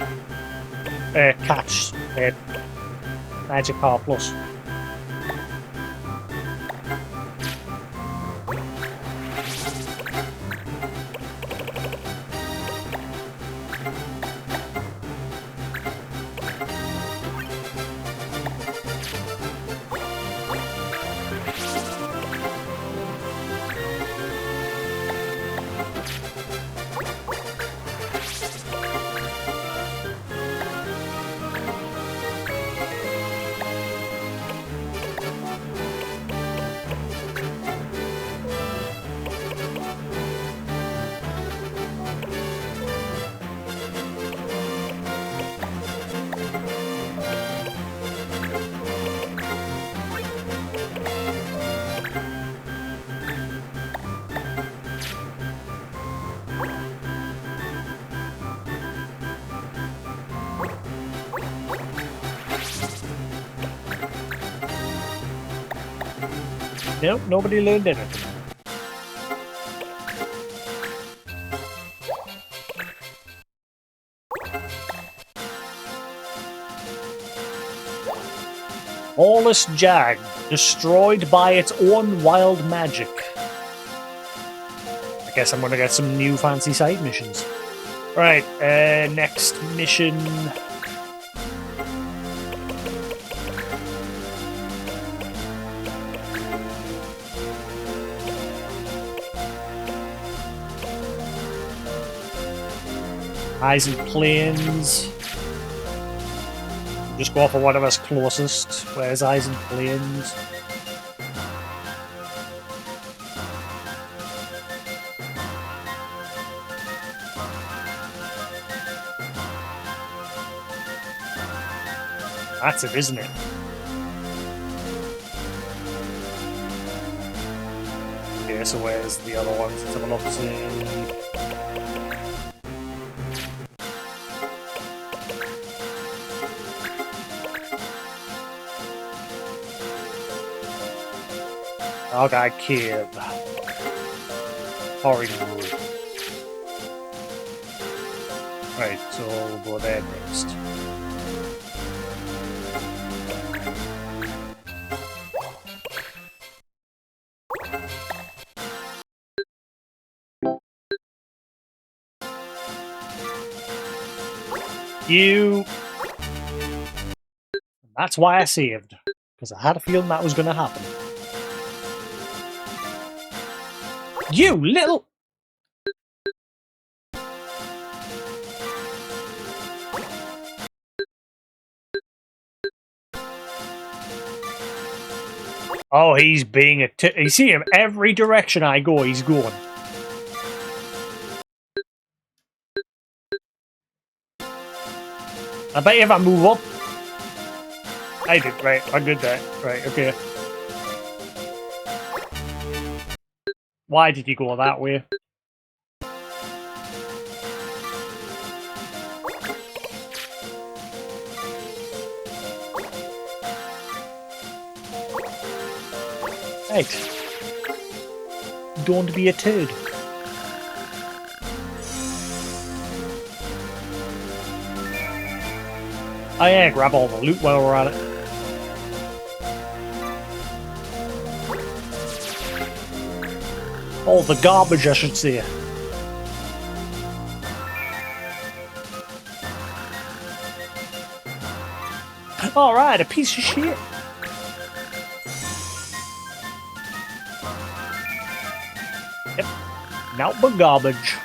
A: Catch. Magic power plus. Nope, nobody learned anything. Lawless Jag, destroyed by its own wild magic. I guess I'm gonna get some new fancy side missions. Right, next mission. Eyes and Plains. Just go for whatever's closest. Where's Eyes and Plains? That's it, isn't it? Okay, so where's the other ones? Let's have a look. See. Okay, Kid. Horrid. Right, so we'll go there next. That's why I saved, because I had a feeling that was going to happen. You little... Oh, he's being you see him every direction I go, he's going. I bet you if I move up. I did, right. I did that. Right, okay. Why did you go that way? Right. Don't be a turd. Oh yeah, grab all the loot while we're at it. All the garbage, I should say. Alright, a piece of shit. Yep. Now but garbage.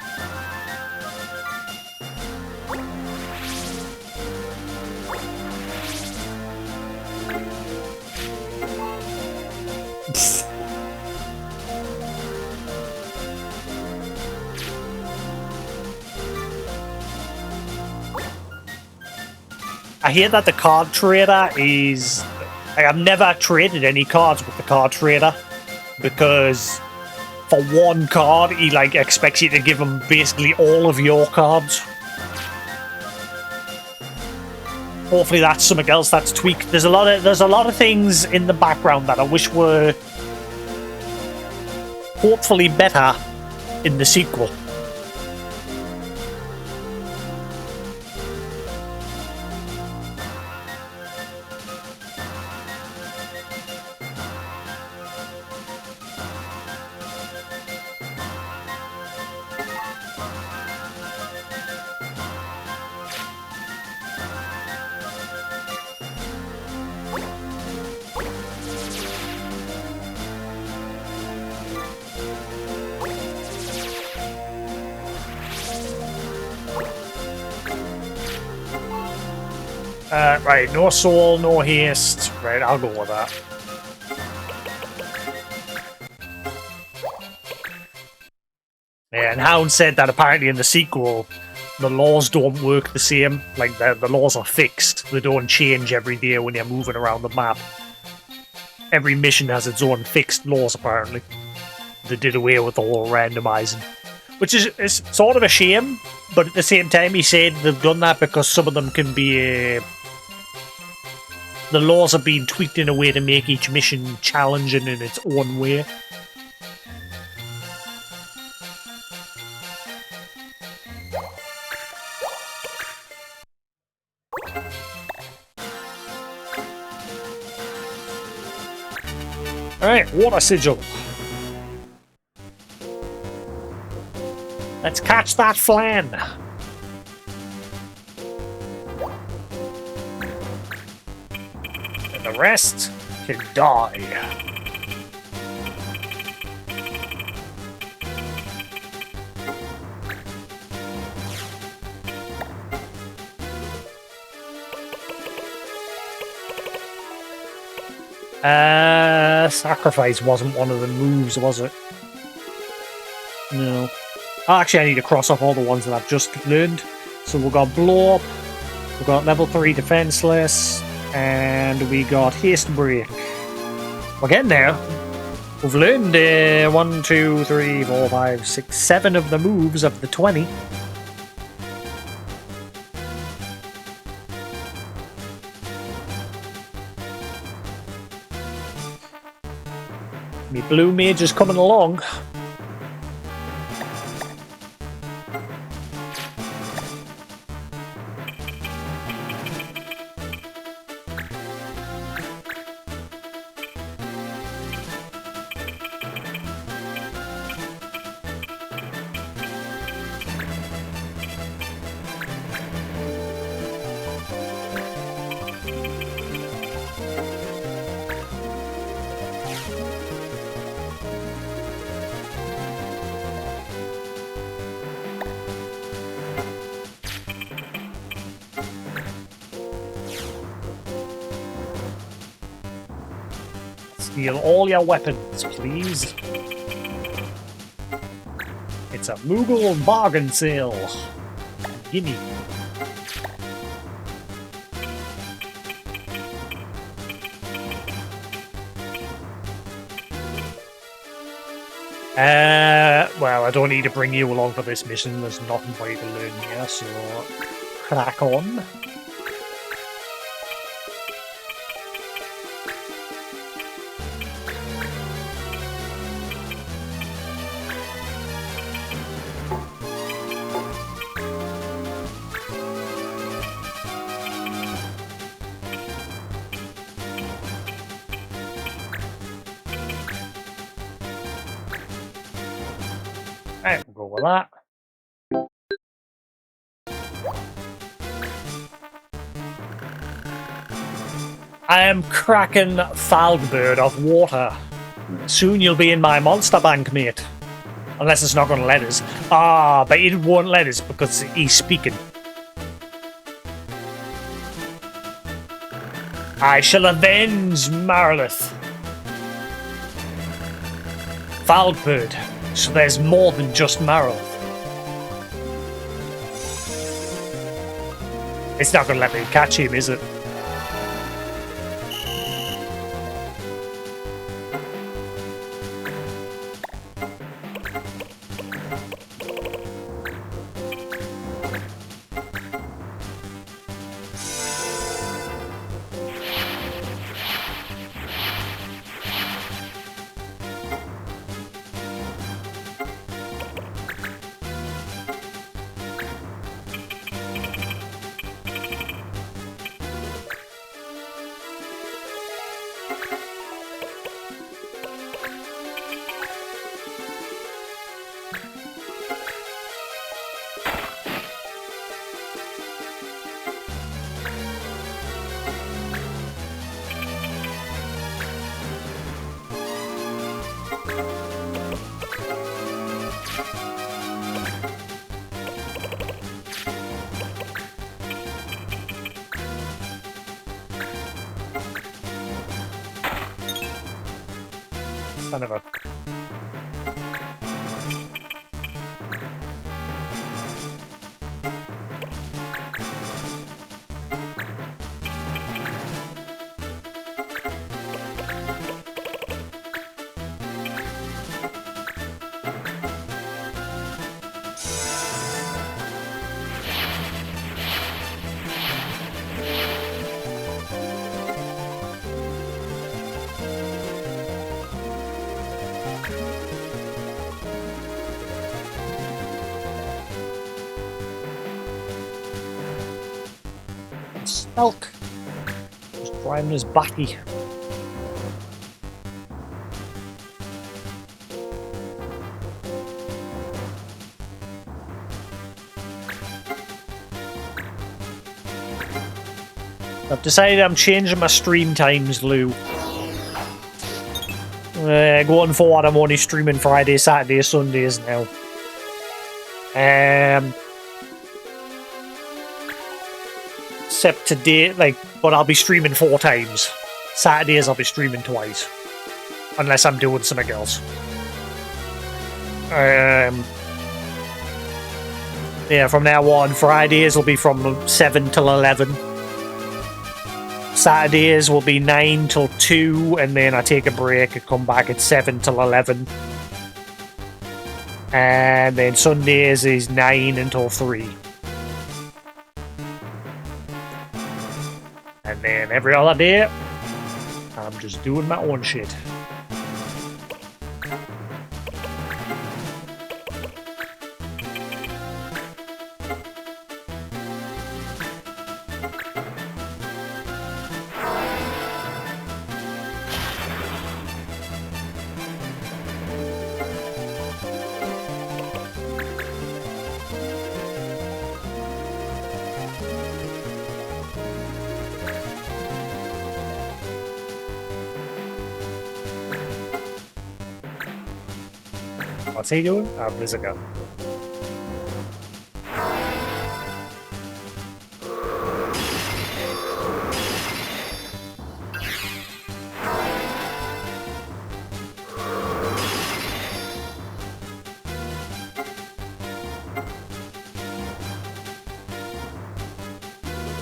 A: I hear that the card trader is... Like, I've never traded any cards with the card trader because for one card he like expects you to give him basically all of your cards. Hopefully that's something else that's tweaked. There's a lot of things in the background that I wish were hopefully better in the sequel. Right, no soul, no haste. Right, I'll go with that. Yeah, and Hound said that apparently in the sequel, the laws don't work the same. Like, the laws are fixed. They don't change every day when you're moving around the map. Every mission has its own fixed laws, apparently. They did away with the whole randomizing. Which is sort of a shame, but at the same time he said they've done that because some of them can be... the laws have been tweaked in a way to make each mission challenging in its own way. Alright, water sigil. Let's catch that flan. And the rest can die. Sacrifice wasn't one of the moves, was it? No. Oh, actually, I need to cross off all the ones that I've just learned. So we've got Blow Up, we've got Level 3 Defenseless, and we got Haste Break. We're getting there. We've learned 1, 2, 3, 4, 5, 6, 7 of the moves of the 20. Me blue mage is coming along. Steal all your weapons, please. It's a Moogle bargain sale. Gimme. Well, I don't need to bring you along for this mission. There's nothing for you to learn here, so crack on. Right, we'll go with that. I am cracking Falgbird off water. Soon you'll be in my monster bank, mate. Unless it's not going to let us. Ah, but it won't let us because he's speaking. I shall avenge Marilith. Falgbird. So there's more than just Marilith. It's not going to let me catch him, is it? Son of a... Elk. Just driving his backy. I've decided I'm changing my stream times, Lou. Going forward, I'm only streaming Friday, Saturday, Sundays now. Except today, but I'll be streaming 4 times. Saturdays I'll be streaming twice. Unless I'm doing something else. Yeah, from now on, Fridays will be from 7 till 11. Saturdays will be 9 till 2, and then I take a break and come back at 7 till 11. And then Sundays is 9 until 3. And then every other day, I'm just doing my own shit. What's he doing? Oh, there's a gun.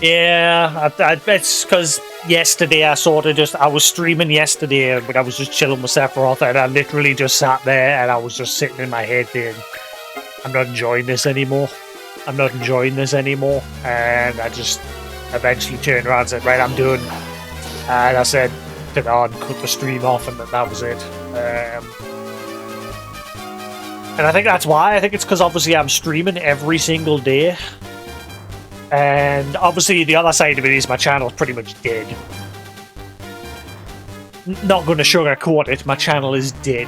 A: Yeah, it's because yesterday I sort of I was streaming yesterday, but I was just chilling with Sephiroth, and I literally just sat there and I was just sitting in my head saying, I'm not enjoying this anymore. I'm not enjoying this anymore. And I just eventually turned around and said, right, I'm done. And I said, cut the stream off, and that was it. And I think that's why. I think it's because obviously I'm streaming every single day. And obviously the other side of it is my channel's pretty much dead. Not going to sugarcoat it, my channel is dead.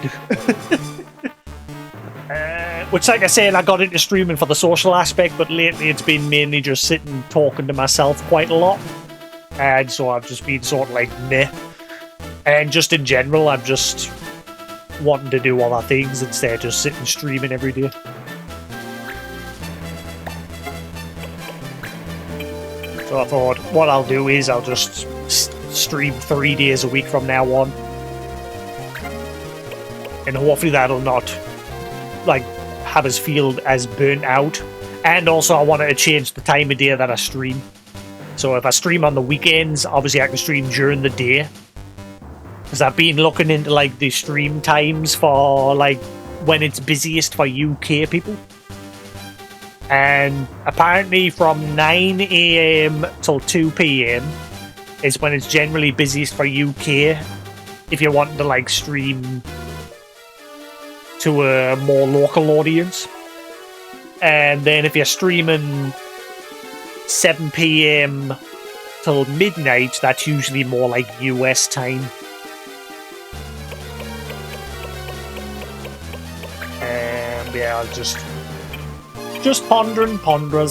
A: Which, like I said, I got into streaming for the social aspect, but lately it's been mainly just sitting talking to myself quite a lot. And so I've just been sort of like, meh. And just in general, I'm just wanting to do other things instead of just sitting streaming every day. So I thought, what I'll do is I'll just stream 3 days a week from now on. And hopefully that'll not, like, have us feel as burnt out. And also I wanted to change the time of day that I stream. So if I stream on the weekends, obviously I can stream during the day. Because I've been looking into, like, the stream times for, like, when it's busiest for UK people. And apparently from 9 AM till 2 PM is when it's generally busiest for UK if you're wanting to, like, stream to a more local audience. And then if you're streaming 7 PM till midnight, that's usually more like US time. And yeah, I'll just pondering. Pondery.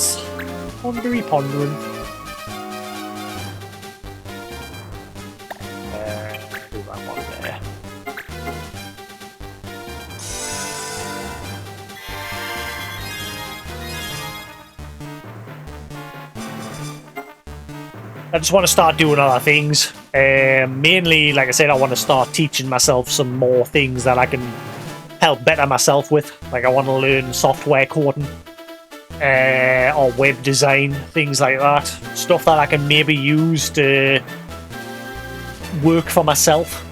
A: Do that one there. I just want to start doing other things. Mainly, like I said, I want to start teaching myself some more things that I can help better myself with. Like I want to learn software coding. Or web design, things like that. Stuff that I can maybe use to work for myself.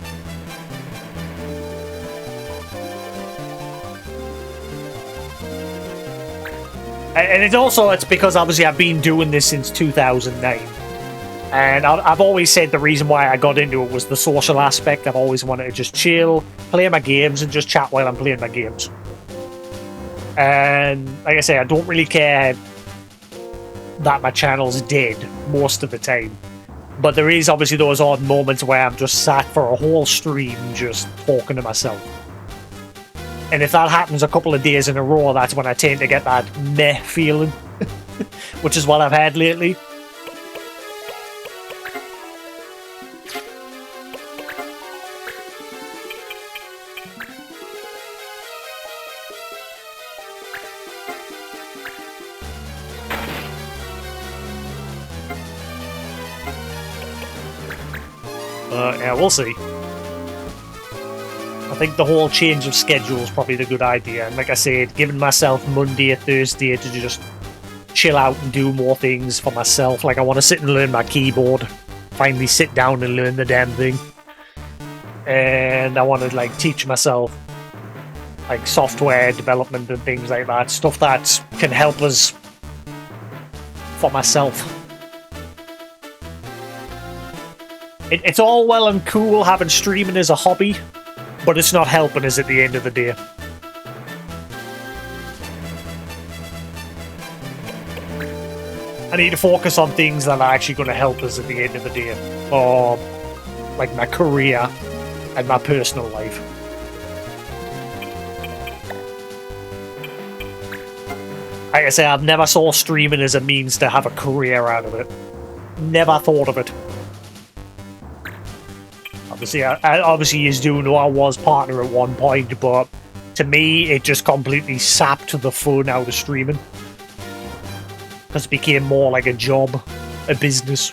A: And it's because obviously I've been doing this since 2009. And I've always said the reason why I got into it was the social aspect. I've always wanted to just chill, play my games, and just chat while I'm playing my games. And like I say, I don't really care that my channel's dead most of the time. But there is obviously those odd moments where I'm just sat for a whole stream just talking to myself. And if that happens a couple of days in a row, that's when I tend to get that meh feeling. Which is what I've had lately. Yeah, we'll see. I think the whole change of schedule is probably the good idea. And like I said, giving myself Monday or Thursday to just chill out and do more things for myself. Like I want to sit and learn my keyboard. Finally sit down and learn the damn thing. And I want to like teach myself like software development and things like that. Stuff that can help us for myself. It's all well and cool having streaming as a hobby, but it's not helping us at the end of the day. I need to focus on things that are actually going to help us at the end of the day. Or, like, my career and my personal life. Like I say, I've never saw streaming as a means to have a career out of it. Never thought of it. Obviously, you do know I was partner at one point, but to me, it just completely sapped the fun out of streaming. Because it became more like a job, a business.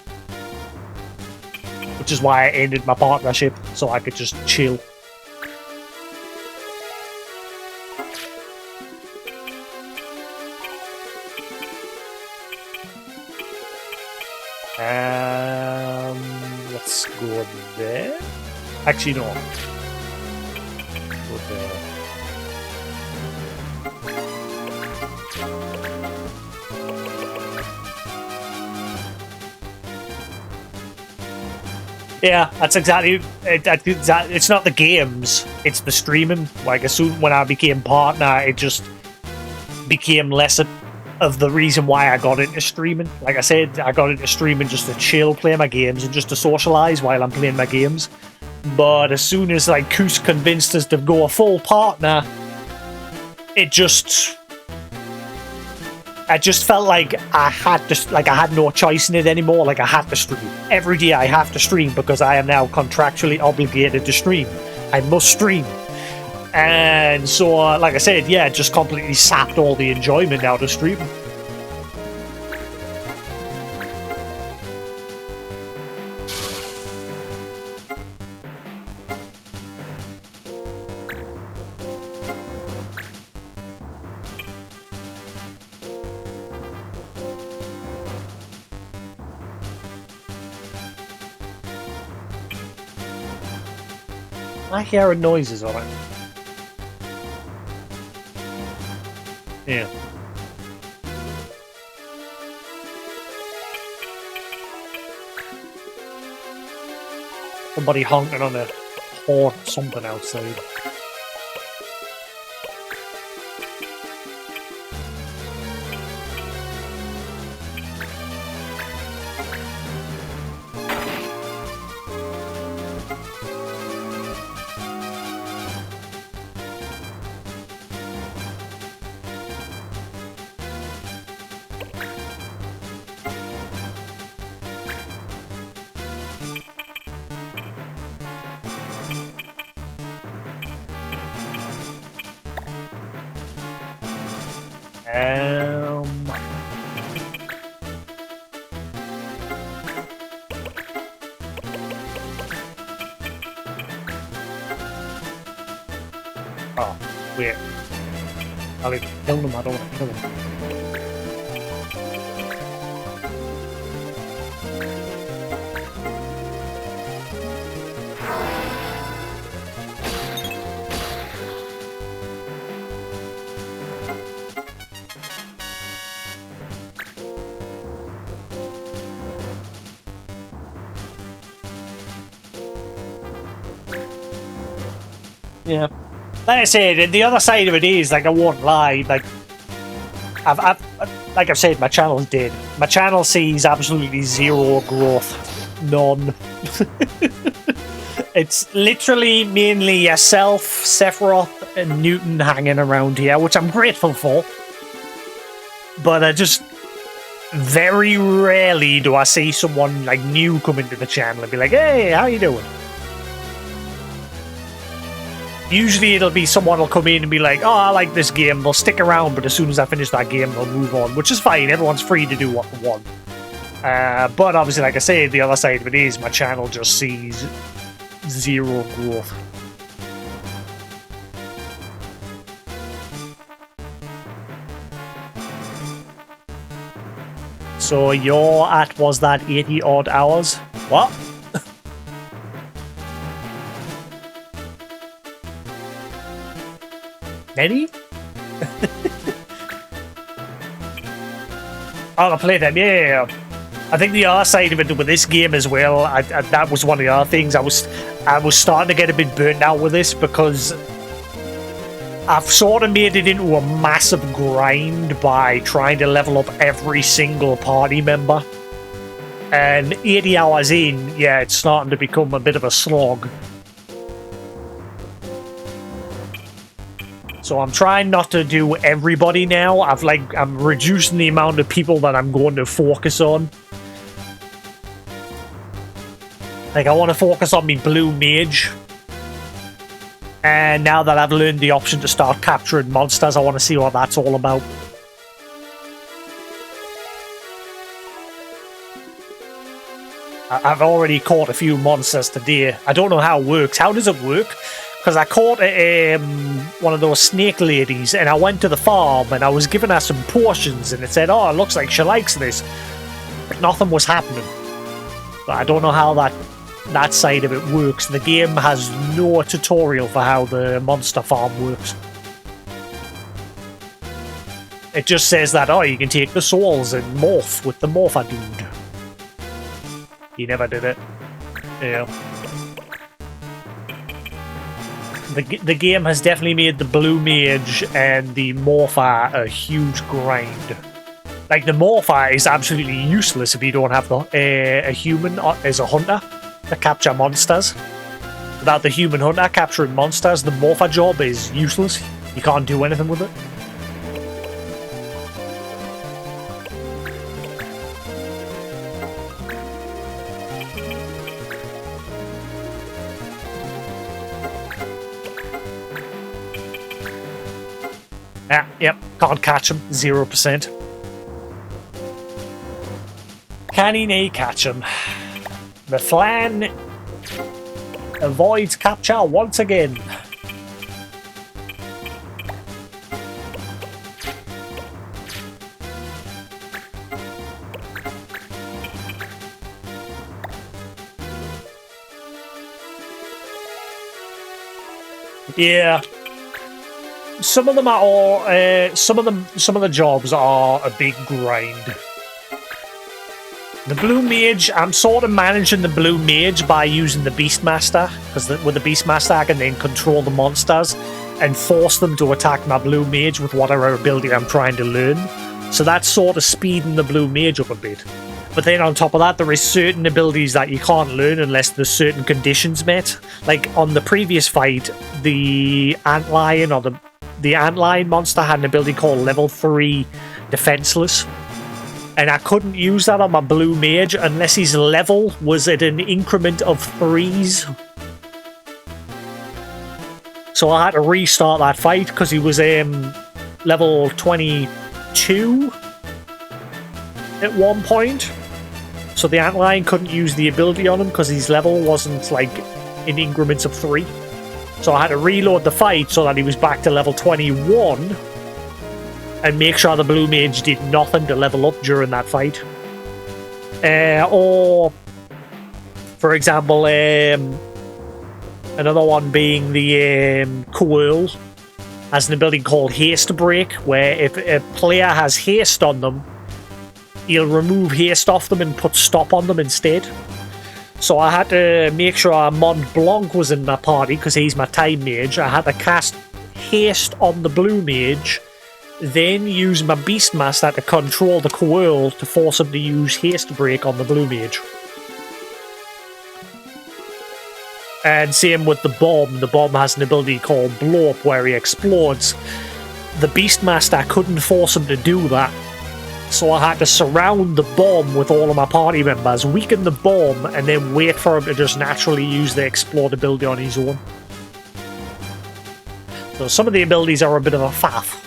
A: Which is why I ended my partnership, so I could just chill. go there. Actually, no. Go there. Yeah, that's exactly. It's not the games; it's the streaming. Like as soon when I became partner, it just became less of the reason why I got into streaming. Like I said, I got into streaming just to chill, play my games, and just to socialize while I'm playing my games. But as soon as like Koos convinced us to go a full partner, it just. I just felt like I had no choice in it anymore. Like I had to stream every day. I have to stream because I am now contractually obligated to stream. I must stream, and so like I said, yeah, it just completely sapped all the enjoyment out of streaming. I hear noises on it. Yeah. Somebody honking on a horn, something outside. Oh, weird. I'll kill them, I don't want to kill them. Yeah. Like I said, the other side of it is, like, I won't lie, like, like I've said, my channel's dead. My channel sees absolutely zero growth. None. It's literally mainly yourself, Sephiroth, and Newton hanging around here, which I'm grateful for. But I just... very rarely do I see someone, like, new come into the channel and be like, hey, how you doing? Usually it'll be someone will come in and be like, oh, I like this game, they'll stick around, but as soon as I finish that game, they'll move on, which is fine, everyone's free to do what they want. But obviously, like I say, the other side of it is my channel just sees zero growth. So you're at, was that 80 odd hours? What? Any? I'll play them, yeah. I think the other side of it with this game as well, that was one of the other things. I was starting to get a bit burnt out with this because I've sort of made it into a massive grind by trying to level up every single party member. And 80 hours in, yeah, it's starting to become a bit of a slog. So I'm trying not to do everybody now. I'm reducing the amount of people that I'm going to focus on. Like, I want to focus on me blue mage. And now that I've learned the option to start capturing monsters, I want to see what that's all about. I've already caught a few monsters today. I don't know how it works. How does it work? Because I caught one of those snake ladies, and I went to the farm, and I was giving her some potions, and it said, oh, it looks like she likes this. But nothing was happening. But I don't know how that that side of it works. The game has no tutorial for how the monster farm works. It just says that, oh, you can take the souls and morph with the morpher dude. He never did it. Yeah. The game has definitely made the blue mage and the morpher a huge grind. Like, the morpher is absolutely useless if you don't have a human as a hunter to capture monsters. Without the human hunter capturing monsters, the morpher job is useless. You can't do anything with it. Ah, yep, can't catch him, 0%. Can he nay catch him? The Flan avoids capture once again. Yeah. Some of them are all, some of the jobs are a big grind. The Blue Mage, I'm sort of managing the Blue Mage by using the Beastmaster, because with the Beastmaster I can then control the monsters and force them to attack my Blue Mage with whatever ability I'm trying to learn. So that's sort of speeding the Blue Mage up a bit. But then on top of that, there is certain abilities that you can't learn unless there's certain conditions met. Like on the previous fight, the Antlion or the Antlion monster had an ability called level 3 Defenseless. And I couldn't use that on my Blue Mage unless his level was at an increment of 3s. So I had to restart that fight because he was level 22 at one point. So the Antlion couldn't use the ability on him because his level wasn't like in increments of 3. So I had to reload the fight so that he was back to level 21 and make sure the Blue Mage did nothing to level up during that fight. Or, for example, another one being the Quirl has an ability called Haste Break, where if a player has haste on them, he'll remove haste off them and put stop on them instead. So I had to make sure Mont Blanc was in my party, because he's my time mage. I had to cast haste on the Blue Mage, then use my Beastmaster to control the Quirl to force him to use Haste Break on the Blue Mage. And same with the Bomb. The Bomb has an ability called Blow Up where he explodes. The Beastmaster couldn't force him to do that, so I had to surround the Bomb with all of my party members, weaken the Bomb, and then wait for him to just naturally use the Explode ability on his own. So some of the abilities are a bit of a faff.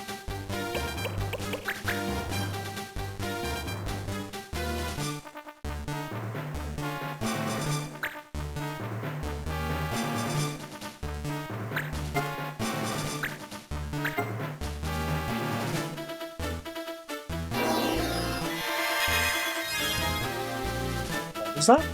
A: What was that?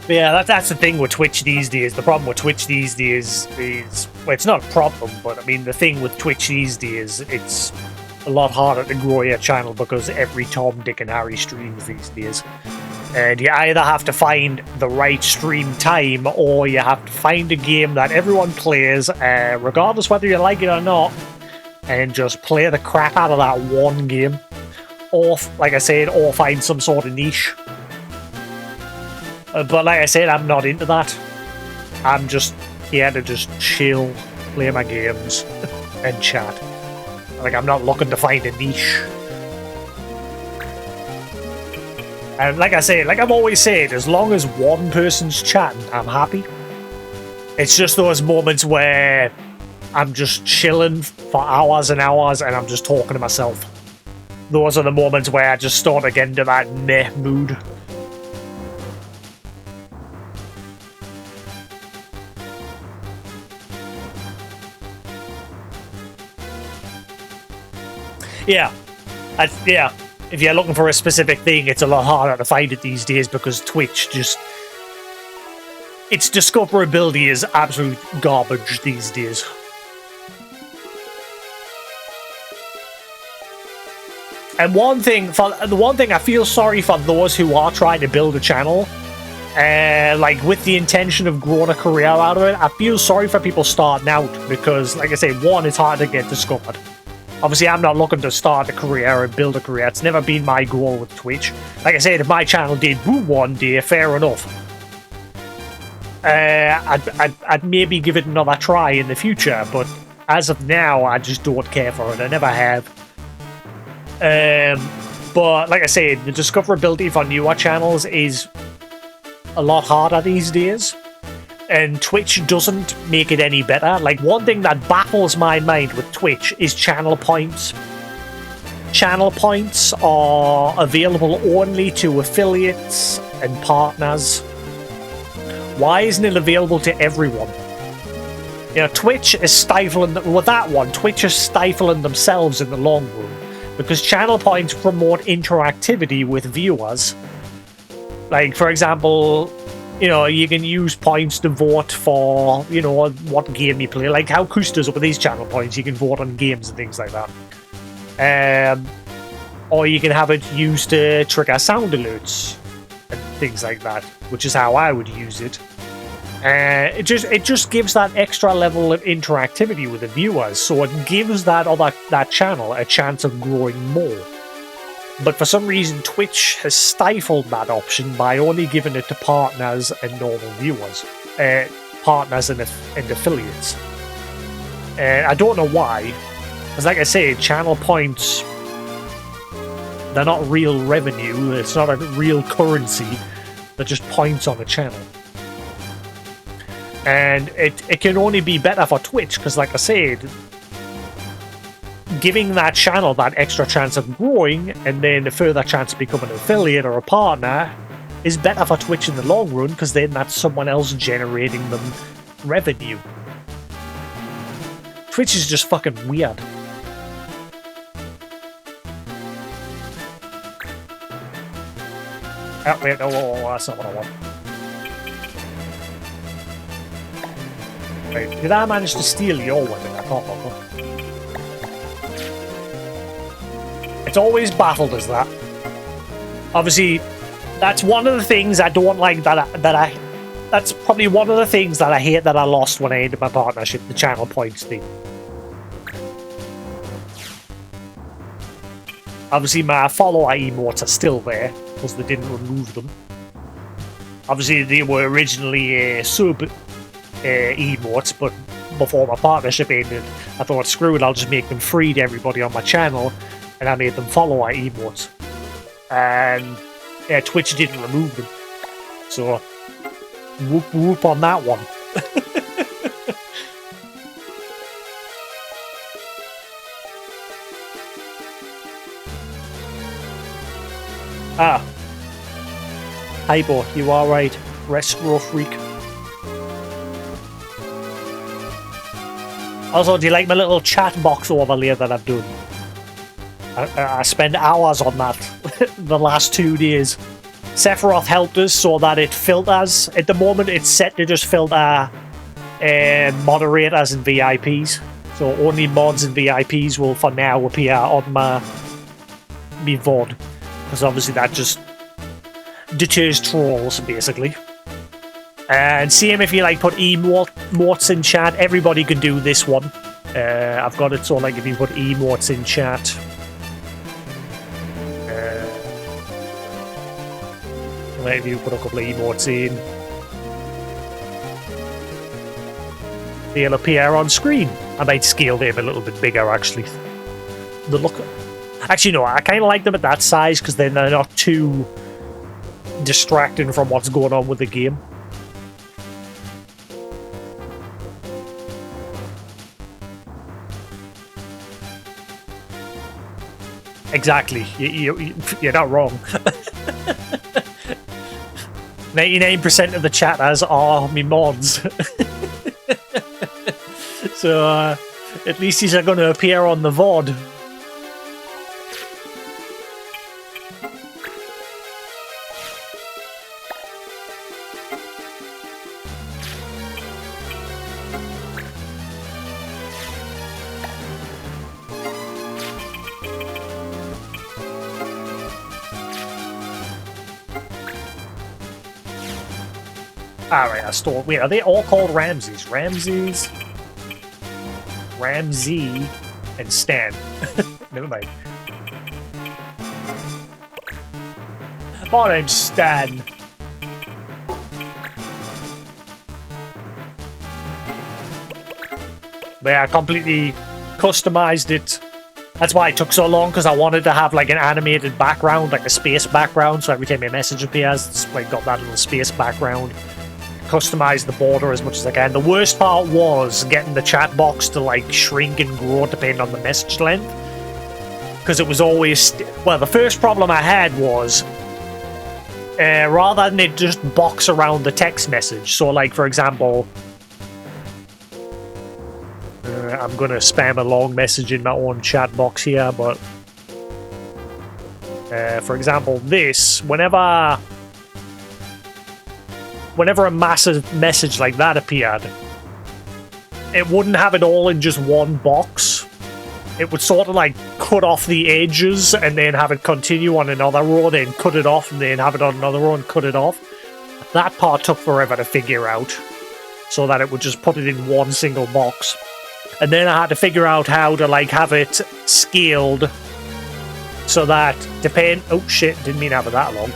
A: Yeah, that's the thing with Twitch these days. The problem with Twitch these days is, well, it's not a problem, but I mean, the thing with Twitch these days, it's a lot harder to grow your channel because every Tom, Dick, and Harry streams these days. And you either have to find the right stream time, or you have to find a game that everyone plays, regardless whether you like it or not, and just play the crap out of that one game. Or, like I said, or find some sort of niche. But like I said, I'm not into that. I'm just here to just chill, play my games, and chat. Like, I'm not looking to find a niche. And like I say, like I've always said, as long as one person's chatting, I'm happy. It's just those moments where I'm just chilling for hours and hours and I'm just talking to myself. Those are the moments where I just start to get into that meh mood. Yeah. Yeah. If you're looking for a specific thing, it's a lot harder to find it these days because Twitch just... its discoverability is absolute garbage these days. And the one thing I feel sorry for those who are trying to build a channel, like with the intention of growing a career out of it, I feel sorry for people starting out because, like I say, one, it's hard to get discovered. Obviously, I'm not looking to start a career and build a career. It's never been my goal with Twitch. Like I said, if my channel did boom one day, fair enough. I'd maybe give it another try in the future, but as of now, I just don't care for it. I never have. But like I said, the discoverability for newer channels is a lot harder these days. And Twitch doesn't make it any better. Like, one thing that baffles my mind with Twitch is channel points. Channel points are available only to affiliates and partners. Why isn't it available to everyone? You know, Twitch is stifling... with that one, Twitch is stifling themselves in the long run. Because channel points promote interactivity with viewers. Like, for example... you know, you can use points to vote for, you know, what game you play. Like how Kus does it with these channel points, you can vote on games and things like that. Or you can have it used to trigger sound alerts and things like that, which is how I would use it. It just gives that extra level of interactivity with the viewers, so it gives that channel a chance of growing more. But for some reason, Twitch has stifled that option by only giving it to partners and normal viewers. Partners and affiliates. I don't know why. Because like I say, channel points, they're not real revenue. It's not a real currency. They're just points on a channel. And it can only be better for Twitch, because like I said... giving that channel that extra chance of growing and then a further chance to become an affiliate or a partner is better for Twitch in the long run because then that's someone else generating them revenue. Twitch is just fucking weird. Oh, wait, no, that's not what I want. Wait, did I manage to steal your weapon? I can't remember. It's always baffled us that. Obviously, that's one of the things I don't like that's probably one of the things that I hate that I lost when I ended my partnership, the channel points thing. Obviously, my follower emotes are still there, because they didn't remove them. Obviously, they were originally sub emotes, but before my partnership ended, I thought, screw it, I'll just make them free to everybody on my channel. And I made them follower emotes. And yeah, Twitch didn't remove them. So, whoop whoop on that one. Hypo, you are right. Retro freak. Also, do you like my little chat box overlay that I've done? I spend hours on that the last 2 days. Sephiroth helped us so that it filters. At the moment, it's set to just filter moderators and VIPs. So only mods and VIPs will, for now, appear on my VOD. Because obviously that just deters trolls, basically. And same if you like put emotes in chat, everybody can do this one. I've got it so like if you put emotes in chat, if you put a couple of emotes in, they'll appear on screen. I might scale them a little bit bigger actually. The look, actually no, I kind of like them at that size because then they're not too distracting from what's going on with the game. Exactly. You're not wrong. 99% of the chatters are me mods. So, at least these are going to appear on the VOD. Alright, I stole. Wait, are they all called Ramses? Ramses, Ramsey, and Stan. Never mind. My name's Stan. But yeah, I completely customized it. That's why it took so long, because I wanted to have like an animated background, like a space background, so every time a message appears, it's like got that little space background. Customize the border as much as I can. The worst part was getting the chat box to like shrink and grow depending on the message length, because it was always well, the first problem I had was rather than it just box around the text message, so like for example, I'm gonna spam a long message in my own chat box here, but for example this, whenever a massive message like that appeared, it wouldn't have it all in just one box. It would sort of like cut off the edges and then have it continue on another row, then cut it off and then have it on another row and cut it off. That part took forever to figure out, so that it would just put it in one single box. And then I had to figure out how to like have it scaled so that oh shit, didn't mean to have it that long.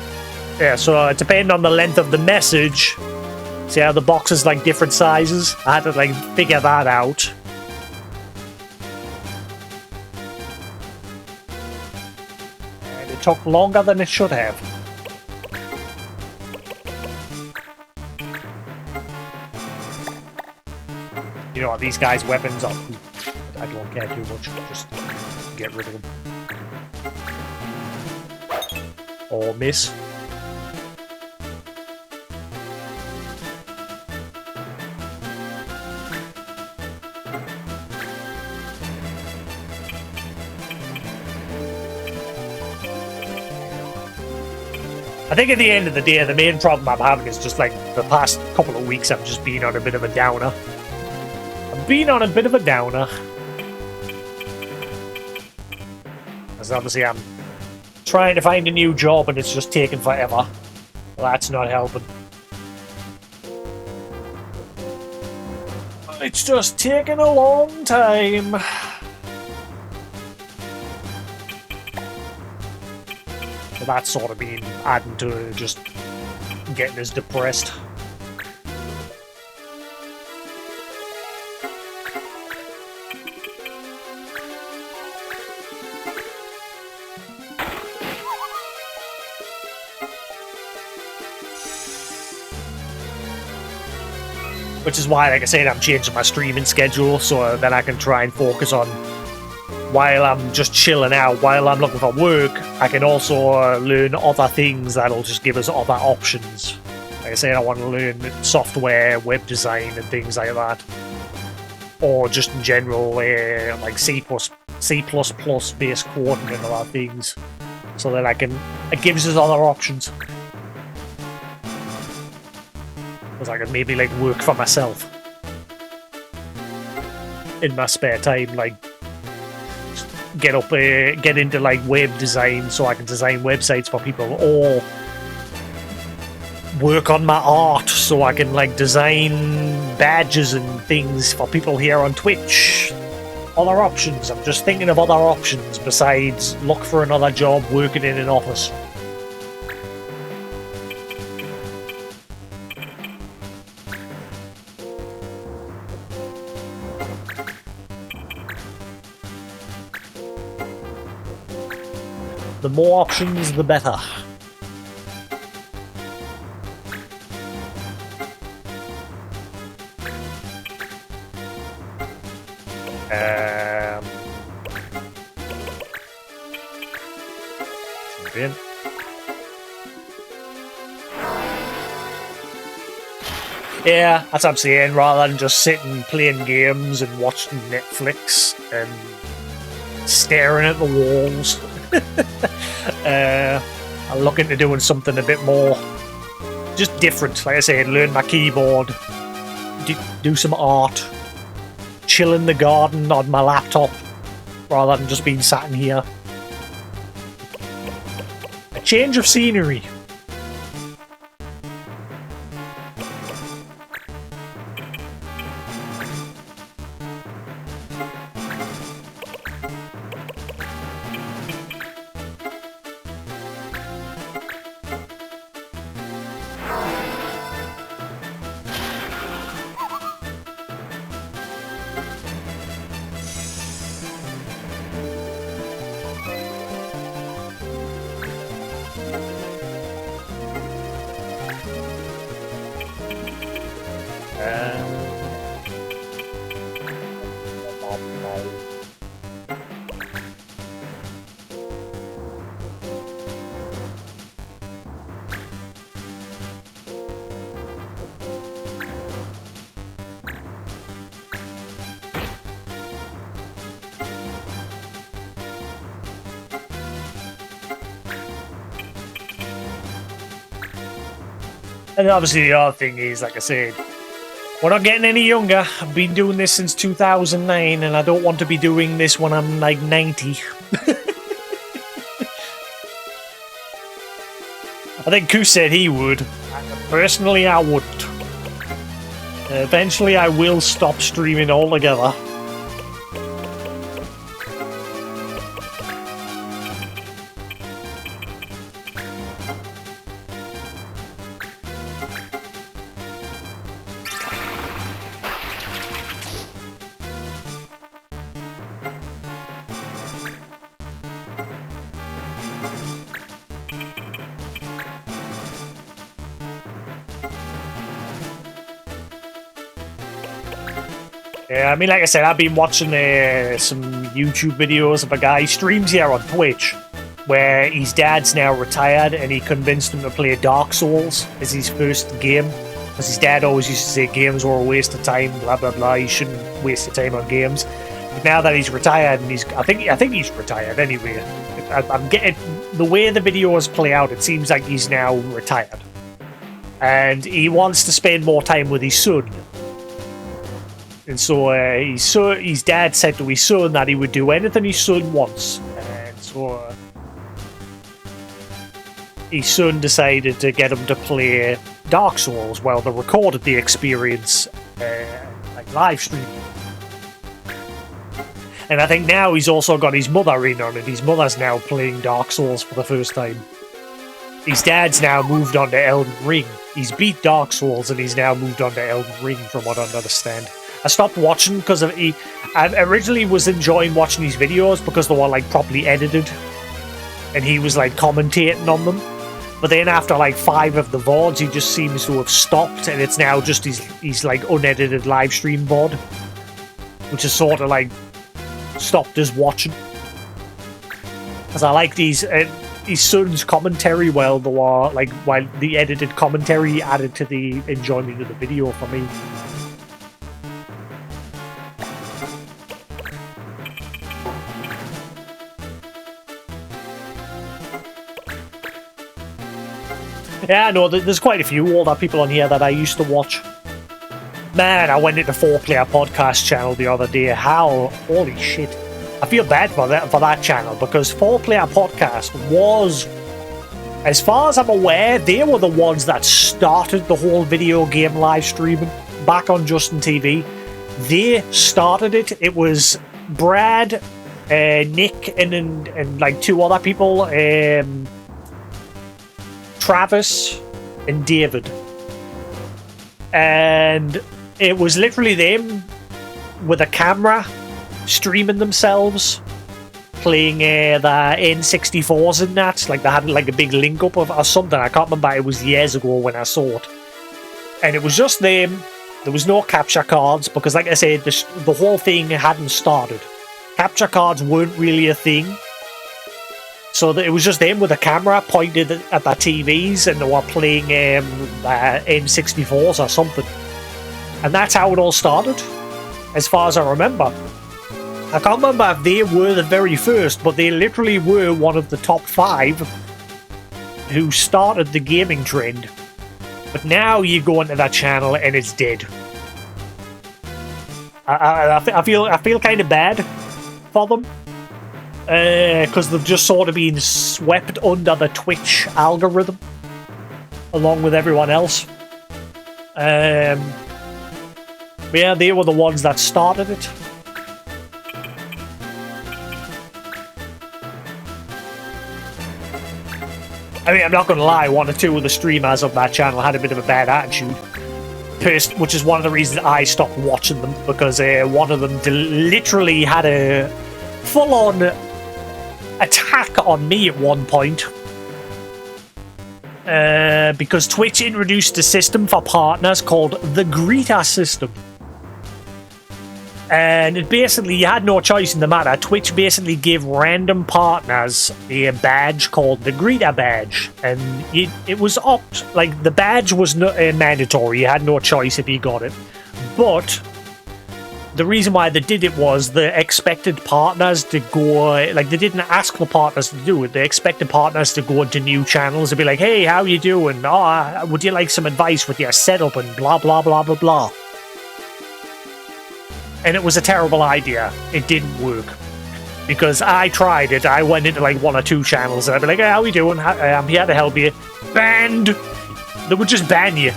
A: Yeah, so depending on the length of the message, see how the box is like different sizes? I had to like figure that out. And it took longer than it should have. You know what, these guys' weapons are... I don't care too much, just get rid of them. Or miss. I think at the end of the day, the main problem I'm having is just like the past couple of weeks I've just been on a bit of a downer. I've been on a bit of a downer. Because obviously I'm trying to find a new job and it's just taking forever. Well, that's not helping. It's just taking a long time. So that's sort of been adding to just getting us depressed. Which is why, like I said, I'm changing my streaming schedule so that I can try and focus on, while I'm just chilling out, while I'm looking for work, I can also learn other things that'll just give us other options. Like I said, I want to learn software, web design, and things like that. Or just in general, like C++ based coding and other things. So that it gives us other options. Because I could maybe like work for myself in my spare time, like get into like web design so I can design websites for people, or work on my art so I can like design badges and things for people here on Twitch. Other options. I'm just thinking of other options besides look for another job working in an office. The more options, the better. In. Yeah, that's what I'm saying. Rather than just sitting playing games and watching Netflix and staring at the walls, I'm looking to doing something a bit more just different. Like I said, learn my keyboard, do some art, chill in the garden on my laptop, rather than just being sat in here. A change of scenery. And obviously the other thing is, like I said, we're not getting any younger. I've been doing this since 2009, and I don't want to be doing this when I'm like 90. I think Koo said he would. Personally, I wouldn't. Eventually, I will stop streaming altogether. Yeah, I mean, like I said, I've been watching some YouTube videos of a guy, streams here on Twitch, where his dad's now retired and he convinced him to play Dark Souls as his first game. Because his dad always used to say games were a waste of time, blah, blah, blah, you shouldn't waste your time on games. But now that he's retired, and I think he's retired anyway. I'm getting, the way the videos play out, it seems like he's now retired. And he wants to spend more time with his son. And so his dad said to his son that he would do anything his son wants. And so his son decided to get him to play Dark Souls while they recorded the experience, like live streaming. And I think now he's also got his mother in on it. His mother's now playing Dark Souls for the first time. His dad's now moved on to Elden Ring. He's beat Dark Souls and he's now moved on to Elden Ring, from what I understand. I stopped watching because of I originally was enjoying watching these videos because they were like properly edited, and he was like commentating on them. But then after like 5 of the VODs, he just seems to have stopped, and it's now just his like unedited live stream VOD, which is sort of like stopped us watching. Because I like his son's commentary while the edited commentary added to the enjoyment of the video for me. Yeah, I know, there's quite a few older people on here that I used to watch. Man, I went into 4Player Podcast channel the other day. Holy shit. I feel bad for that channel, because 4Player Podcast was, as far as I'm aware, they were the ones that started the whole video game live streaming back on Justin TV. They started it. It was Brad, Nick, and like two other people, Travis and David. And it was literally them with a camera streaming themselves playing the N64s and that. Like they had like a big link up or something. I can't remember. It was years ago when I saw it. And it was just them. There was no capture cards because, like I said, the whole thing hadn't started. Capture cards weren't really a thing. So it was just them with a camera pointed at their TVs and they were playing N64s or something. And that's how it all started, as far as I remember. I can't remember if they were the very first, but they literally were one of the top 5 who started the gaming trend. But now you go into that channel and it's dead. I feel kind of bad for them. Because they've just sort of been swept under the Twitch algorithm along with everyone else. But yeah, they were the ones that started it. I mean, I'm not going to lie, one or two of the streamers of that channel had a bit of a bad attitude. Which is one of the reasons I stopped watching them, because one of them literally had a full-on attack on me at one point. Because Twitch introduced a system for partners called the Greeter system. And it basically, you had no choice in the matter. Twitch basically gave random partners a badge called the Greeter badge. And it was like, the badge was mandatory. You had no choice if you got it. But the reason why they did it was they expected partners to go, like, they didn't ask the partners to do it. They expected partners to go into new channels and be like, hey, how you doing? Oh, would you like some advice with your setup and blah, blah, blah, blah, blah. And it was a terrible idea. It didn't work. Because I tried it. I went into like 1 or 2 channels and I'd be like, hey, how you doing? I'm here to help you. Banned! They would just ban you.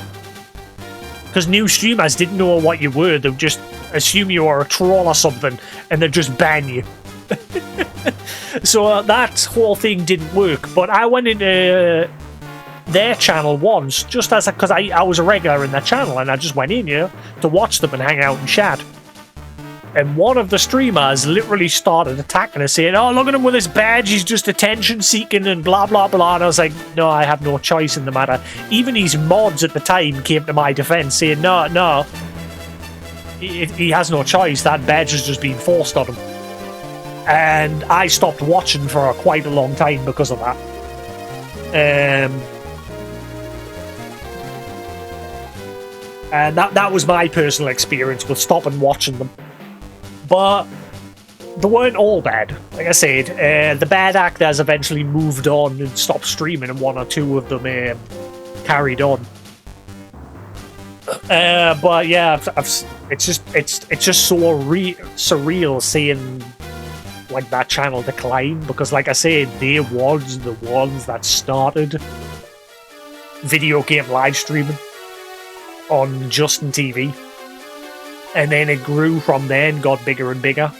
A: Because new streamers didn't know what you were. They would just assume you were a troll or something and they'd just ban you. So that whole thing didn't work. But I went into their channel once, just as because I was a regular in their channel and I just went in here to watch them and hang out and chat. And one of the streamers literally started attacking us, saying, oh, look at him with his badge, he's just attention-seeking and blah, blah, blah. And I was like, no, I have no choice in the matter. Even his mods at the time came to my defense, saying, no, he has no choice. That badge has just been forced on him. And I stopped watching for quite a long time because of that. And that was my personal experience with stopping watching them. But they weren't all bad. Like I said, the bad actors eventually moved on and stopped streaming, and 1 or 2 of them carried on. But yeah, it's just so surreal seeing like that channel decline, because like I said, they was the ones that started video game live streaming on Justin TV. And then it grew from there and got bigger and bigger.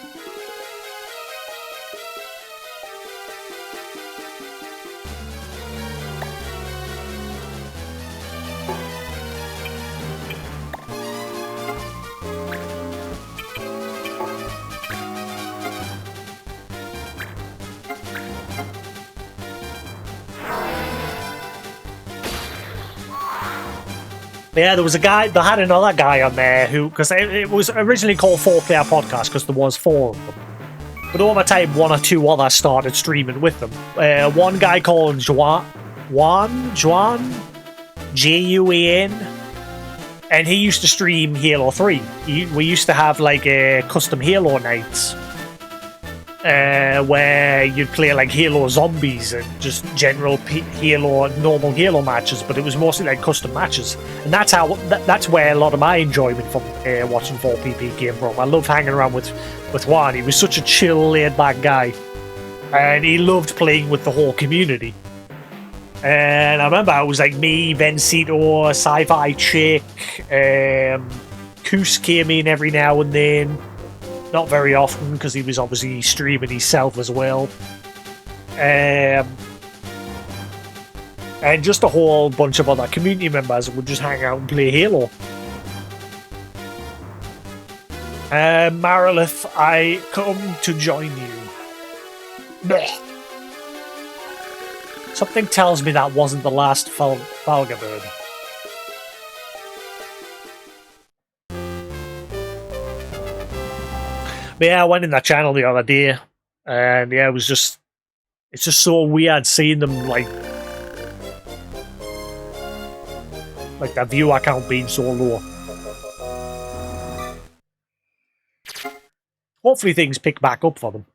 A: Yeah, there was a guy, they had another guy on there who, because it was originally called 4Player Podcast because there was 4 of them. But over time, 1 or 2 others started streaming with them. One guy called Juan, Juan, and he used to stream Halo 3. We used to have like custom Halo nights. where you'd play like Halo Zombies and just general normal Halo matches, but it was mostly like custom matches, and that's where a lot of my enjoyment from watching 4PP came from. I love hanging around with Juan. He was such a chill, laid-back guy, and he loved playing with the whole community. And I remember it was like me, Vencito, Sci-Fi Chick, Koos came in every now and then. Not very often, because he was obviously streaming himself as well. And just a whole bunch of other community members would just hang out and play Halo. Marilith, I come to join you. Blech. Something tells me that wasn't the last Falgabird. But yeah, I went in that channel the other day, and yeah, it's just so weird seeing them like that viewer count being so low. Hopefully things pick back up for them.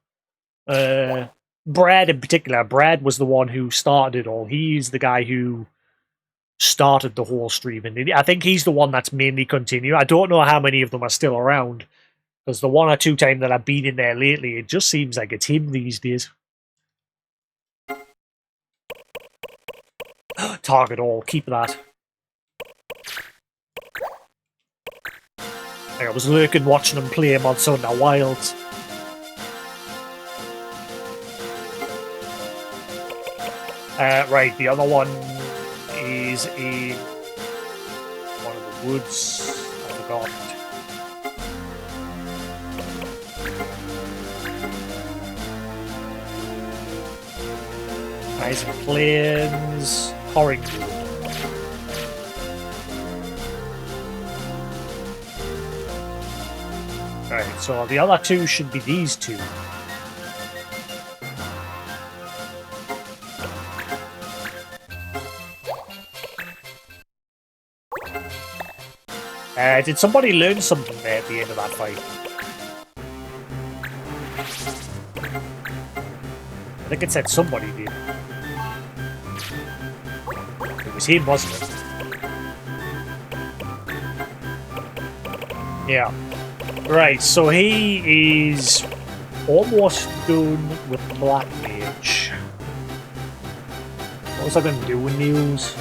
A: Brad in particular, Brad was the one who started it all. He's the guy who started the whole streaming. I think he's the one that's mainly continued. I don't know how many of them are still around. Because the one or two times that I've been in there lately, it just seems like it's him these days. Target all, keep that. Like I was lurking watching him play him on Sunday Wilds. Right, the other one is in one of the woods. I forgot. Rising Plains, Horrington. Right, so the other two should be these two. Did somebody learn something there at the end of that fight? I think it said somebody did. It was him, wasn't it? Yeah. Right, so he is almost done with Black Mage. What was I going to do with Niels?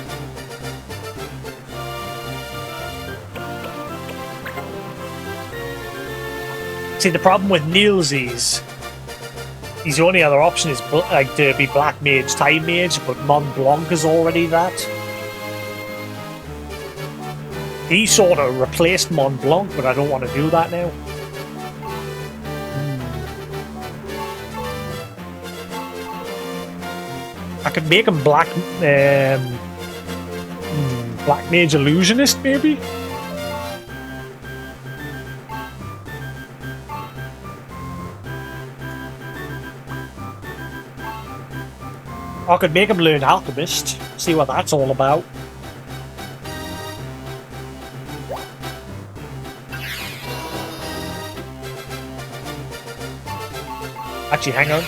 A: See, the problem with Niels is his only other option is like to be Black Mage, Time Mage, but Mont Blanc is already that. He sort of replaced Mont Blanc, but I don't want to do that now. I could make him Black Mage Illusionist, maybe? I could make him learn Alchemist, see what that's all about. Actually, hang on.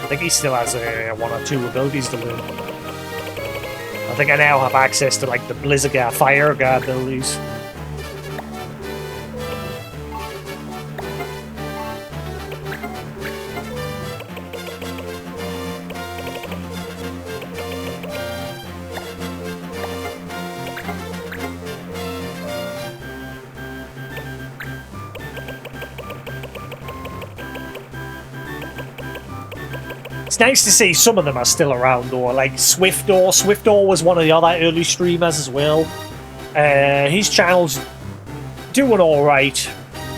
A: I think he still has one or two abilities to learn. I think I now have access to like the Blizzard Guard, Fire Guard abilities. It's nice to see some of them are still around though, like Swiftor. Swiftor was one of the other early streamers as well. His channel's doing alright.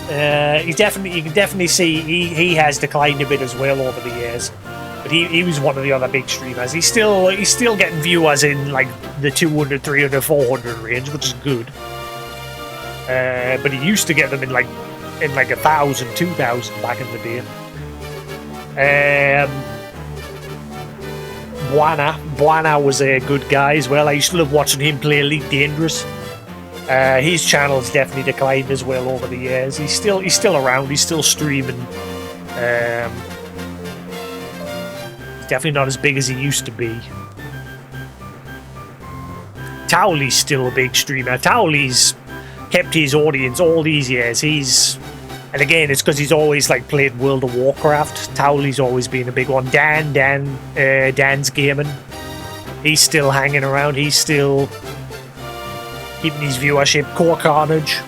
A: You can definitely see he has declined a bit as well over the years. But he was one of the other big streamers. He's still getting viewers in like the 200, 300, 400 range, which is good. But he used to get them in like 1,000, 2,000 back in the day. Buana. Buana was a good guy as well. I used to love watching him play Elite Dangerous. His channel's definitely declined as well over the years. He's still around. He's still streaming. He's definitely not as big as he used to be. Towley's still a big streamer. Towley's kept his audience all these years. And again, it's because he's always like played World of Warcraft. Towley's always been a big one. Dan's gaming. He's still hanging around. He's still keeping his viewership. Core Carnage.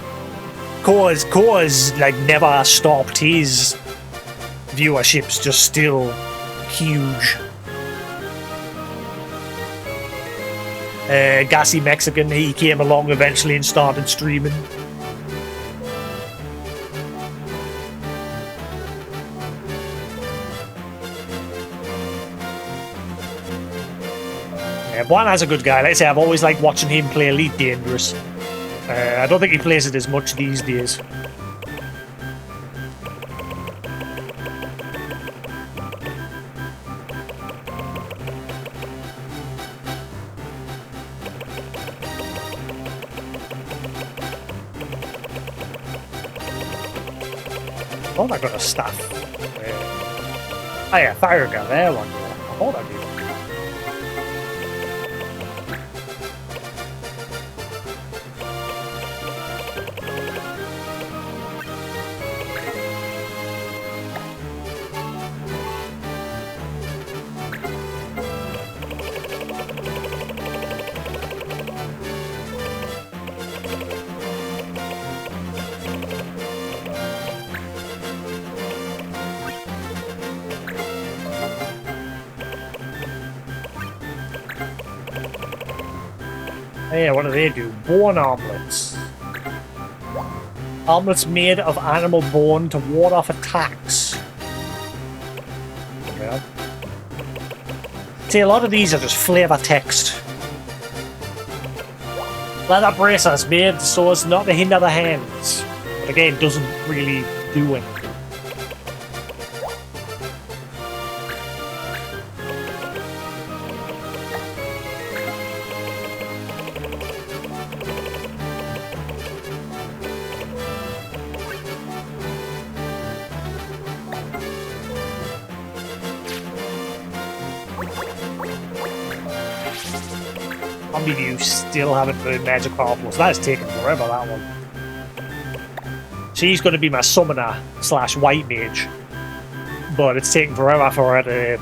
A: Core's like never stopped. His viewership's just still huge. Gassy Mexican, he came along eventually and started streaming. Buana's a good guy. Like I say, I've always liked watching him play Elite Dangerous. I don't think he plays it as much these days. Oh, I got a staff. Oh yeah, fire gun there one. I thought I did. Yeah, what do they do? Bone omelets. Omelets made of animal bone to ward off attacks. Yeah. See, a lot of these are just flavor text. Leather bracers made so as not to hinder the hands. But again, doesn't really do anything. You still haven't learned Magic Power Plus. That is taking forever, that one. She's going to be my summoner / white mage. But it's taking forever for her to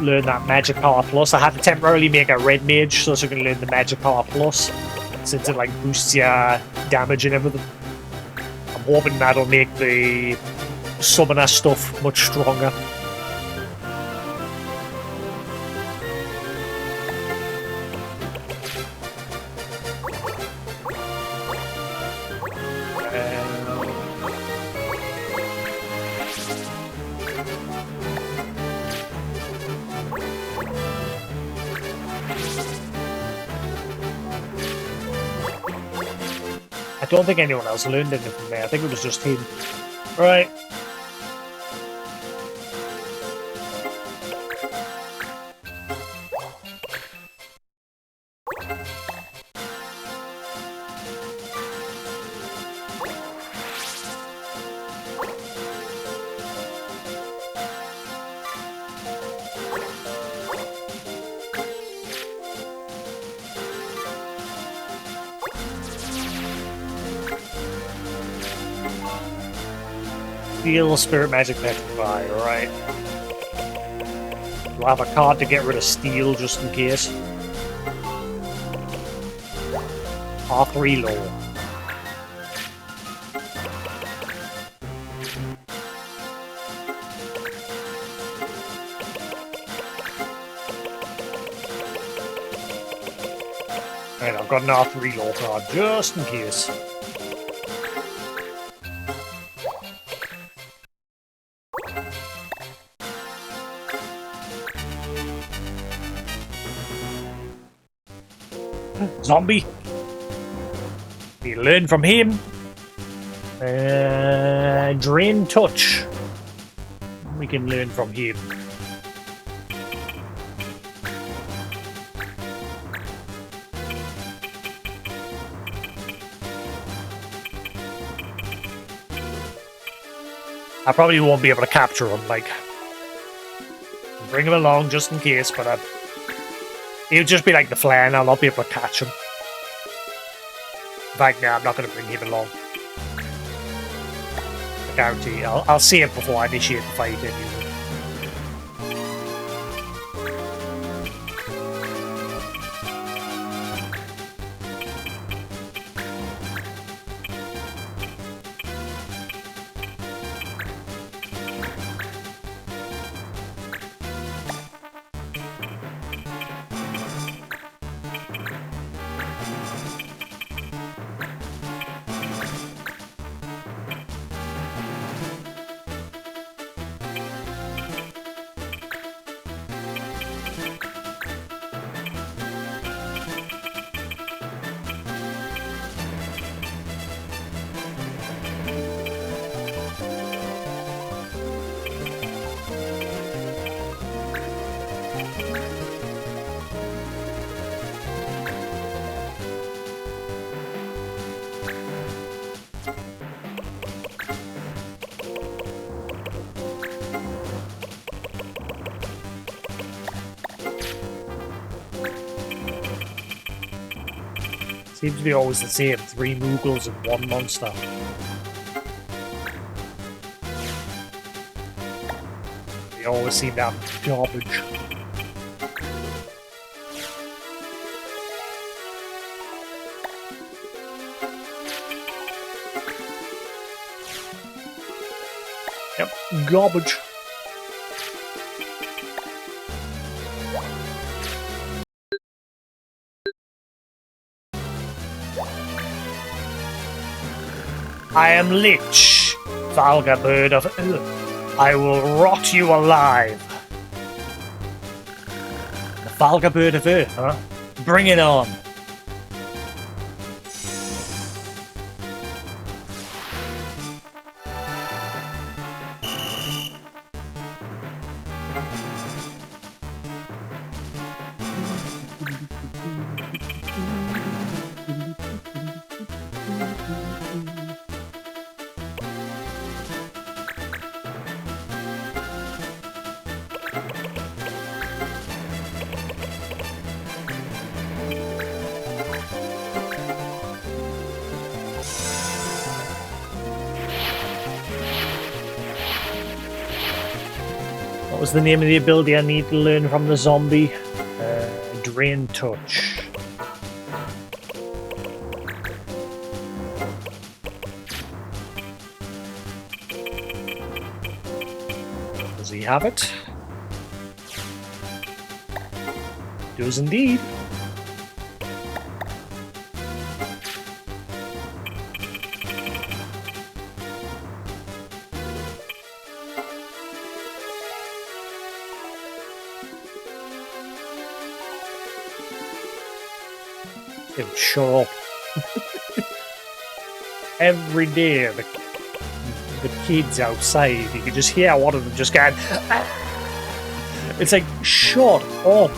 A: learn that Magic Power Plus. I had to temporarily make a red mage so she can learn the Magic Power Plus. Since it like boosts your damage and everything. I'm hoping that'll make the summoner stuff much stronger. I don't think anyone else learned anything from me. I think it was just him. Right. Steel, Spirit Magic, Petrify, right. We'll have a card to get rid of Steel just in case. R3 low. Right, I've got an R3 low card just in case. Zombie. We learn from him. Drain Touch. We can learn from him. I probably won't be able to capture him, like... Bring him along just in case, but he'll just be like the flare and I'll not be able to catch him. In fact, no, I'm not going to bring him along. I guarantee I'll see it before I initiate the fight anyway. Seems to be always the same, 3 Moogles and 1 monster. They always seem to have garbage. Yep, garbage. I am Lich, Valga Bird of Earth. I will rot you alive. The Valga Bird of Earth, huh? Bring it on. What was the name of the ability I need to learn from the zombie? Drain Touch. Does he have it? Does indeed. Shut up. Every day, the kids outside, you can just hear one of them just going, ah! It's like, shut up.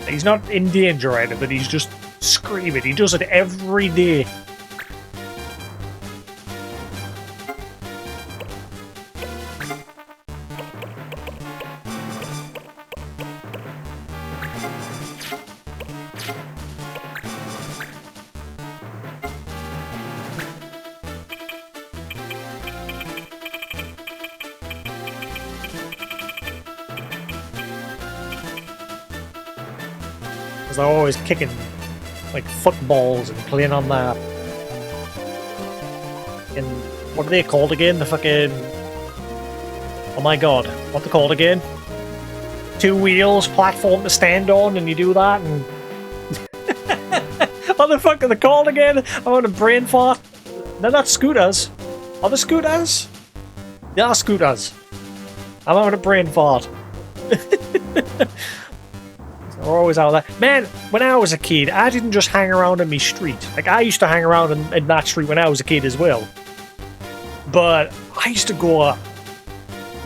A: He's not in danger or anything, but he's just screaming. He does it every day. They're always kicking like footballs and playing on that. And what are they called again? The fucking... Oh my god, what they called again? 2 wheels, platform to stand on, and you do that, and... What the fuck are they called again? I want a brain fart. They're not scooters. Are they scooters? They are scooters. I'm having a brain fart. We're always out there. Man, when I was a kid, I didn't just hang around in my street. Like, I used to hang around in that street when I was a kid as well. But I used to go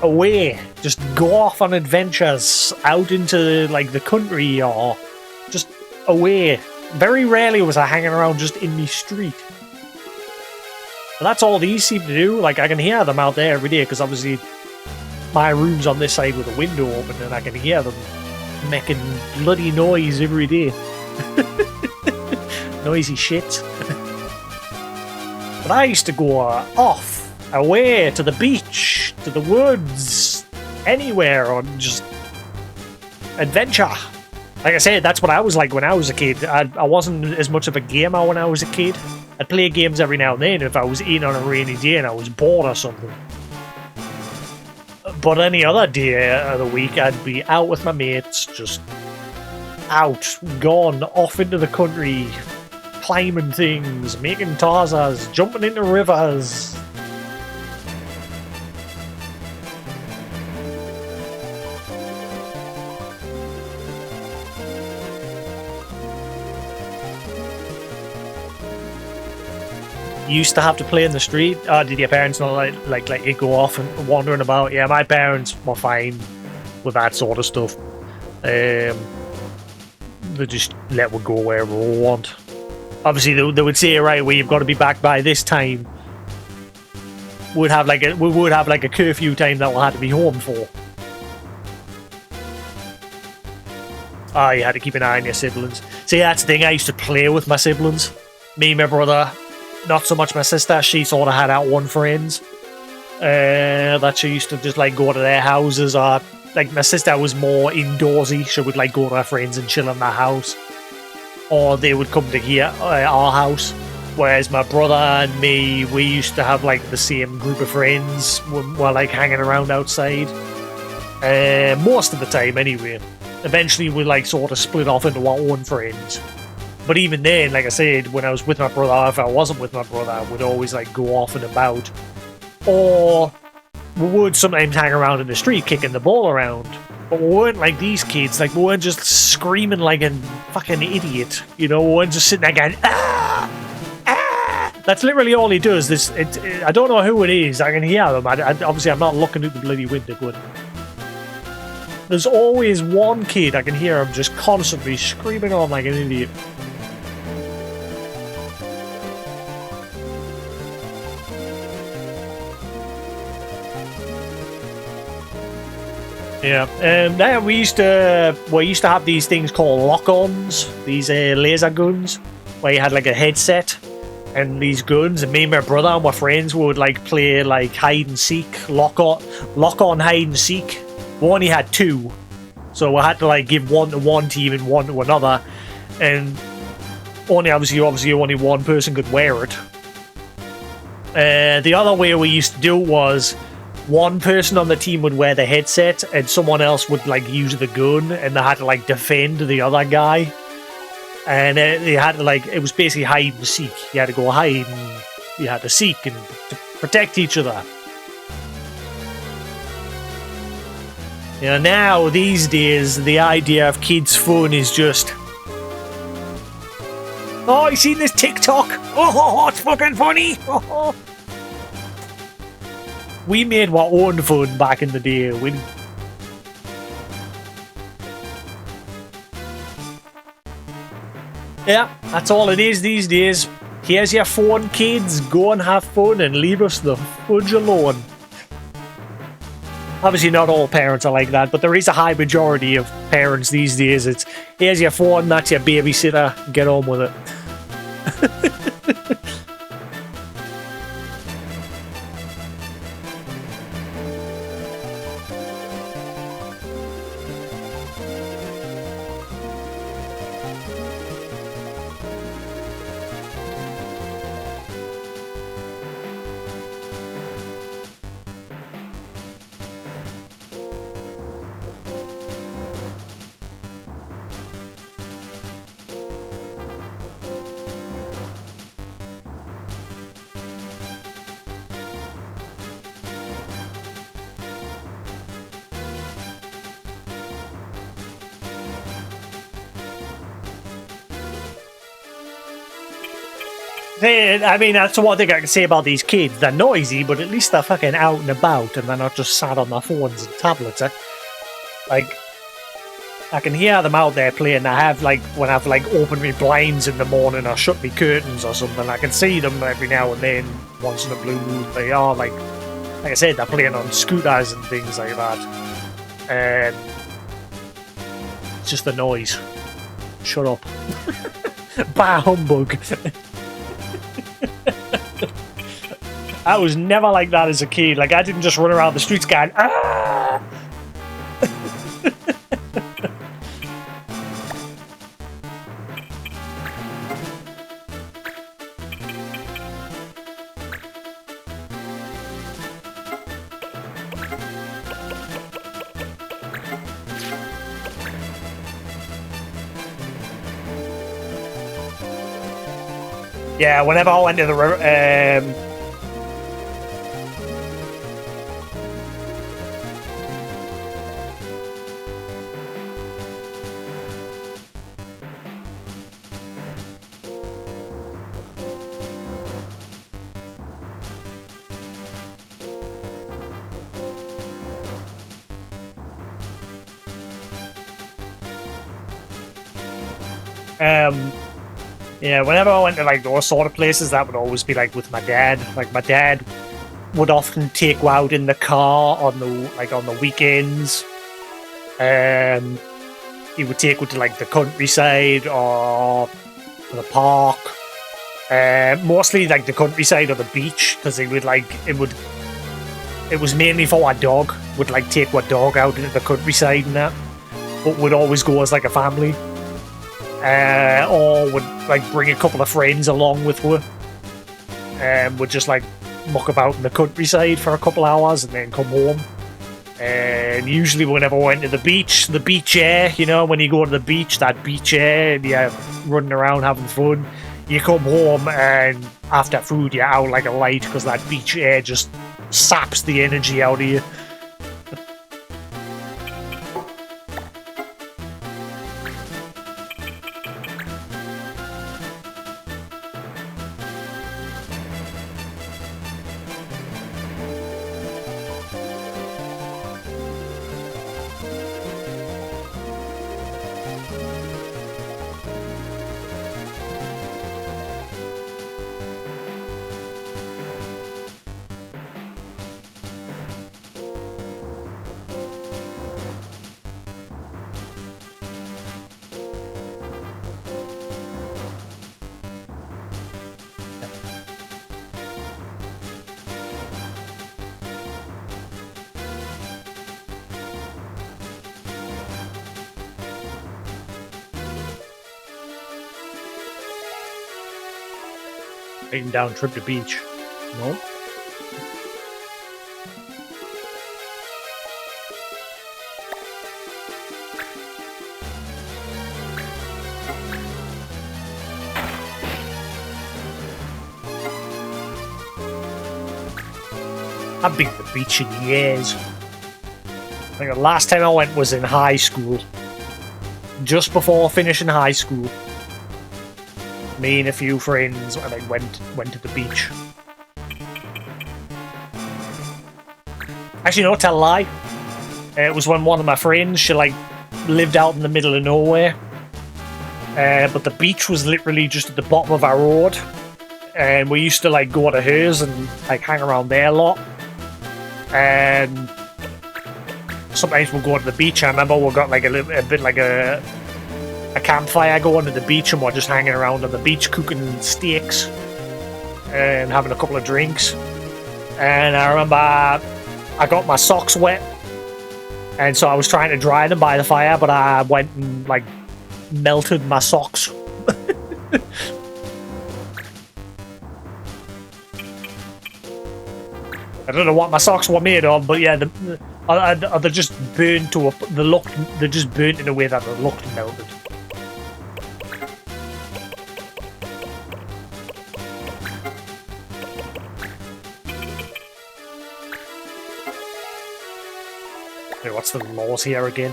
A: away, just go off on adventures out into, like, the country or just away. Very rarely was I hanging around just in my street. But that's all these seem to do. Like, I can hear them out there every day, because obviously my room's on this side with a window open, and I can hear them making bloody noise every day. Noisy shit. But I used to go off, away, to the beach, to the woods, anywhere, on just adventure. Like I said, that's what I was like when I was a kid. I wasn't as much of a gamer when I was a kid. I'd play games every now and then if I was in on a rainy day and I was bored or something. But any other day of the week, I'd be out with my mates, just out, gone, off into the country, climbing things, making Tarzas, jumping into rivers. You used to have to play in the street? Did your parents not like you go off and wandering about? Yeah, my parents were fine with that sort of stuff. They just let us go wherever we want. Obviously, they would say, right, well, you've got to be back by this time. We would have like a curfew time that we'll have to be home for. You had to keep an eye on your siblings. See, that's the thing. I used to play with my siblings. Me and my brother. Not so much my sister. She sort of had out one friends that she used to just like go to their houses, or like my sister was more indoorsy. She would like go to her friends and chill in their house, or they would come to here, our house. Whereas my brother and me, we used to have like the same group of friends. We're like hanging around outside most of the time anyway. Eventually we like sort of split off into our own friends. But even then, like I said, when I was with my brother, if I wasn't with my brother, I would always like go off and about. Or we would sometimes hang around in the street kicking the ball around. But we weren't like these kids. Like, we weren't just screaming like a fucking idiot. You know, we weren't just sitting there going, ah! Ah! That's literally all he does. I don't know who it is. I can hear them. Obviously, I'm not looking at the bloody window, but there's always one kid I can hear him just constantly screaming on like an idiot. Yeah, then we used to have these things called lock-ons, these laser guns, where you had like a headset and these guns, and me and my brother and my friends would like play like hide and seek, lock on hide and seek. We only had two, so we had to like give one to one team and one to another, and obviously only one person could wear it. The other way we used to do it was, one person on the team would wear the headset and someone else would like use the gun, and they had to like defend the other guy. And they had to like, it was basically hide and seek. You had to go hide and you had to seek and to protect each other. You know, now these days the idea of kids' fun is just, oh, you seen this TikTok? Oh, it's fucking funny. Oh. We made our own fun back in the day. Yeah, that's all it is these days. Here's your phone, kids. Go and have fun and leave us the fudge alone. Obviously, not all parents are like that, but there is a high majority of parents these days. It's, here's your phone, that's your babysitter. Get on with it. I mean, that's one thing I can say about these kids. They're noisy, but at least they're fucking out and about, and they're not just sat on their phones and tablets. Like, I can hear them out there playing. I have like when I've like opened my blinds in the morning or shut my curtains or something. I can see them every now and then. Once in a blue moon, they are like I said, they're playing on scooters and things like that. It's just the noise. Shut up. Bah humbug. I was never like that as a kid. Like, I didn't just run around the streets going, ah! Yeah, whenever I went to the yeah, whenever I went to like those sort of places, that would always be like with my dad. Like my dad would often take you out in the car on the weekends. He would take you to like the countryside or the park. Mostly like the countryside or the beach, because he would like it was mainly for our dog. Would like take our dog out into the countryside and that, but would always go as like a family. Or would like bring a couple of friends along with her, and would just like muck about in the countryside for a couple hours and then come home. And usually, whenever I went to the beach air, you know, when you go to the beach, that beach air, and you're running around having fun, you come home and after food, you're out like a light because that beach air just saps the energy out of you. Writing down trip to beach. No? I've been to the beach in years. I think the last time I went was in high school. Just before finishing high school. Me and a few friends and I went to the beach. Actually, no, tell a lie. It was when one of my friends, she like lived out in the middle of nowhere. But the beach was literally just at the bottom of our road. And we used to like go to hers and like hang around there a lot. And sometimes we'll go to the beach. I remember we got like a bit like a campfire going to the beach, and we're just hanging around on the beach cooking steaks and having a couple of drinks. And I remember I got my socks wet, and so I was trying to dry them by the fire, but I went and like melted my socks. I don't know what my socks were made of, but yeah, they just burned to they just burnt in a way that they looked melted. Wait, what's the laws here again?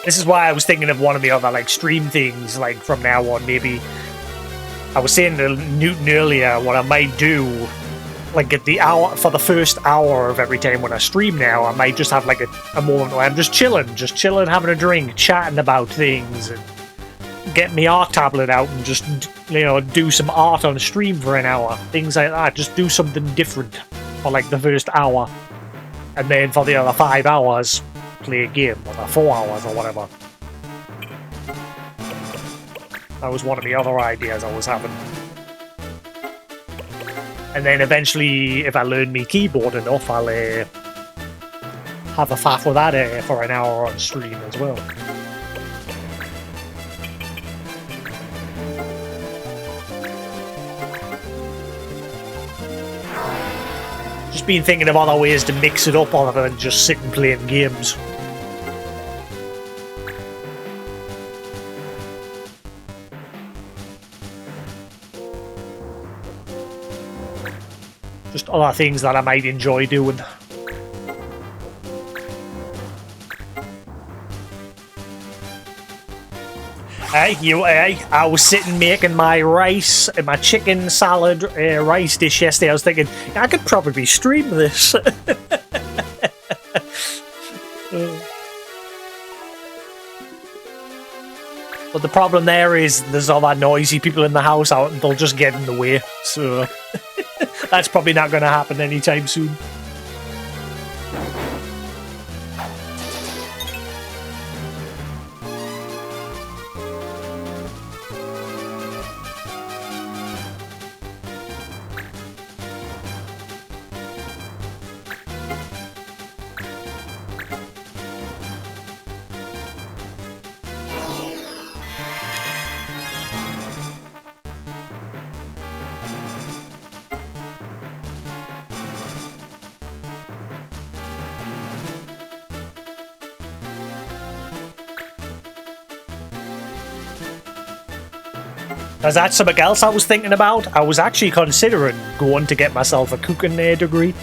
A: This is why I was thinking of one of the other like stream things, like from now on, maybe. I was saying to Newton earlier, what I might do, like at the hour for the first hour of every time when I stream now, I might just have like a moment where I'm just chilling, having a drink, chatting about things, and get my art tablet out and just, you know, do some art on the stream for an hour, things like that. Just do something different for like the first hour, and then for the other 5 hours, play a game, or the 4 hours or whatever. That was one of the other ideas I was having. And then eventually, if I learn me keyboard enough, I'll have a faff with that for an hour on stream as well. Just been thinking of other ways to mix it up other than just sitting playing games. Just other things that I might enjoy doing. I was sitting making my rice, my chicken salad rice dish yesterday. I was thinking, I could probably stream this. But the problem there is there's all that noisy people in the house out and they'll just get in the way. So that's probably not going to happen anytime soon. Is that something else I was thinking about? I was actually considering going to get myself a cooking degree.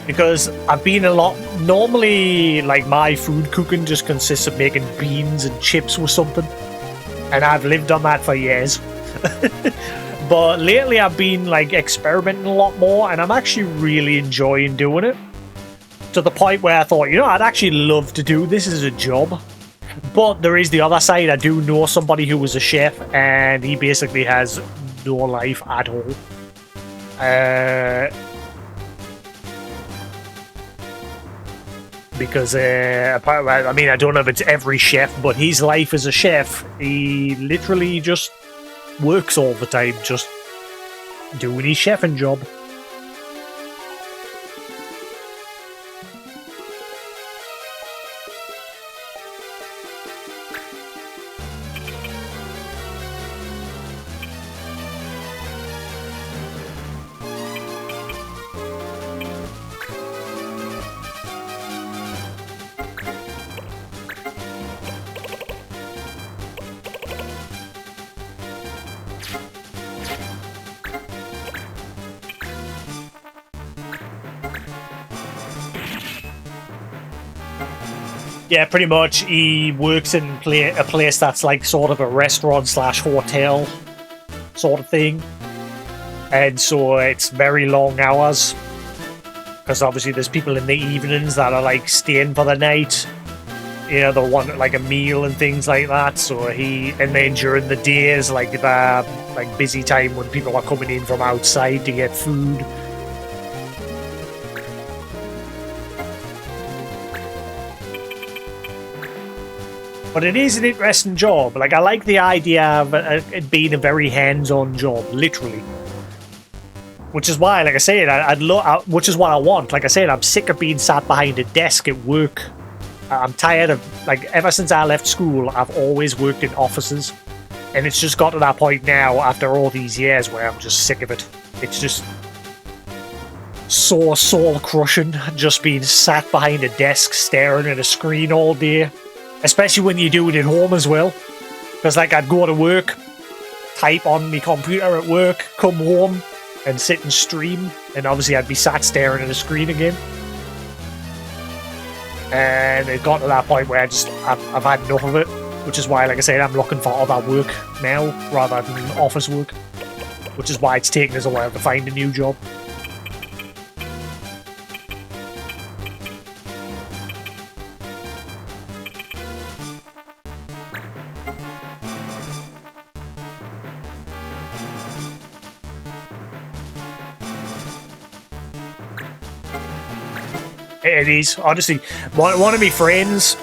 A: Because I've been a lot... Normally, like, my food cooking just consists of making beans and chips with something. And I've lived on that for years. But lately I've been, like, experimenting a lot more. And I'm actually really enjoying doing it. To the point where I thought, you know, I'd actually love to do this as a job. But there is the other side. I do know somebody who was a chef, and he basically has no life at all. Because, I mean, I don't know if it's every chef, but his life as a chef, he literally just works all the time, just doing his chefing job. Yeah, pretty much. He works in a place that's like sort of a restaurant / hotel sort of thing. And so it's very long hours. Because obviously there's people in the evenings that are like staying for the night. You know, they want like a meal and things like that. So and then during the days, like the busy time when people are coming in from outside to get food. But it is an interesting job. Like, I like the idea of it being a very hands-on job, literally. Which is why, like I said, which is what I want. Like I said, I'm sick of being sat behind a desk at work. I'm tired of, like, ever since I left school, I've always worked in offices. And it's just got to that point now, after all these years, where I'm just sick of it. It's just so soul-crushing, just being sat behind a desk, staring at a screen all day. Especially when you do it at home as well. Because, like, I'd go to work, type on my computer at work, come home, and sit and stream. And obviously I'd be sat staring at a screen again. And it got to that point where I've had enough of it. Which is why, like I said, I'm looking for other work now, rather than office work. Which is why it's taken us a while to find a new job. It is, honestly. One of my friends,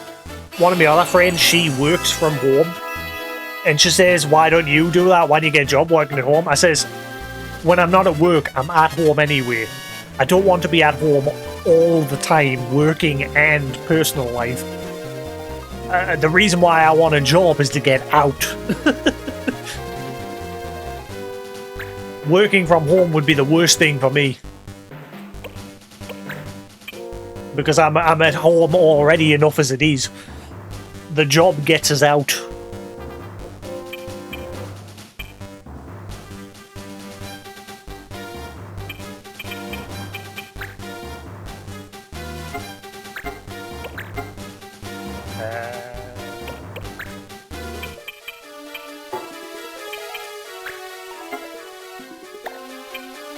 A: one of my other friends, she works from home. And she says, why don't you do that? Why do you get a job working at home? I says, when I'm not at work, I'm at home anyway. I don't want to be at home all the time, working and personal life. The reason why I want a job is to get out. Working from home would be the worst thing for me. Because I'm at home already enough as it is. The job gets us out.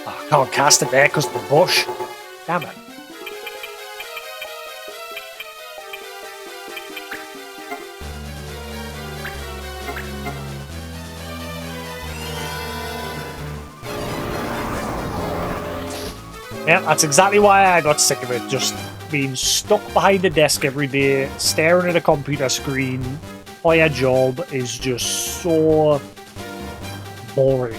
A: I can't cast it there because of the bush. Damn it. Yeah, that's exactly why I got sick of it. Just being stuck behind a desk every day, staring at a computer screen for your job is just so boring.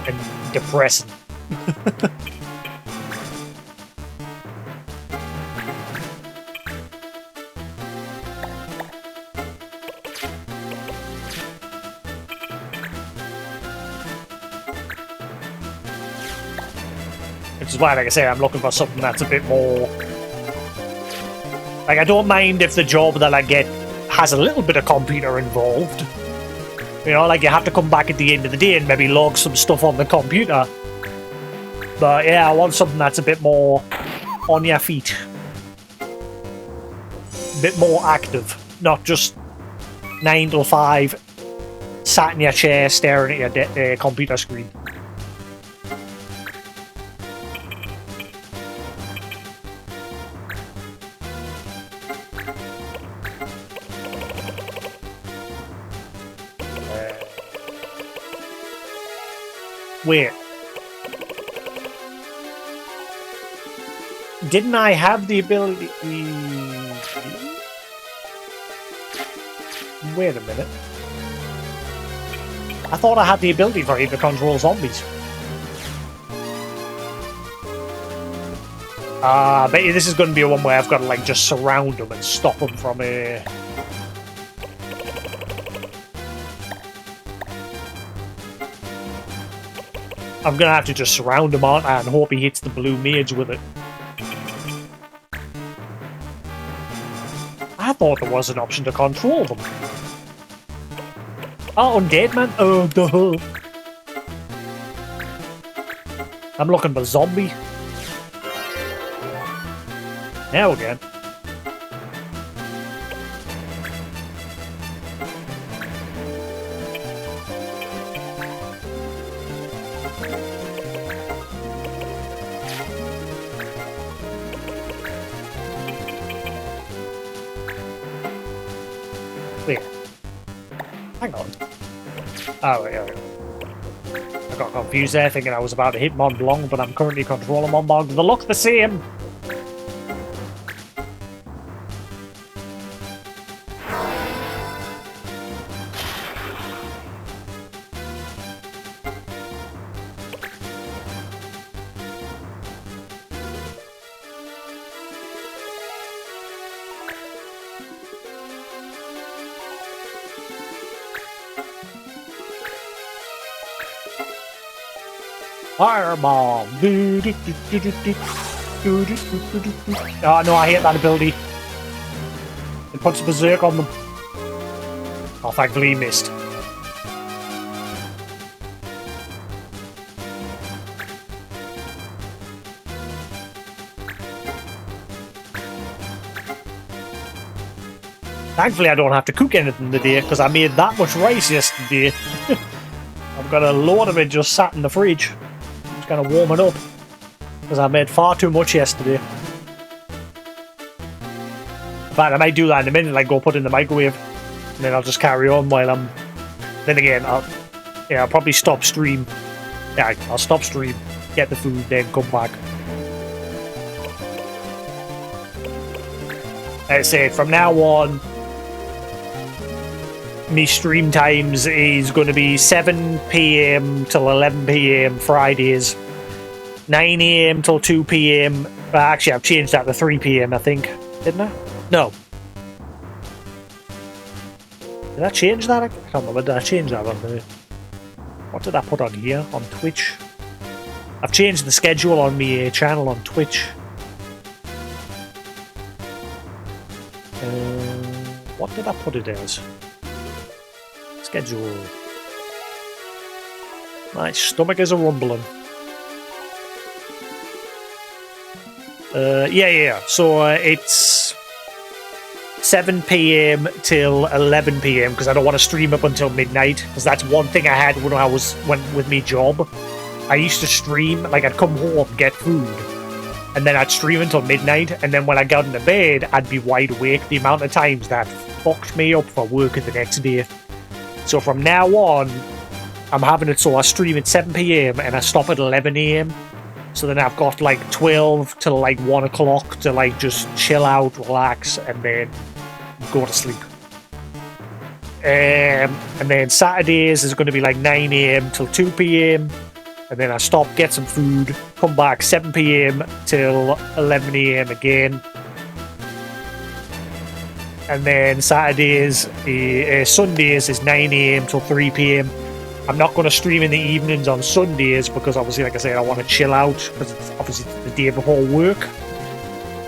A: And depressing. Which is why, like I say, I'm looking for something that's a bit more... Like, I don't mind if the job that I get has a little bit of computer involved. You know, like you have to come back at the end of the day and maybe log some stuff on the computer. But yeah, I want something that's a bit more on your feet. A bit more active. Not just 9 till 5, sat in your chair staring at your computer screen. Wait. Didn't I have the ability... Wait a minute. I thought I had the ability for him to control zombies. I bet you this is going to be one where I've got to like just surround them and stop them from a... I'm gonna have to just surround him, aren't I, and hope he hits the blue mage with it. I thought there was an option to control them. Oh, undead man? Oh, duh. I'm looking for zombie. Now again. Wait. Hang on. Oh, wait, I got confused there, thinking I was about to hit Mont Blanc, but I'm currently controlling Mont Blanc. They look the same! Fireball! Oh no, I hate that ability. It puts berserk on them. Oh, thankfully he missed. Thankfully I don't have to cook anything today because I made that much rice yesterday. I've got a load of it just sat in the fridge. Kind of warm it up because I made far too much yesterday. In fact, I might do that in a minute, like go put it in the microwave, and then I'll just carry on while I'm. Then again, I'll probably stop stream Yeah, I'll stop stream, get the food, then come back. Like I said, from now on, me stream times is going to be 7 p.m. till 11 p.m. Fridays, 9 a.m. till 2 p.m. Actually, I've changed that to 3 p.m. I think, didn't I? No. Did I change that? I can't remember. Did I change that on the... What did I put on here? On Twitch? I've changed the schedule on my channel on Twitch. What did I put it as? Schedule. My stomach is a rumbling. Yeah. So it's 7 p.m. till 11 p.m. because I don't want to stream up until midnight. Because that's one thing I had when I went with me job. I used to stream, like I'd come home, get food, and then I'd stream until midnight. And then when I got into bed, I'd be wide awake. The amount of times that fucked me up for work the next day. So from now on, I'm having it so I stream at 7 p.m. and I stop at 11 a.m. So then I've got like 12 till like 1 o'clock to like just chill out, relax, and then go to sleep. And then Saturdays is going to be like 9 a.m. till 2 p.m. And then I stop, get some food, come back 7 p.m. till 11 a.m. again. And then Sundays is 9 a.m. till 3 p.m. I'm not going to stream in the evenings on Sundays because obviously, like I said, I want to chill out because it's obviously the day before work.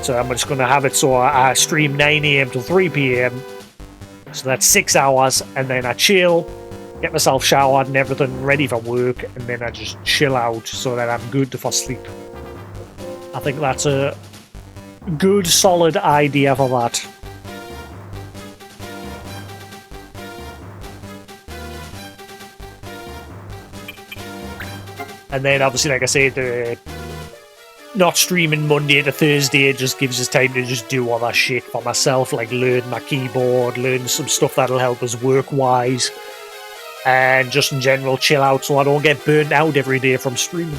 A: So I'm just going to have it so I stream 9 a.m. till 3 p.m. So that's 6 hours, and then I chill, get myself showered and everything ready for work, and then I just chill out so that I'm good for sleep. I think that's a good, solid idea for that. And then obviously, like I said, not streaming Monday to Thursday just gives us time to just do all that shit for myself, like learn my keyboard, learn some stuff that'll help us work-wise, and just in general chill out so I don't get burnt out every day from streaming.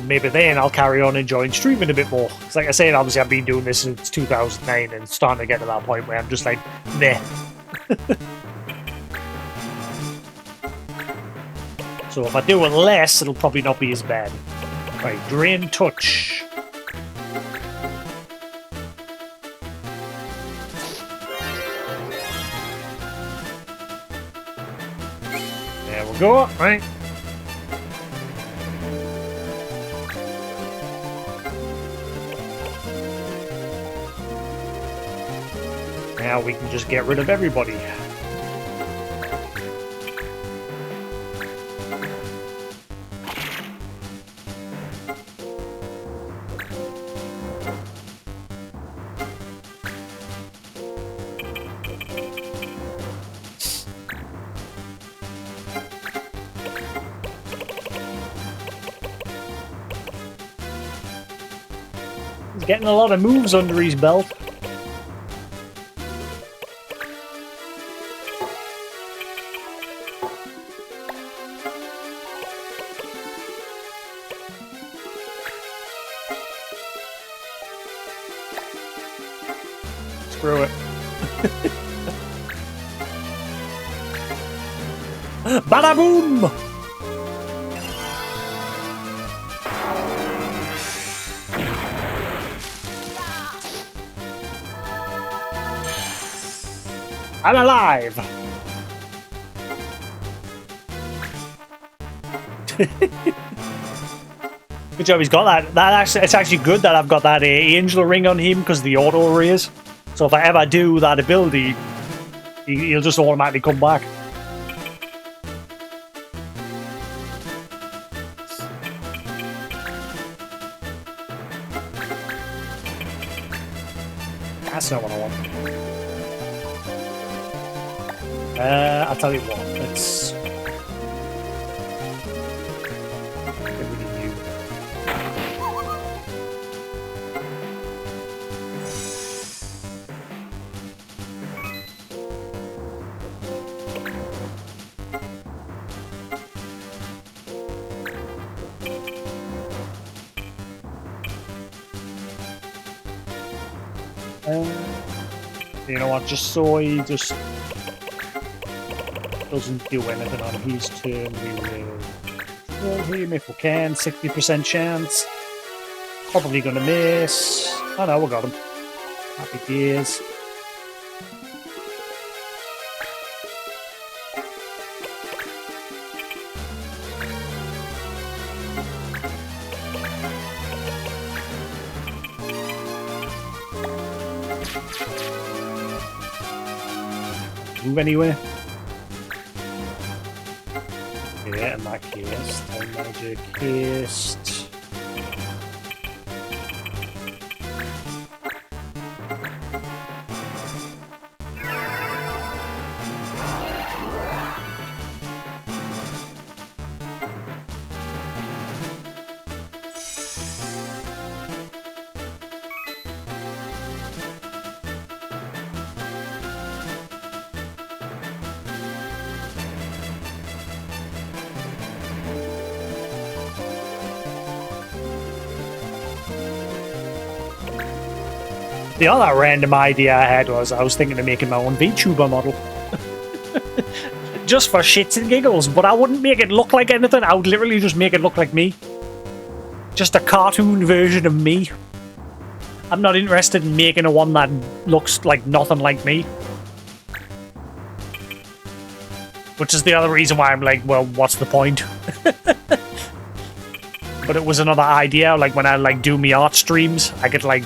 A: Maybe then I'll carry on enjoying streaming a bit more. Because like I said, obviously I've been doing this since 2009 and it's starting to get to that point where I'm just like, meh. So if I do it less, it'll probably not be as bad. Right, drain touch. There we go, right. Now we can just get rid of everybody. He's getting a lot of moves under his belt. Screw it. Bada boom! I'm alive! Good job, he's got that. It's actually good that I've got that angel ring on him because the auto raise. So if I ever do that ability, he'll just automatically come back. That's not what I want. I'll tell you what, let's... You know what, just so he just doesn't do anything on his turn, we will roll him if we can. 60% chance. Probably gonna miss. Oh no, we got him. Happy days. Move anywhere. Yeah, in that case, time magic haste. The other random idea I had was I was thinking of making my own VTuber model. Just for shits and giggles, but I wouldn't make it look like anything. I would literally just make it look like me. Just a cartoon version of me. I'm not interested in making a one that looks like nothing like me. Which is the other reason why I'm like, well, what's the point? But it was another idea, like when I like do my art streams, I could like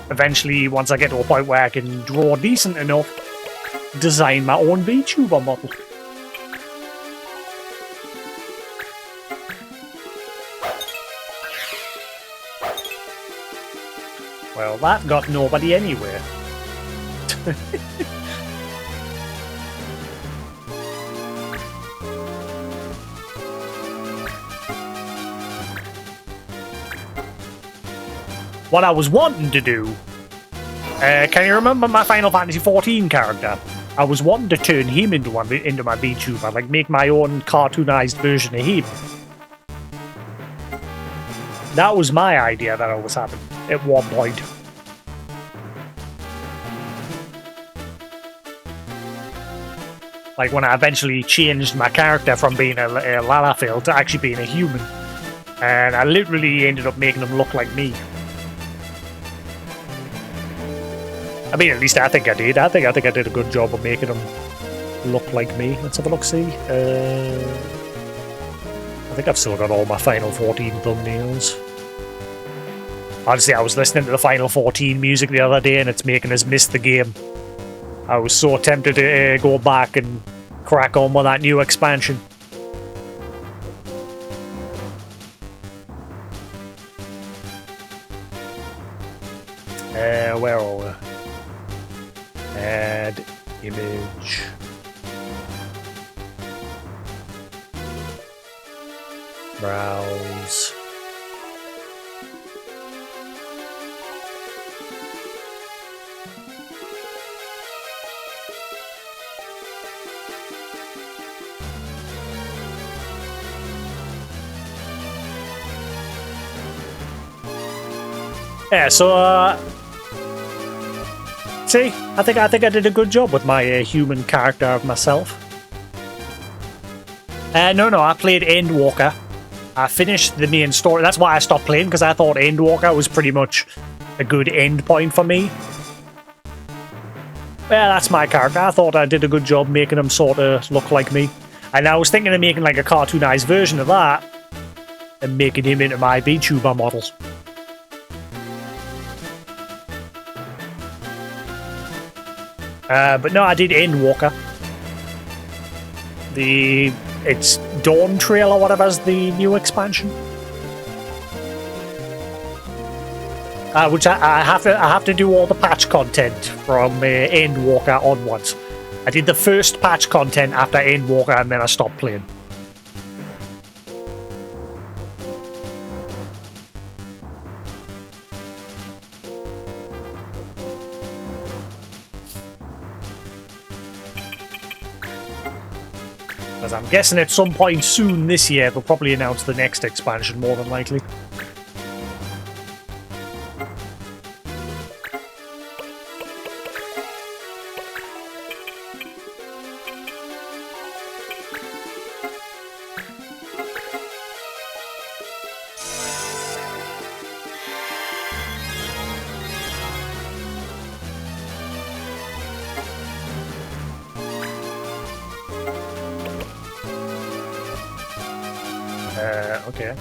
A: eventually, once I get to a point where I can draw decent enough, design my own VTuber model. Well, that got nobody anywhere. What I was wanting to do... can you remember my Final Fantasy XIV character? I was wanting to turn him into my VTuber, like make my own cartoonized version of him. That was my idea that I was having at one point. Like when I eventually changed my character from being a Lalafell to actually being a human. And I literally ended up making him look like me. I mean, at least I think I did. I think I did a good job of making him look like me. Let's have a look-see. I think I've still got all my Final 14 thumbnails. Honestly, I was listening to the Final 14 music the other day and it's making us miss the game. I was so tempted to go back and crack on with that new expansion. Where are we? Add image. Browse. Yeah, so see, I think I did a good job with my human character of myself. No, I played Endwalker. I finished the main story. That's why I stopped playing, because I thought Endwalker was pretty much a good end point for me. Yeah, that's my character. I thought I did a good job making him sort of look like me. And I was thinking of making like a cartoonized version of that and making him into my VTuber model. But no, I did Endwalker. It's Dawn Trail or whatever's the new expansion. Which I have to do all the patch content from Endwalker onwards. I did the first patch content after Endwalker and then I stopped playing. As I'm guessing at some point soon this year, they'll probably announce the next expansion, more than likely. Okay.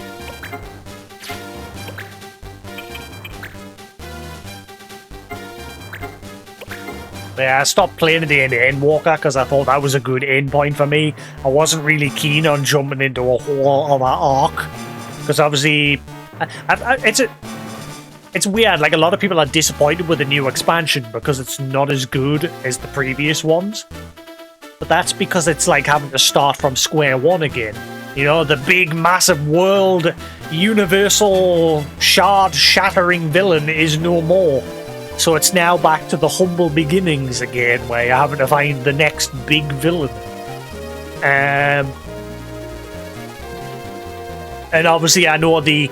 A: Yeah, I stopped playing at the end Walker because I thought that was a good end point for me. I wasn't really keen on jumping into a whole other arc because obviously, it's weird. Like a lot of people are disappointed with the new expansion because it's not as good as the previous ones. But that's because it's like having to start from square one again. You know, the big, massive world, universal, shard-shattering villain is no more. So it's now back to the humble beginnings again, where you're having to find the next big villain. And obviously, I know the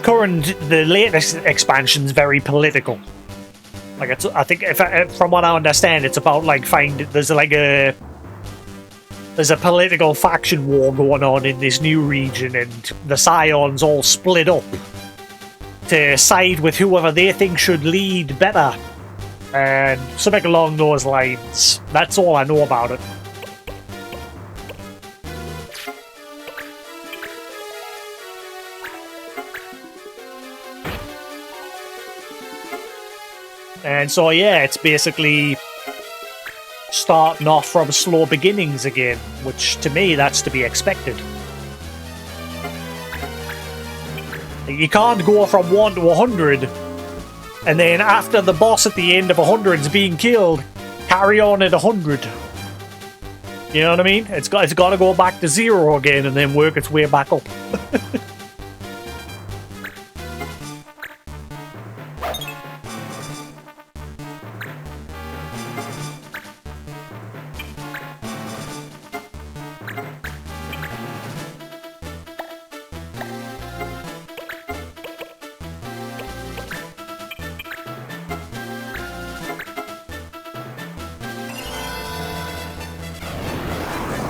A: latest expansion's very political. Like, I think, from what I understand, it's about like there's a political faction war going on in this new region, and the Scions all split up to side with whoever they think should lead better. And something along those lines. That's all I know about it. And so, yeah, it's basically starting off from slow beginnings again, which to me, that's to be expected. You can't go from 1 to 100, and then after the boss at the end of 100 is being killed, carry on at 100. You know what I mean? It's got to go back to 0 again and then work its way back up.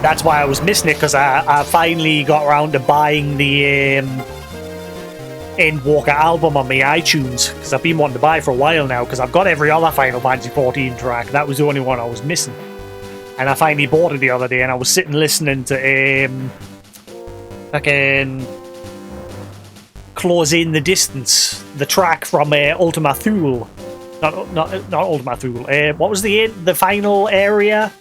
A: That's why I was missing it, because I finally got around to buying the Endwalker album on my iTunes, because I've been wanting to buy for a while now, because I've got every other Final Fantasy XIV track. That was the only one I was missing. And I finally bought it the other day, and I was sitting listening to fucking Close in the Distance, the track from Ultima Thule. Not Ultima Thule. What was the final area?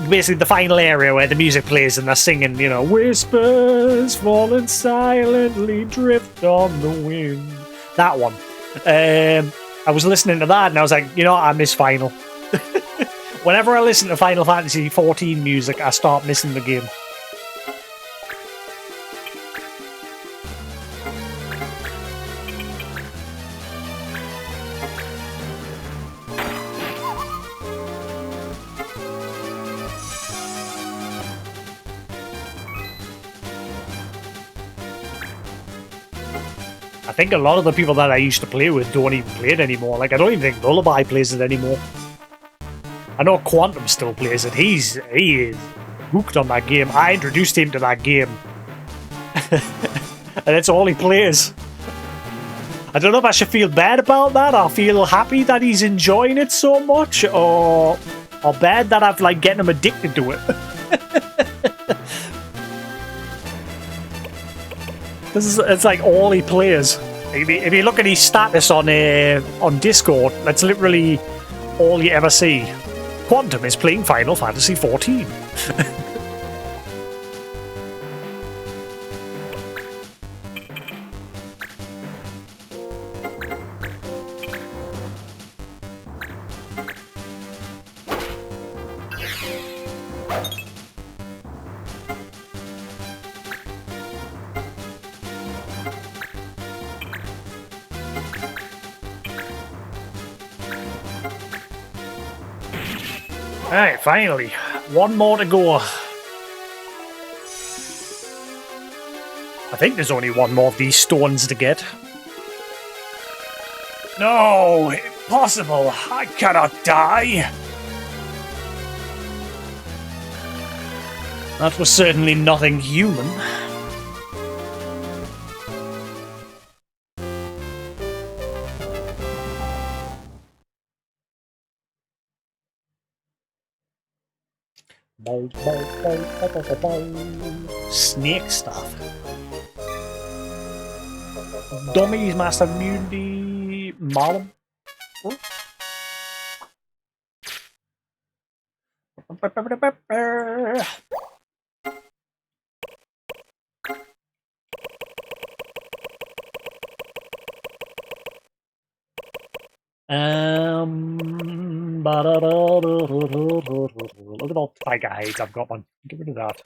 A: Basically the final area where the music plays and they're singing, you know, whispers falling silently drift on the wind. That one. I was listening to that and I was like, you know what, I miss Final. Whenever I listen to Final Fantasy XIV music, I start missing the game. I think a lot of the people that I used to play with don't even play it anymore. Like, I don't even think Lullaby plays it anymore. I know Quantum still plays it. He is hooked on that game. I introduced him to that game. And that's all he plays. I don't know if I should feel bad about that, or feel happy that he's enjoying it so much, or bad that I've, like, getting him addicted to it. It's like all he plays. If you look at his status on Discord, that's literally all you ever see. Quantum is playing Final Fantasy XIV. Alright, finally. One more to go. I think there's only one more of these stones to get. No! Impossible! I cannot die! That was certainly nothing human. Snake stuff. Dummies, master immunity, Malum. Look at all the tiger hides I've got one. Get rid of that.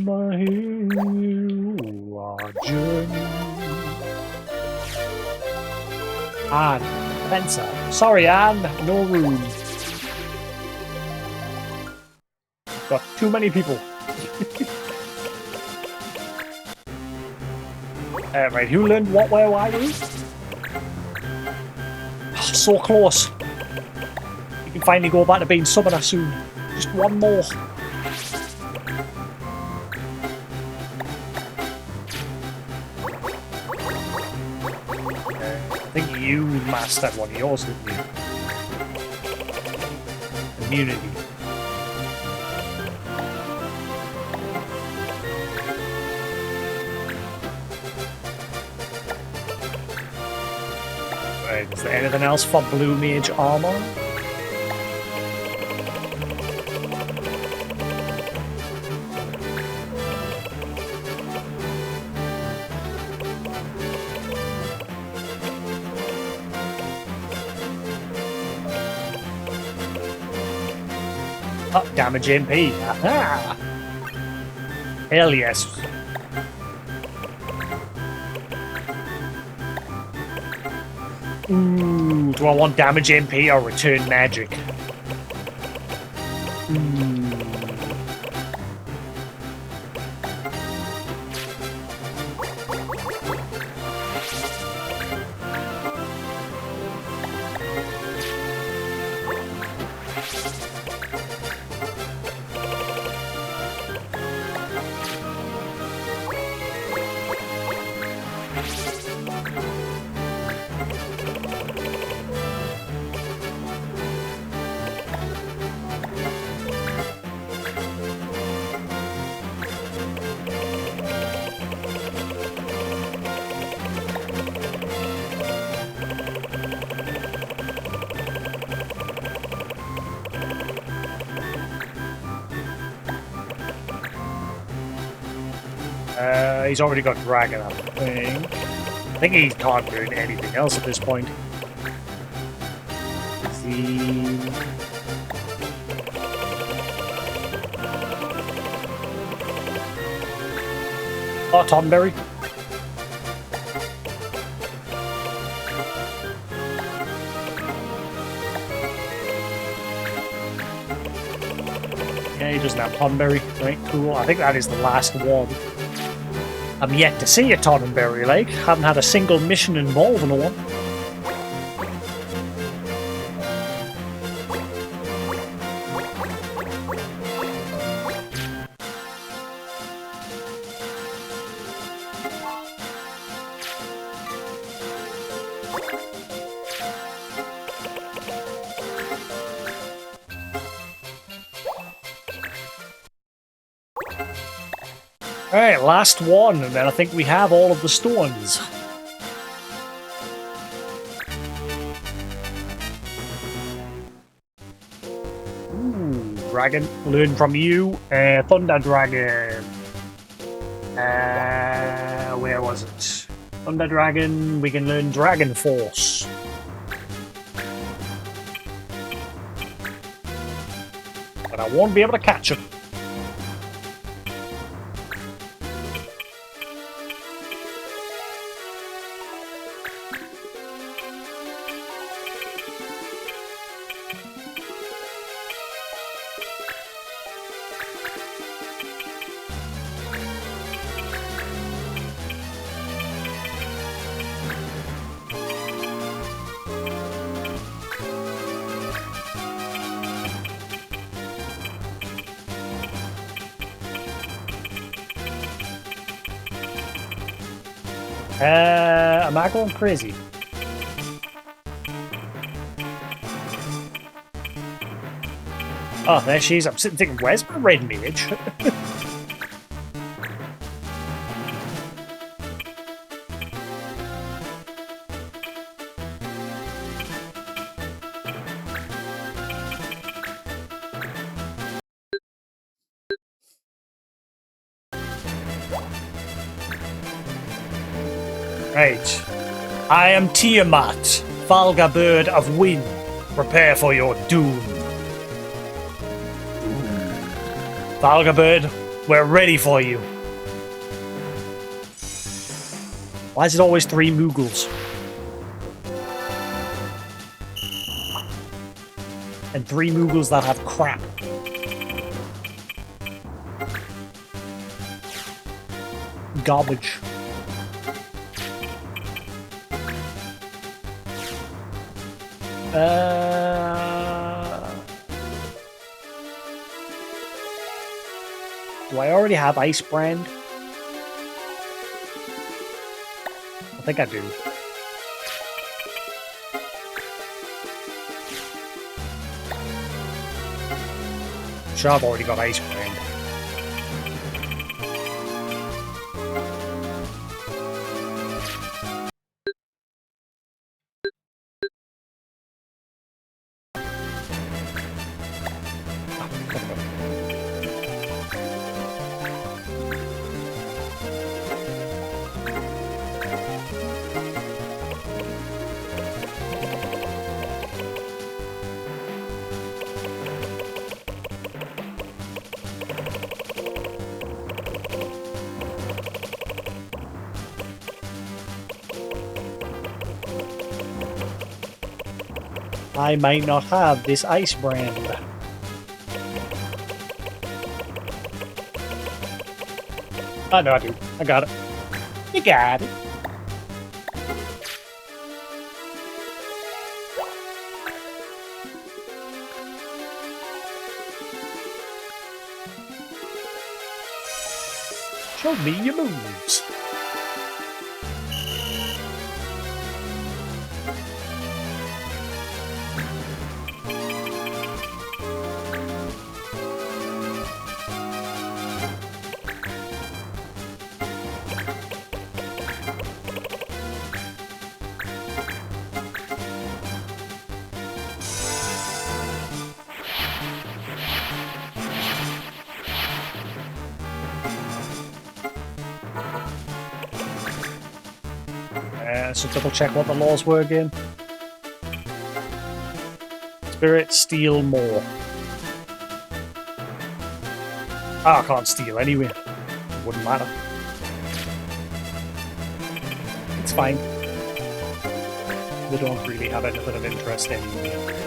A: My journey. Anne, Spencer. Sorry, Anne, no room. Got too many people. Right, who learned what, where, why, who? Oh, so close. You can finally go back to being summoner soon. Just one more. I think you mastered one of yours, didn't you? Immunity. Right, is there anything else for Blue Mage armor? Oh, damage MP. Aha! Hell yes. Ooh, do I want damage MP or return magic? He's already got Dragon, I think. I think he can't do anything else at this point. See. Oh, Tonberry. Yeah, he doesn't have Tonberry. Right, cool. I think that is the last one. I'm yet to see a Tonberry Lake. Haven't had a single mission involving one. Alright, last one, and then I think we have all of the stones. Ooh, Dragon, learn from you. Thunder Dragon. Where was it? Thunder Dragon, we can learn Dragon Force. But I won't be able to catch it. Am I going crazy? Oh, there she is. I'm sitting thinking, where's my red mage? Right. I am Tiamat, Falga bird of wind. Prepare for your doom. Falga bird, we're ready for you. Why is it always 3 Moogles? And 3 Moogles that have crap. Garbage. Do I already have Ice Brand? I think I do. I'm sure I've already got Ice Brand. I might not have this Ice Brand. Oh, no, I do. I got it. You got it. Show me your moves. So double check what the laws were again. Spirit, steal more. Ah, I can't steal anyway. It wouldn't matter. It's fine. They don't really have anything of interest anyway.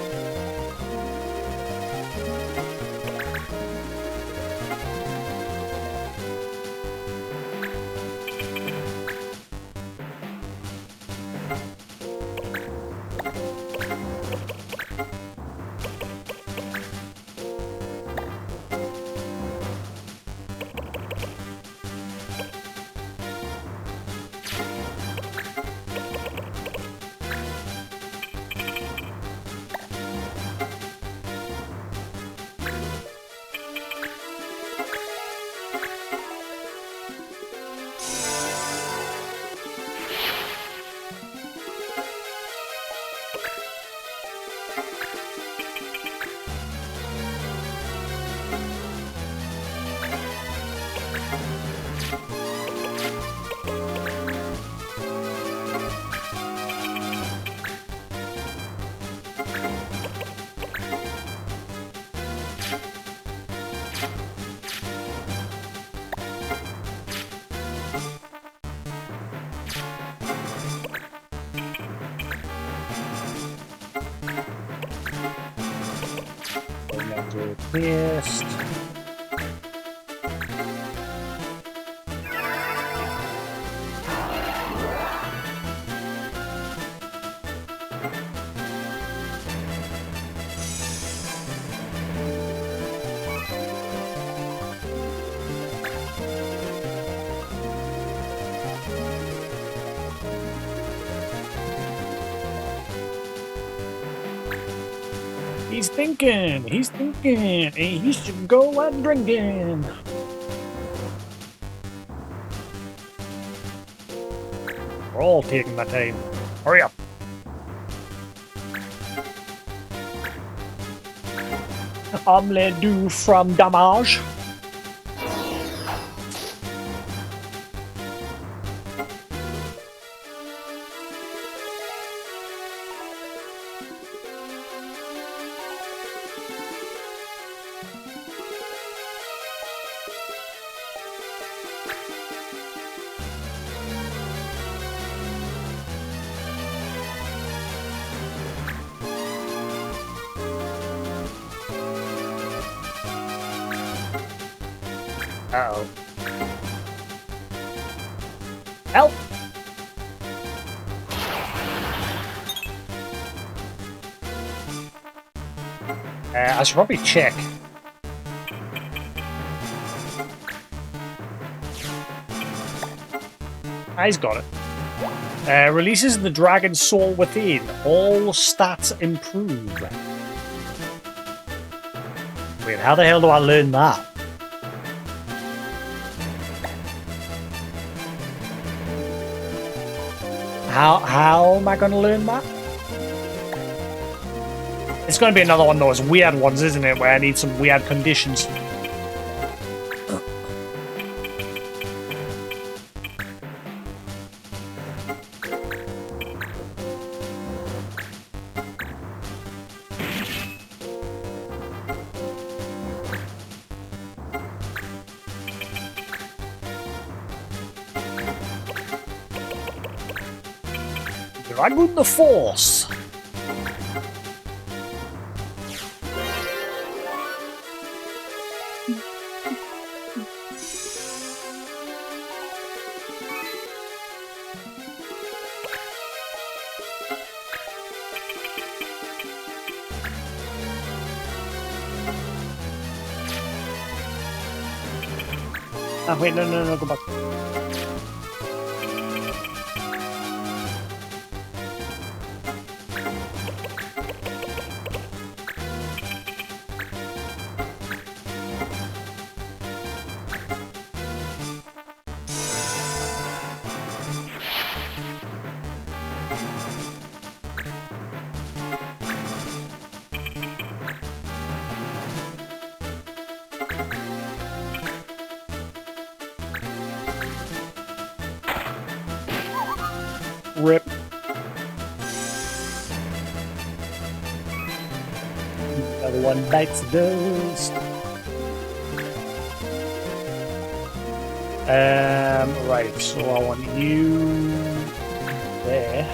A: Pissed. He's thinking. He should go out drinking. We're all taking that time. Hurry up. Omelette du from damage. Uh-oh. Help! I should probably check. He's got it. Releases the Dragon's Soul within. All stats improve. Wait, how the hell do I learn that? How am I going to learn that? It's going to be another one of those weird ones, isn't it? Where I need some weird conditions. Dragon the Force. Ah, wait, no, go back. Rip. Another one bites the dust. Right, so I want you there.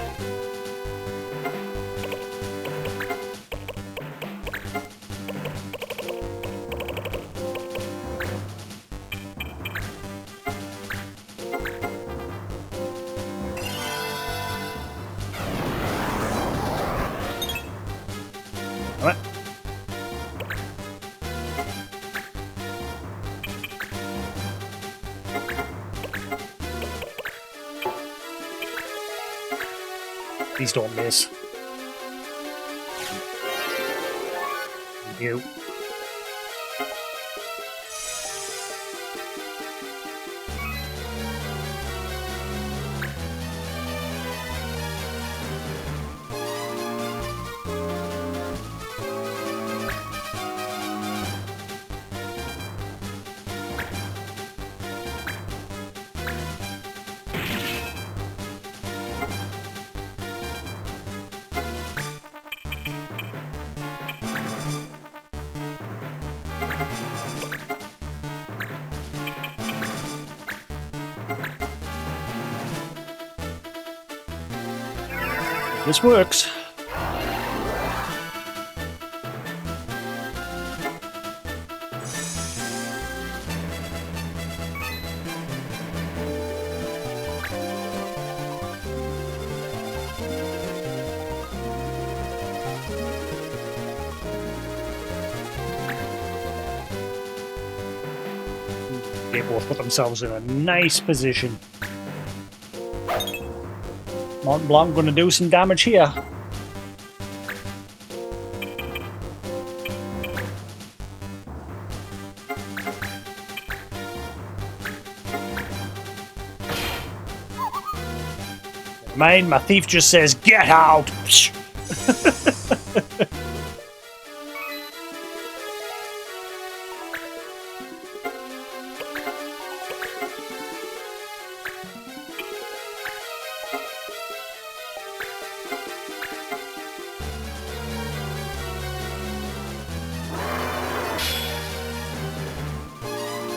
A: Please don't miss. Thank you. This works. They both put themselves in a nice position. Mont Blanc going to do some damage here. Mine, my thief just says, get out!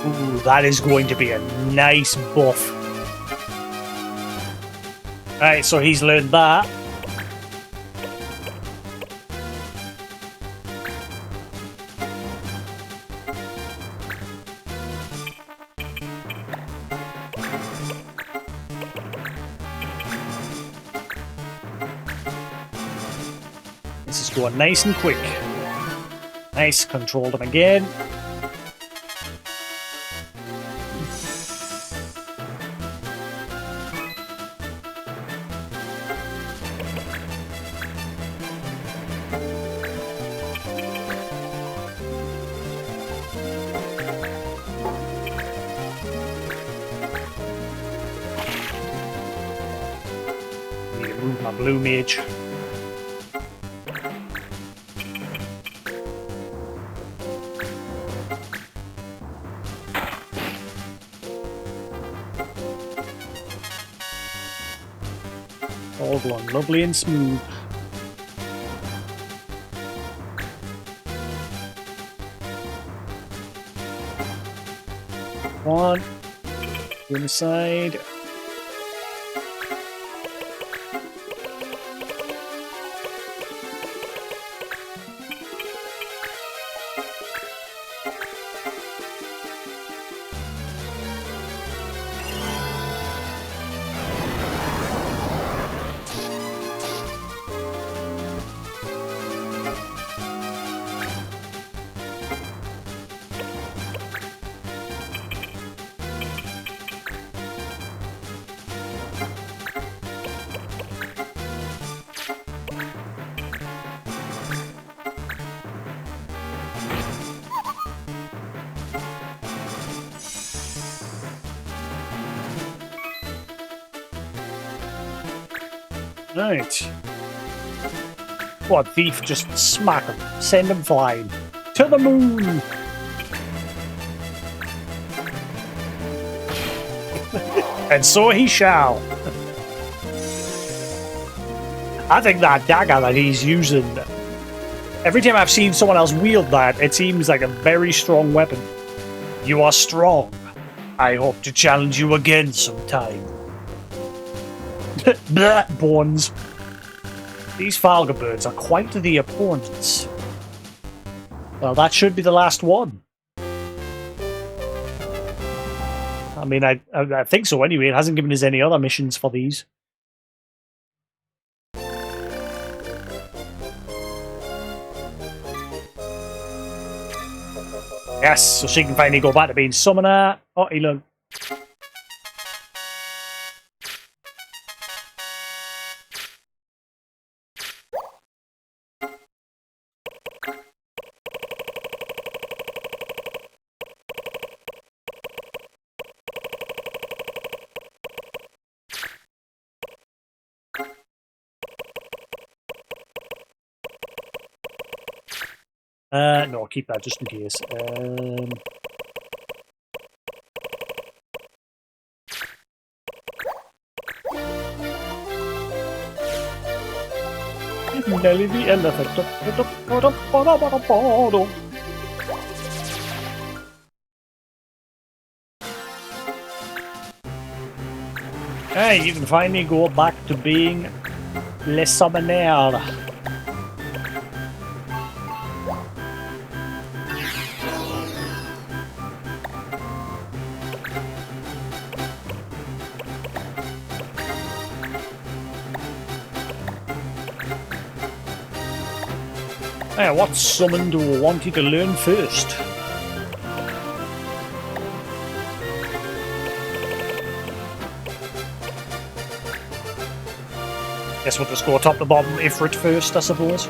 A: Ooh, that is going to be a nice buff. Alright, so he's learned that. This is going nice and quick. Nice, controlled him again. Need to move my blue mage. All going lovely and smooth. One. To the side. Right. What, thief? Just smack him. Send him flying. To the moon! And so he shall. I think that dagger that he's using, every time I've seen someone else wield that, it seems like a very strong weapon. You are strong. I hope to challenge you again sometime. Blah, bones. These Falga birds are quite the opponents. Well, that should be the last one. I mean, I think so anyway. It hasn't given us any other missions for these. Yes, so she can finally go back to being summoner. Oh, he learned. No, I'll keep that just in case. Nelly the elephant. Hey, you can finally go back to being Le Summoner. Hey, what summon do we want you to learn first? Guess we'll just go top to bottom Ifrit first, I suppose.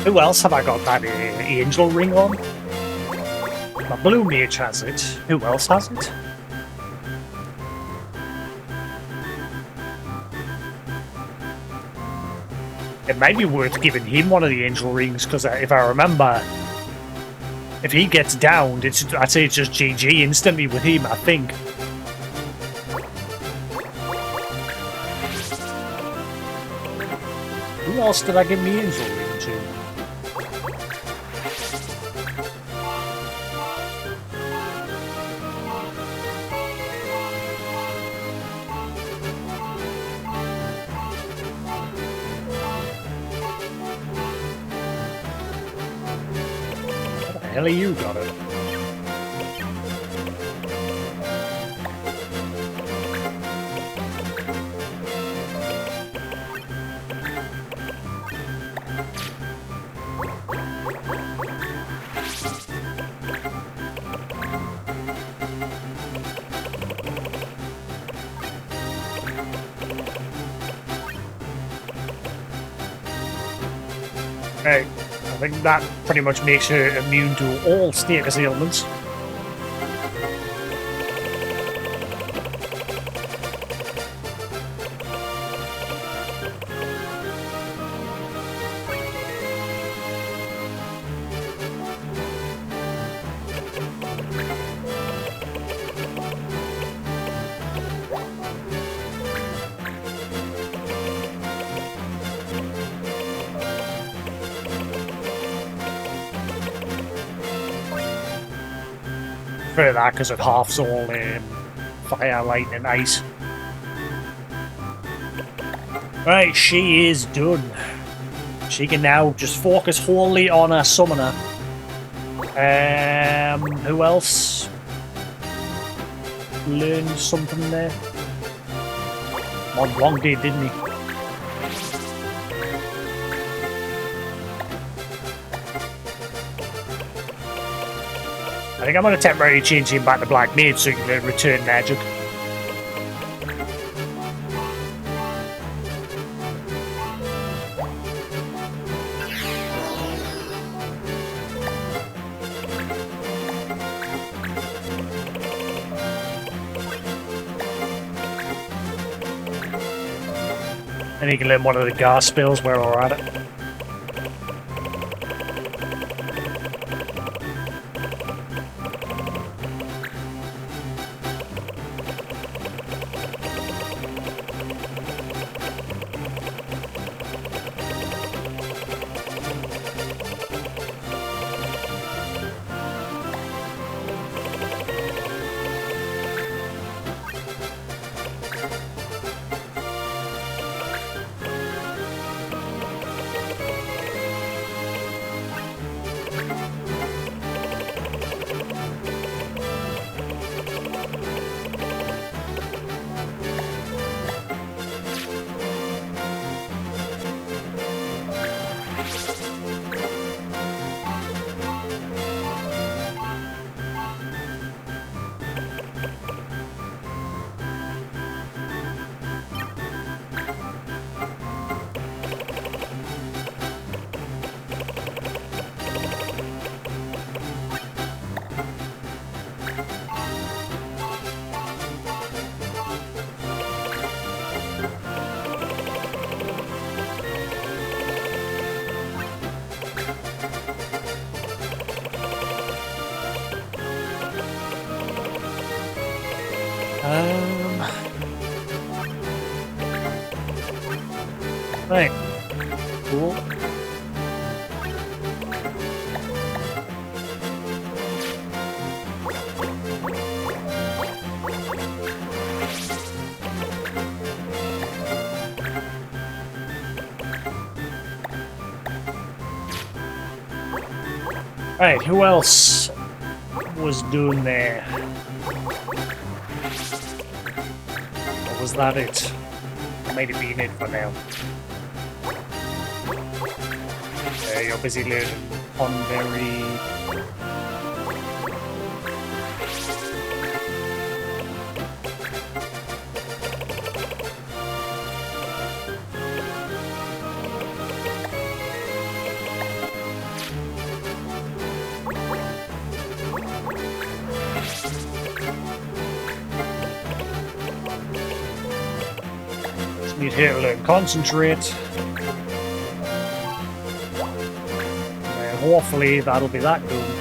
A: Who else have I got that angel ring on? My blue mage has it. Who else has it? It might be worth giving him one of the angel rings, because if I remember, if he gets downed, I'd say it's just GG instantly with him, I think. Who else did I give me angel ring to? How the hell are you got it? Right, I think that pretty much makes her immune to all status ailments. For that, because it halves all fire, lightning, and ice. Right, she is done. She can now just focus wholly on her summoner. Who else learned something there? Wrong did, didn't he? I think I'm going to temporarily change him back to Black Mage so he can return magic. And he can learn one of the gas spells where we're at it. Right. Cool. Right, who else was doing there? Or was that it? Might have been it for now. You're busy learning Pondberry. Need here to learn concentrate. And hopefully that'll be that good.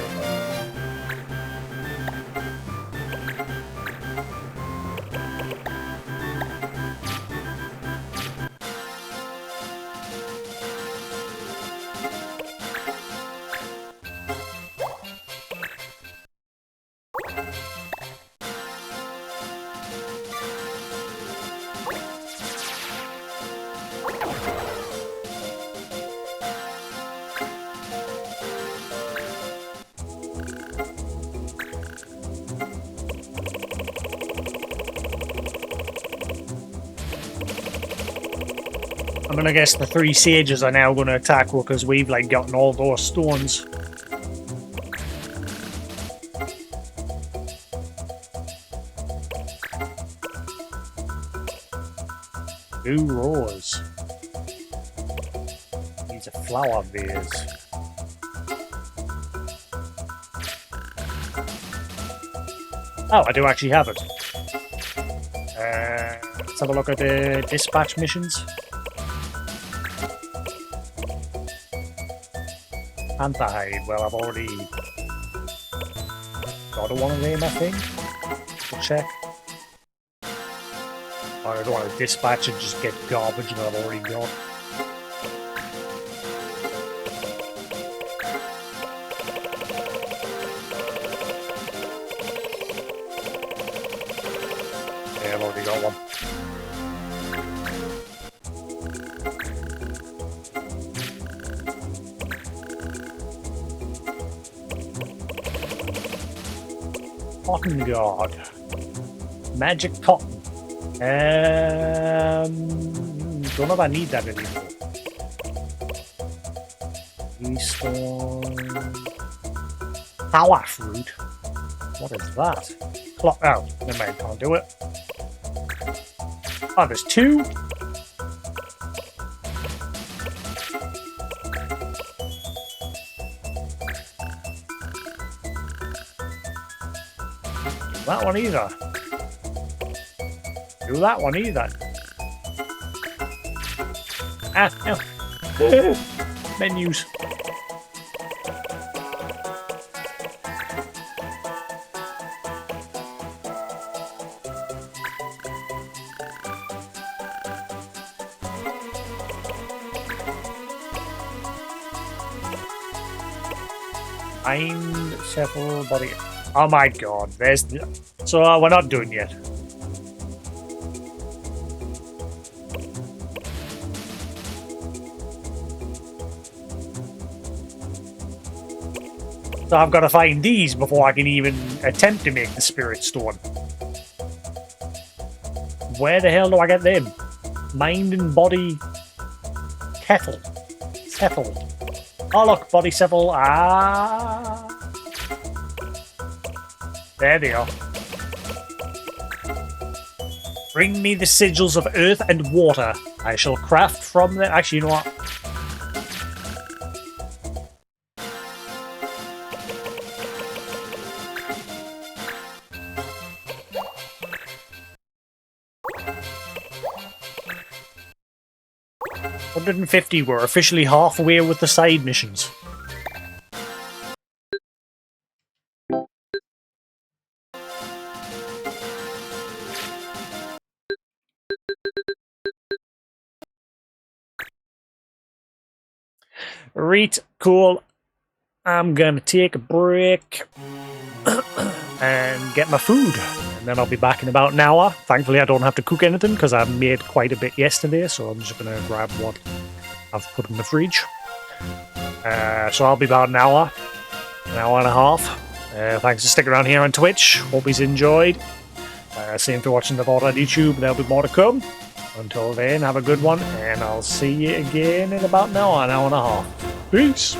A: I'm gonna guess the 3 sages are now gonna attack because we've like gotten all those stones. 2 rose. Needs a flower vase. Oh, I do actually have it. Let's have a look at the dispatch missions. Panther hide. Well, I've already got one of them, I think. We'll check. Or I don't want to dispatch and just get garbage that I've already got. Yeah, I've already got one. Cotton guard. Magic cotton. Don't know if I need that anymore. Keystone. Power fruit. What is that? Clock. Oh, never mind. Can't do it. Oh, there's 2. That one either. Do that one either. Ah, no. Menus. Find several body. Oh my god, there's the... So we're not done yet. So I've got to find these before I can even attempt to make the spirit stone. Where the hell do I get them? Mind and body... Kettle. Settle. Oh look, body settle. Ah... There they are. Bring me the sigils of earth and water. I shall craft from them. Actually, you know what? $150. We're officially halfway with the side missions. Right, cool. I'm gonna take a break and get my food, and then I'll be back in about an hour. Thankfully, I don't have to cook anything because I made quite a bit yesterday, so I'm just gonna grab what I've put in the fridge. So I'll be about an hour and a half. Thanks for sticking around here on Twitch. Hope you've enjoyed. Same for watching the VOD on YouTube. There'll be more to come. Until then, have a good one, and I'll see you again in about an hour and a half. Peace!